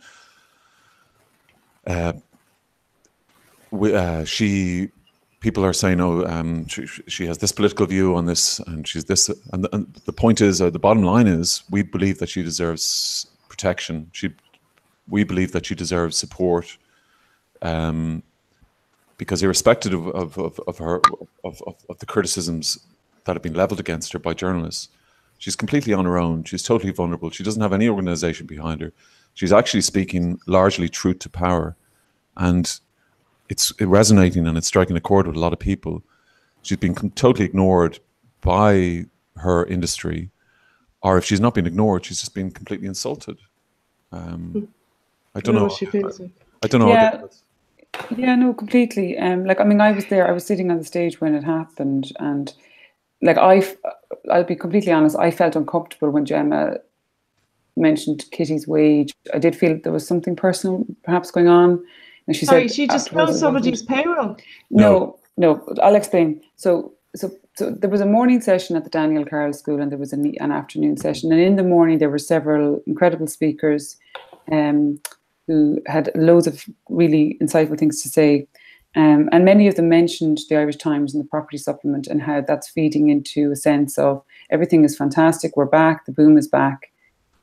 People are saying, she has this political view on this, and she's this, and the point is, the bottom line is, we believe that she deserves protection. We believe that she deserves support, because irrespective of the criticisms that have been leveled against her by journalists, she's completely on her own. She's totally vulnerable. She doesn't have any organization behind her. She's actually speaking largely truth to power, and it's resonating and it's striking a chord with a lot of people. She's been totally ignored by her industry, or if she's not been ignored, she's just been completely insulted. I don't know. What she feels like. I don't know. Yeah, no, completely. I was there. I was sitting on the stage when it happened, and I'll be completely honest, I felt uncomfortable when Gemma mentioned Kitty's wage. I did feel there was something personal perhaps going on. And she said, she just filled somebody's payroll. No, I'll explain. So there was a morning session at the Daniel Carroll School, and there was an afternoon session. And in the morning, there were several incredible speakers who had loads of really insightful things to say. And many of them mentioned the Irish Times and the property supplement and how that's feeding into a sense of everything is fantastic, we're back, the boom is back.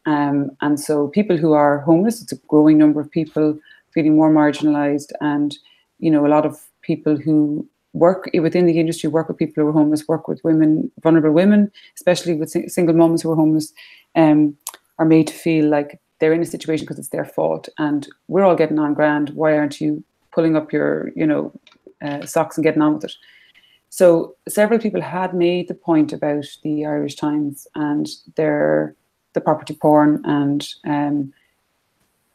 And so people who are homeless, it's a growing number of people feeling more marginalised, and a lot of people who work within the industry, work with people who are homeless, work with women, vulnerable women, especially with single moms who are homeless, are made to feel like they're in a situation because it's their fault, and we're all getting on grand. Why aren't you pulling up your socks and getting on with it? So several people had made the point about the Irish Times and the property porn, and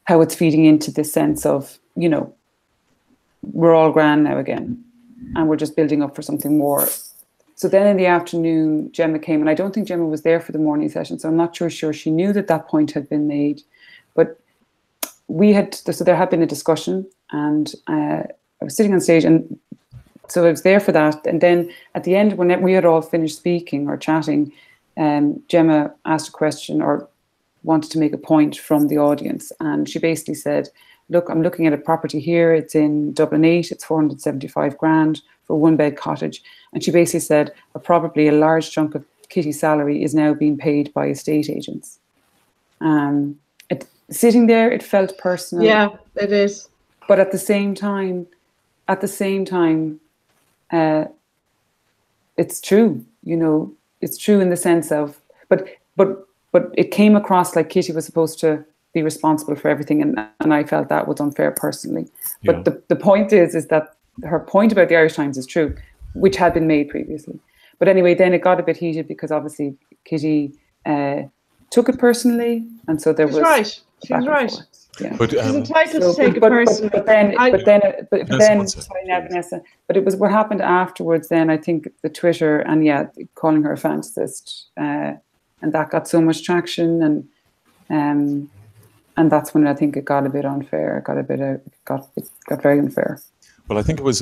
how it's feeding into this sense of, we're all grand now again, and we're just building up for something more. So then in the afternoon, Gemma came, and I don't think Gemma was there for the morning session, so I'm not sure she knew that point had been made. But there had been a discussion, and I was sitting on stage, and so I was there for that. And then at the end, when we had all finished speaking or chatting, Gemma asked a question or wanted to make a point from the audience, and she basically said, look, I'm looking at a property here, it's in Dublin 8, it's 475 grand for a one-bed cottage, and she basically said probably a large chunk of Kitty's salary is now being paid by estate agents. Sitting there, it felt personal. Yeah, it is. But at the same time, it's true, it's true in the sense of, but it came across like Kitty was supposed to be responsible for everything, and I felt that was unfair personally. But the point is that her point about the Irish Times is true, which had been made previously. But anyway, then it got a bit heated because obviously Kitty took it personally, and so there was. She was right. Yeah. But, she's entitled to take it personally. But then, sorry, now, Vanessa. But it was what happened afterwards. Then I think the Twitter and calling her a fantasist, and that got so much traction, and that's when I think it got a bit unfair. It got very unfair. Well, I think it was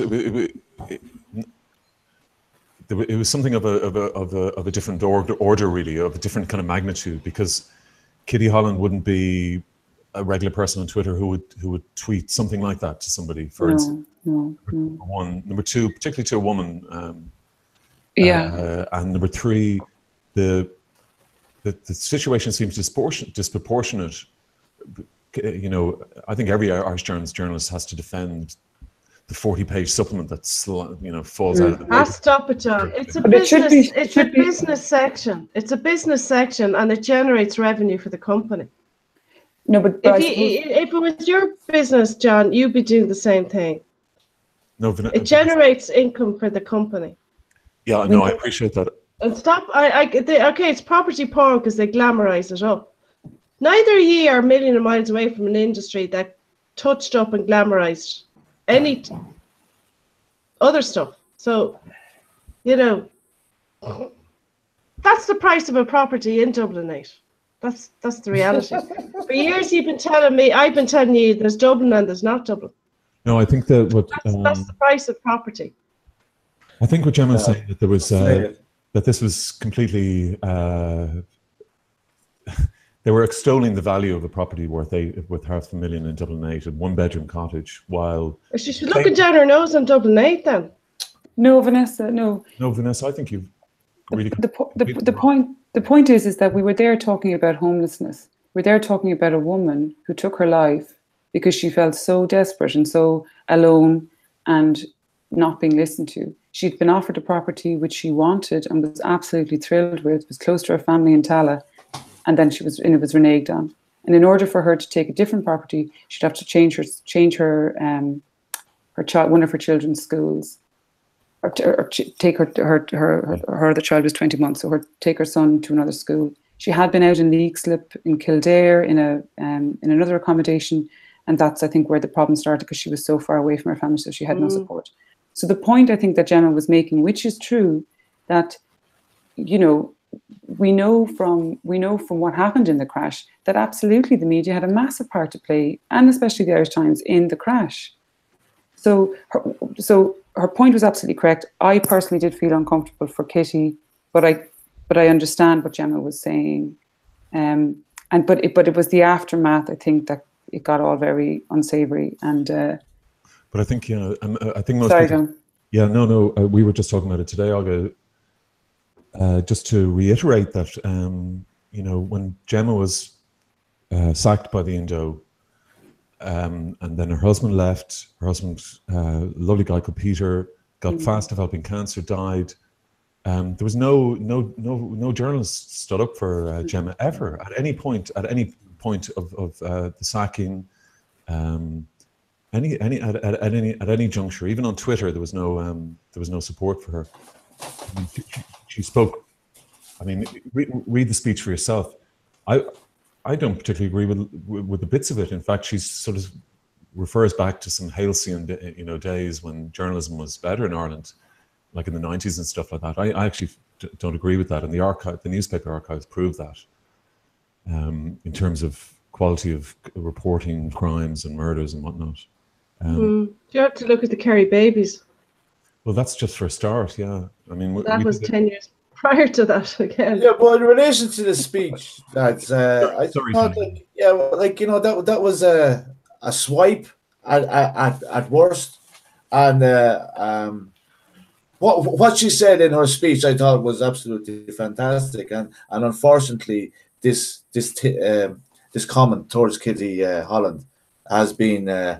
something of a different order, really, of a different kind of magnitude, because Kitty Holland wouldn't be a regular person on Twitter who would tweet something like that to somebody, for instance. Number one. Number two, particularly to a woman. And number three, the situation seems disproportionate. You know, I think every Irish journalist has to defend the 40-page supplement that's, you know, falls out of the stop it, John. It's a business. It's a business section. It's a business section, and it generates revenue for the company. No, but if it was your business, John, you'd be doing the same thing. No, it generates income for the company. Yeah, no, I appreciate that. And stop. Okay, it's property porn because they glamorize it up. Neither ye are a million of miles away from an industry that touched up and glamorized any other stuff. So, you know, that's the price of a property in Dublin 8. That's the reality. For years you've been telling me, I've been telling you there's Dublin and there's not Dublin. No, I think that that's the price of property. I think what Gemma was saying, that there was that this was completely they were extolling the value of a property worth $500,000 in Dublin 8, a one-bedroom cottage, while she should look down her nose on Dublin 8 then. No, Vanessa, no. No, Vanessa, I think you've really the point is that we were there talking about homelessness. We're there talking about a woman who took her life because she felt so desperate and so alone and not being listened to. She'd been offered a property which she wanted and was absolutely thrilled with, was close to her family in Tala, and then it was reneged on. And in order for her to take a different property, she'd have to change her child, one of her children's schools, or take her other child was 20 months, so take her son to another school. She had been out in Leixlip in Kildare in another accommodation, and that's, I think, where the problem started, because she was so far away from her family, so she had no support. So the point I think that Gemma was making, which is true, that, you know, we know from what happened in the crash that absolutely the media had a massive part to play, and especially the Irish Times, in the crash. So her point was absolutely correct. I personally did feel uncomfortable for Kitty, but I understand what Gemma was saying, but it was the aftermath, I think, that it got all very unsavory. And but I think, you know, I think most sorry, people, John. Yeah, no, we were just talking about it today, Olga. Just to reiterate that, you know, when Gemma was sacked by the Indo, and then her husband left, her husband, lovely guy called Peter, got fast developing cancer, died. There was no journalist stood up for Gemma ever at any point of the sacking, at any juncture, even on Twitter, there was no support for her. I mean, she spoke. I mean, read the speech for yourself. I don't particularly agree with the bits of it. In fact, she sort of refers back to some halcyon, you know, days when journalism was better in Ireland, like in the 90s and stuff like that. I actually don't agree with that, and the newspaper archives prove that. In terms of quality of reporting crimes and murders and whatnot. You have to look at the Kerry babies. Well, that's just for a start, yeah. I mean, that was 10 years prior to that again. Yeah, but in relation to the speech, that's I thought, like, yeah, like, you know, that was a swipe at worst, and what she said in her speech, I thought was absolutely fantastic, and unfortunately, this comment towards Kitty Holland has been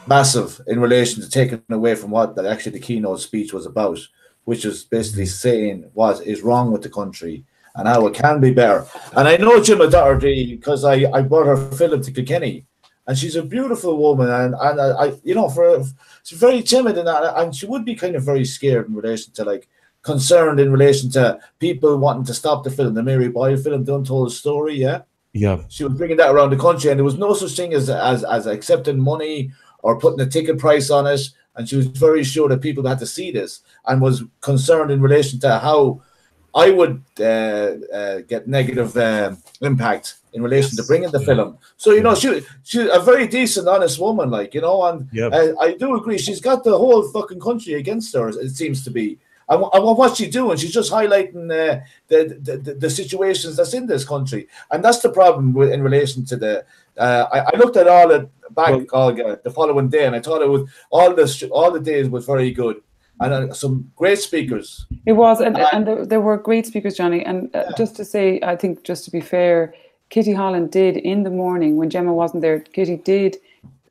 massive in relation to taking away from what that actually the keynote speech was about, which is basically saying what is wrong with the country and how it can be better. And I know Gemma Doherty because I brought her film to Kilkenny, and she's a beautiful woman, and I you know, she's very timid and she would be kind of very scared in relation to, like, concerned in relation to people wanting to stop the film, the Mary Boyle film, The Untold Story. Yeah, she was bringing that around the country, and there was no such thing as accepting money or putting a ticket price on it, and she was very sure that people had to see this, and was concerned in relation to how I would get negative impact in relation to bringing the film. So, you know, she's a very decent, honest woman, like, you know, and I do agree she's got the whole fucking country against her, it seems to be. And what's she doing? She's just highlighting the situations that's in this country, and that's the problem in relation to the. I looked at all it back the following day, and I thought it was all the days was very good, and some great speakers. It was, and there were great speakers, Johnny. And just to say, I think just to be fair, Kitty Holland did in the morning when Gemma wasn't there.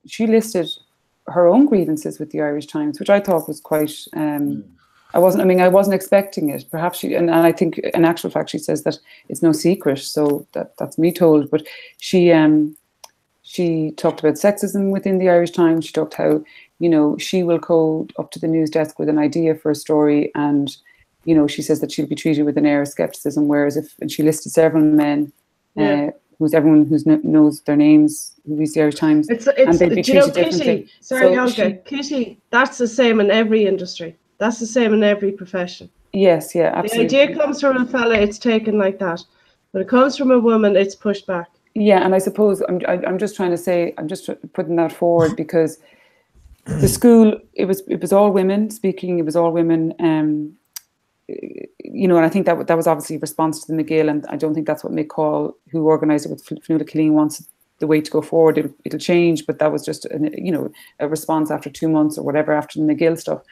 She listed her own grievances with the Irish Times, which I thought was quite. I wasn't expecting it. Perhaps she, and I think in actual fact she says that it's no secret, so that's me told. But she talked about sexism within the Irish Times. She talked how, she will go up to the news desk with an idea for a story, and she says that she'll be treated with an air of skepticism. Whereas and she listed several men, everyone who knows their names, who reads the Irish Times, and they'd be treated differently. Kitty, that's the same in every industry. That's the same in every profession. Yes, yeah, absolutely. The idea comes from a fella, it's taken like that. When it comes from a woman, it's pushed back. Yeah, and I suppose I'm just trying to say, I'm just putting that forward because the school, it was all women speaking. It was all women, and I think that was obviously a response to the McGill, and I don't think that's what Mick Hall, who organised it with Fionnuala Killeen, wants the way to go forward. It'll change, but that was just a response after 2 months or whatever after the McGill stuff.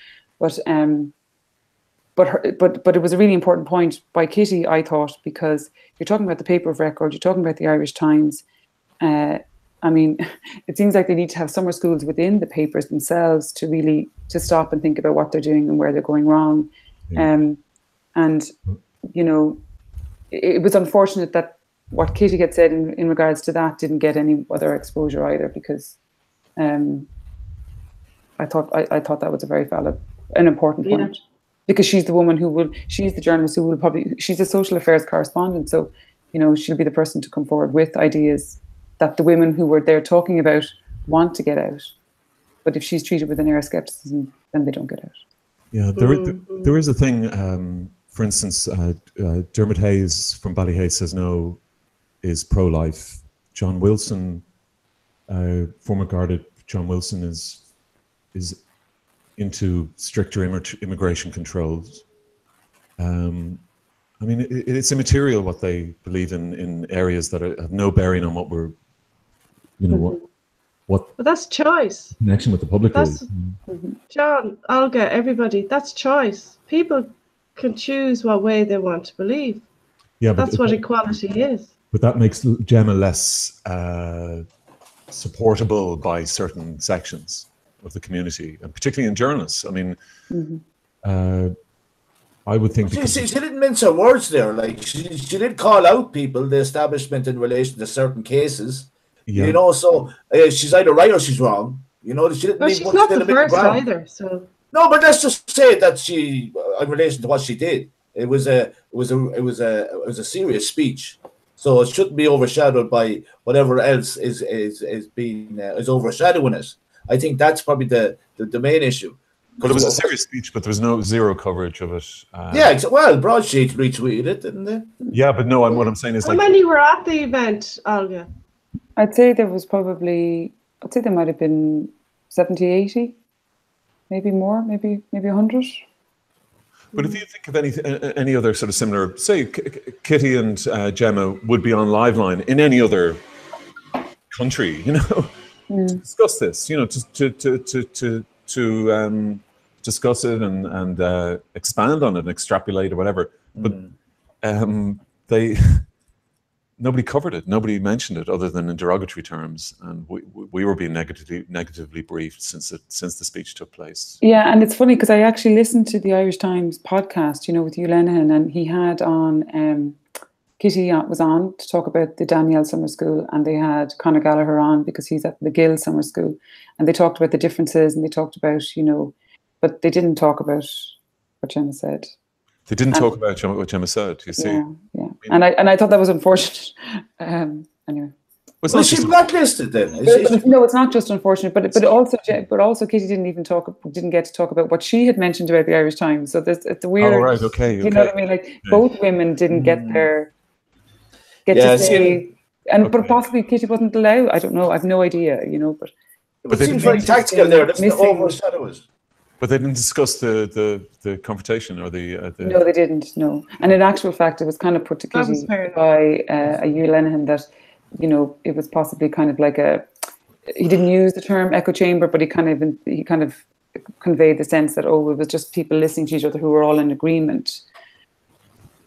But it was a really important point by Kitty, I thought, because you're talking about the paper of record, you're talking about the Irish Times. It seems like they need to have summer schools within the papers themselves to stop and think about what they're doing and where they're going wrong. Yeah. It was unfortunate that what Kitty had said in regards to that didn't get any other exposure either, because I thought that was a very valid, an important point. Yeah. Because she's the woman she's the journalist who will she's a social affairs correspondent, so she'll be the person to come forward with ideas that the women who were there talking about want to get out. But if she's treated with an air of skepticism, then they don't get out. Yeah, there is a thing. For instance, Dermot Hayes from Ballyhay Says No is pro-life. John Wilson, former Garda John Wilson, is into stricter immigration controls. It's immaterial what they believe in areas that have no bearing on what we're, what. But that's choice. Connection with the public is. John, Olga, everybody, that's choice. People can choose what way they want to believe. Yeah, that's what equality is. But that makes Gemma less supportable by certain sections of the community, and particularly in journalists. I would think she didn't mince her words there. Like she did call out people, the establishment, in relation to certain cases. Yeah. So she's either right or she's wrong. She didn't. Well, she's not the first either. So no, but let's just say that she, in relation to what she did, it was a serious speech. So it shouldn't be overshadowed by whatever else is overshadowing it. I think that's probably the main issue. But it was a serious speech, but there was zero coverage of it. Broadsheet retweeted it, didn't they? Yeah, but no, what I'm saying is how many were at the event, Olga? I'd say there might have been 70, 80, maybe more, maybe 100. But if you think of any other sort of similar, say Kitty and Gemma would be on Liveline in any other country, to discuss this, to discuss it and expand on it and extrapolate or whatever. But nobody covered it, nobody mentioned it other than in derogatory terms, and we were being negatively briefed since the speech took place. Yeah, and it's funny because I actually listened to the Irish Times podcast, with Hugh Lenihan, and he had on Kitty was on to talk about the Danielle Summer School, and they had Conor Gallagher on because he's at the Gill Summer School, and they talked about the differences, and they talked about but they didn't talk about what Gemma said. They didn't talk about what Gemma said, you see. Yeah. And I thought that was unfortunate. Anyway. Was she blacklisted then? No, it's not just unfortunate, but also Kitty didn't get to talk about what she had mentioned about the Irish Times. So it's a weird. Oh, right, okay. You know what I mean? Like both women didn't get to say, but possibly Kitty wasn't allowed. I don't know. I've no idea. But it seems very tactical there. That's the overshadows. But they didn't discuss the confrontation or the. No, they didn't. No, and in actual fact, it was kind of put to Kitty by a Hugh Lenihan that, you know, it was possibly kind of like a. He didn't use the term echo chamber, but he kind of conveyed the sense that, oh, it was just people listening to each other who were all in agreement.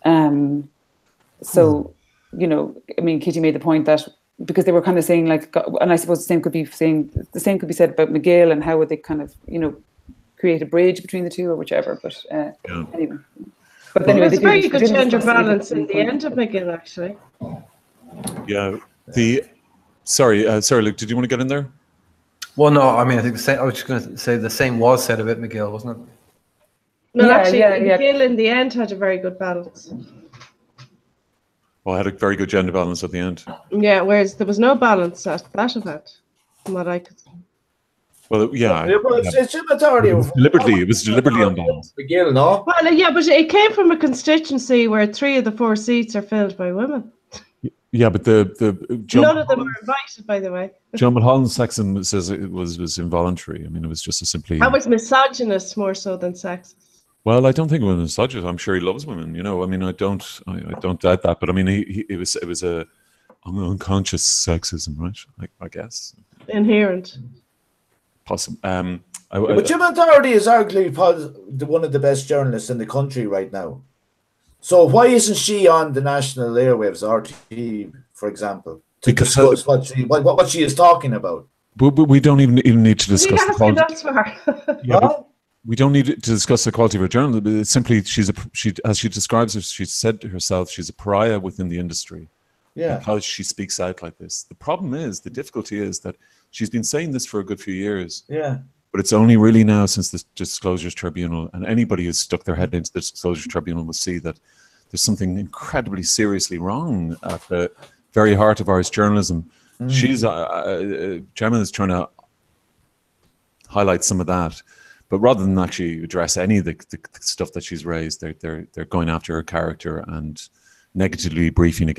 So, you know, I mean, Kitty made the point that because they were kind of saying like, and I suppose the same could be said about McGill and how would they kind of, you know, create a bridge between the two or whichever. But anyway. But anyway, there's a very good gender balance in the end of McGill, actually. Yeah. Sorry, Luke, did you want to get in there? Well, no, I mean, I think the same, I was just going to say the same was said about McGill, wasn't it? No, actually, McGill in the end had a very good balance. Well, I had a very good gender balance at the end. Yeah, whereas there was no balance at that event, from what I could see. Well, yeah. It's a majority it was deliberately unbalanced. McGill, no? Well, yeah, but it came from a constituency where 3 of the 4 seats are filled by women. Yeah, but none of them were invited, by the way. John Mulholland's sexism says it was involuntary. I mean, it was just a simply. I was misogynist more so than sexist. Well, I don't think it was misogynist. I'm sure he loves women. You know, I mean, I don't doubt that. But I mean, it was a unconscious sexism, right? I guess. Inherent. Possible. But Jim Doherty is arguably one of the best journalists in the country right now. So why isn't she on the national airwaves, RTE, for example, to discuss what she is talking about? But we don't even need to discuss the quality. We don't need to discuss the quality of her journalism. It's simply as she describes it, she said herself, she's a pariah within the industry. Yeah. Because she speaks out like this. The problem is, the difficulty is that she's been saying this for a good few years. Yeah. But it's only really now since the Disclosures Tribunal, and anybody who's stuck their head into the Disclosures Tribunal will see that there's something incredibly seriously wrong at the very heart of Irish journalism. She's Gemma is trying to highlight some of that, but rather than actually address any of the stuff that she's raised, they're going after her character and negatively briefing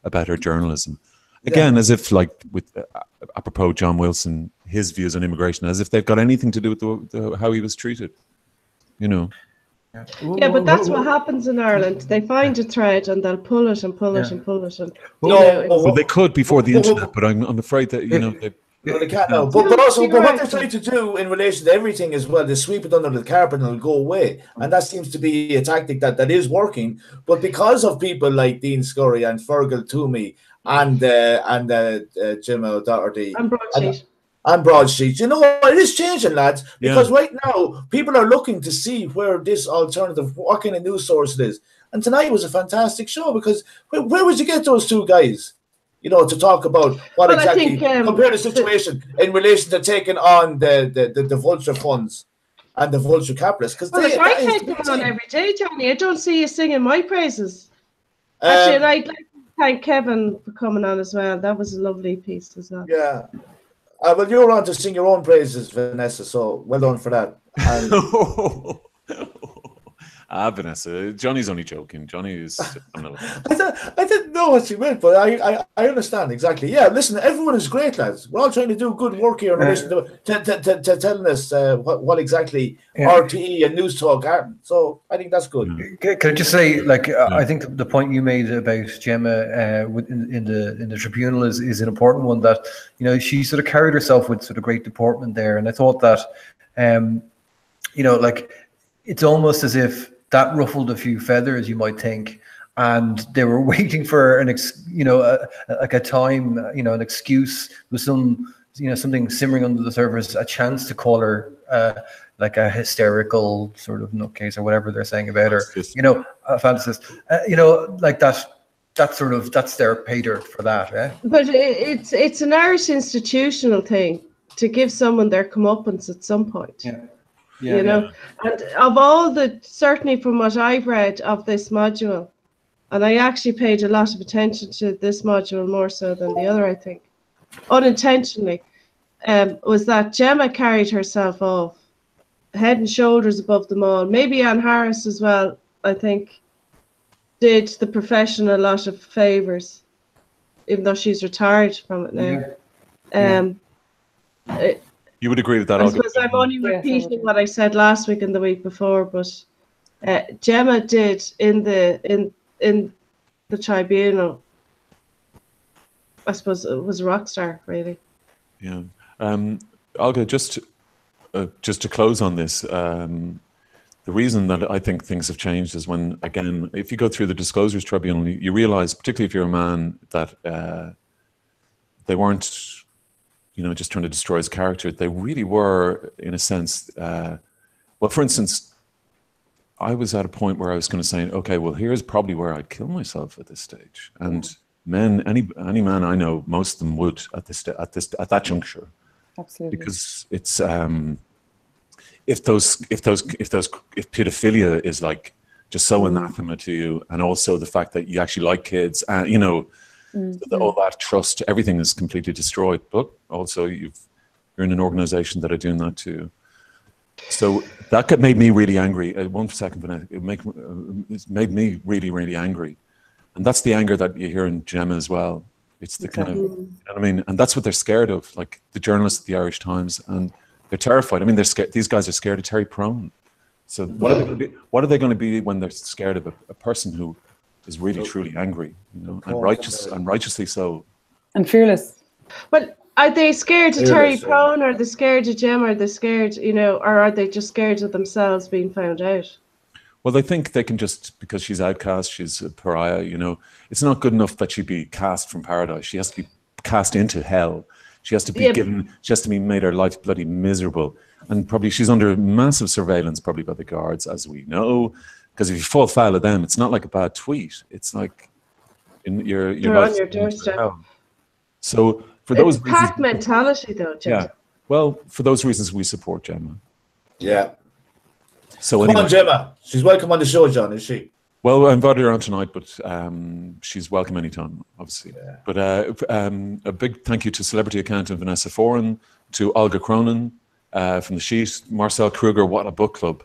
about her journalism. Again, as if like with apropos John Wilson, his views on immigration, as if they've got anything to do with how he was treated, you know. Yeah, but that's what happens in Ireland. They find a thread and they'll pull it and pull it and pull it. And well, they could before the internet, but I'm afraid that you know. They can't now. But also, what they're trying to do in relation to everything as well, they sweep it under the carpet and it'll go away. And that seems to be a tactic that is working. But because of people like Dean Scurry and Fergal Toomey and Jim O'Doherty and Broadsheet, you know, it is changing, lads. Because right now, people are looking to see where this alternative, what kind of news source it is. And tonight was a fantastic show because where would you get those two guys? You know, to talk about what exactly compare the situation in relation to taking on the vulture funds and the vulture capitalists. Because I take them on every day, Johnny. I don't see you singing my praises. Actually, and I'd like to thank Kevin for coming on as well. That was a lovely piece as well. Yeah. Well, you're on to sing your own praises, Vanessa. So well done for that. And Vanessa, Johnny's only joking. Johnny is. I didn't know what she meant, but I understand exactly. Yeah, listen, everyone is great, lads. We're all trying to do good work here in relation to telling us what exactly RTE and News Talk are. So I think that's good. Can I just say, like, I think the point you made about Gemma in the tribunal is an important one. That, you know, she sort of carried herself with sort of great deportment there, and I thought that, you know, like, it's almost as if that ruffled a few feathers, you might think, and they were waiting for an excuse with some, you know, something simmering under the surface, a chance to call her like a hysterical sort of nutcase or whatever they're saying about her, you know, a fantasist, you know, like that. That's their pay dirt for that, eh? But it's an Irish institutional thing to give someone their comeuppance at some point. Yeah, you know, and of all certainly from what I've read of this module, and I actually paid a lot of attention to this module more so than the other, I think, unintentionally, was that Gemma carried herself off head and shoulders above them all. Maybe Anne Harris as well, I think, did the profession a lot of favours, even though she's retired from it now. You would agree with that? I suppose I'm only repeating what I said last week and the week before, but Gemma did in the tribunal. I suppose it was a rock star, really. Yeah. Olga, just to close on this, the reason that I think things have changed is when, again, if you go through the disclosures tribunal, you realize, particularly if you're a man, that they weren't, just trying to destroy his character. They really were, in a sense, well, for instance, I was at a point where I was going to say, okay, well, here's probably where I'd kill myself at this stage. And men, any man I know, most of them would at that juncture. Absolutely. Because it's if pedophilia is like just so anathema to you, and also the fact that you actually like kids, and all that trust, everything is completely destroyed. But also you're in an organization that are doing that too. So that made me really angry. 1 second, Vanessa. It made me really, really angry, and that's the anger that you hear in Gemma as well. It's the kind of, you know what I mean? And that's what they're scared of, like the journalists at the Irish Times, and they're terrified. I mean, they're scared. These guys are scared of Terry Prone. So what are they going to be when they're scared of a person who is really truly angry, and righteously so, and fearless? Well, are they scared of Terry Prone, or are they scared of Gemma, or are they scared, or are they just scared of themselves being found out? Well, they think they can just, because she's outcast, she's a pariah, it's not good enough that she be cast from paradise. She has to be cast into hell. She has to be she has to be made her life bloody miserable. And probably she's under massive surveillance, probably by the guards, as we know. Because if you fall foul of them, it's not like a bad tweet. It's like you're on your doorstep. So for those reasons, pack mentality, though, Gemma. Yeah. Well, for those reasons, we support Gemma. Yeah. So Come on, Gemma. She's welcome on the show, John, is she? Well, I invited her on tonight, but she's welcome anytime, obviously. Yeah. But a big thank you to celebrity accountant Vanessa Foran, to Olga Cronin from The Sheet, Marcel Kruger. What a book club!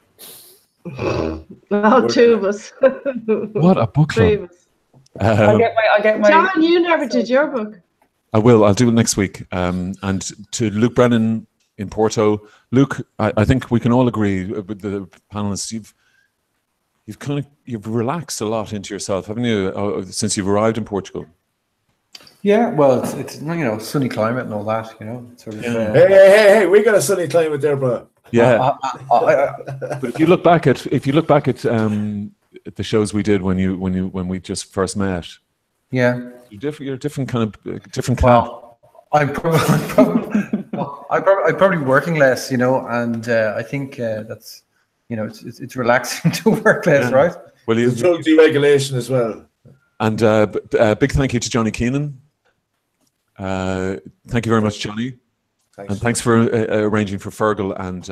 Well, two of us. What a book club! I'll get my. John, you never did your book. I will. I'll do it next week. And to Luke Brennan in Porto. Luke, I think we can all agree with the panelists. You've relaxed a lot into yourself, haven't you, since you've arrived in Portugal? Yeah, well, it's sunny climate and all that, Sort of, Hey, we got a sunny climate there, bro. Yeah. But if you look back at the shows we did when we just first met, yeah, you're a different kind of different. Well, I'm probably working less, and I think that's. It's relaxing to work less, right? Well, there's drug deregulation as well. And big thank you to Johnny Keenan. Thank you very much, Johnny. And thanks for arranging for Fergal and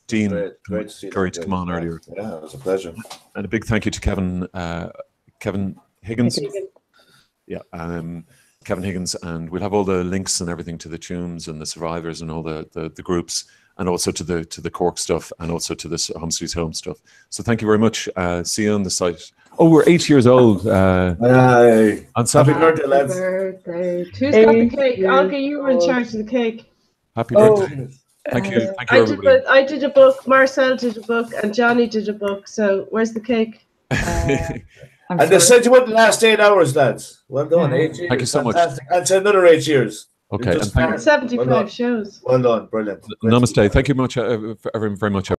Dean Curry to come on earlier. Yeah, it was a pleasure. And a big thank you to Kevin Higgins. Yeah, Kevin Higgins, and we'll have all the links and everything to the Tuams and the survivors and all the groups, and also to the Cork stuff, and also to this Home Sweet Home stuff. So thank you very much. See you on the site. Oh, we're 8 years old. On Saturday. Happy birthday, lads. Who's got the cake? Olga, you were in charge of the cake. Happy birthday. Thank you. Thank you, everybody. I did a book, Marcel did a book, and Johnny did a book. So where's the cake? And they said you wouldn't last 8 hours, lads. Well done. 8 years. Thank you so much. And to another 8 years. Okay. And 75 shows. Well done. Brilliant. Namaste. Thank you very much.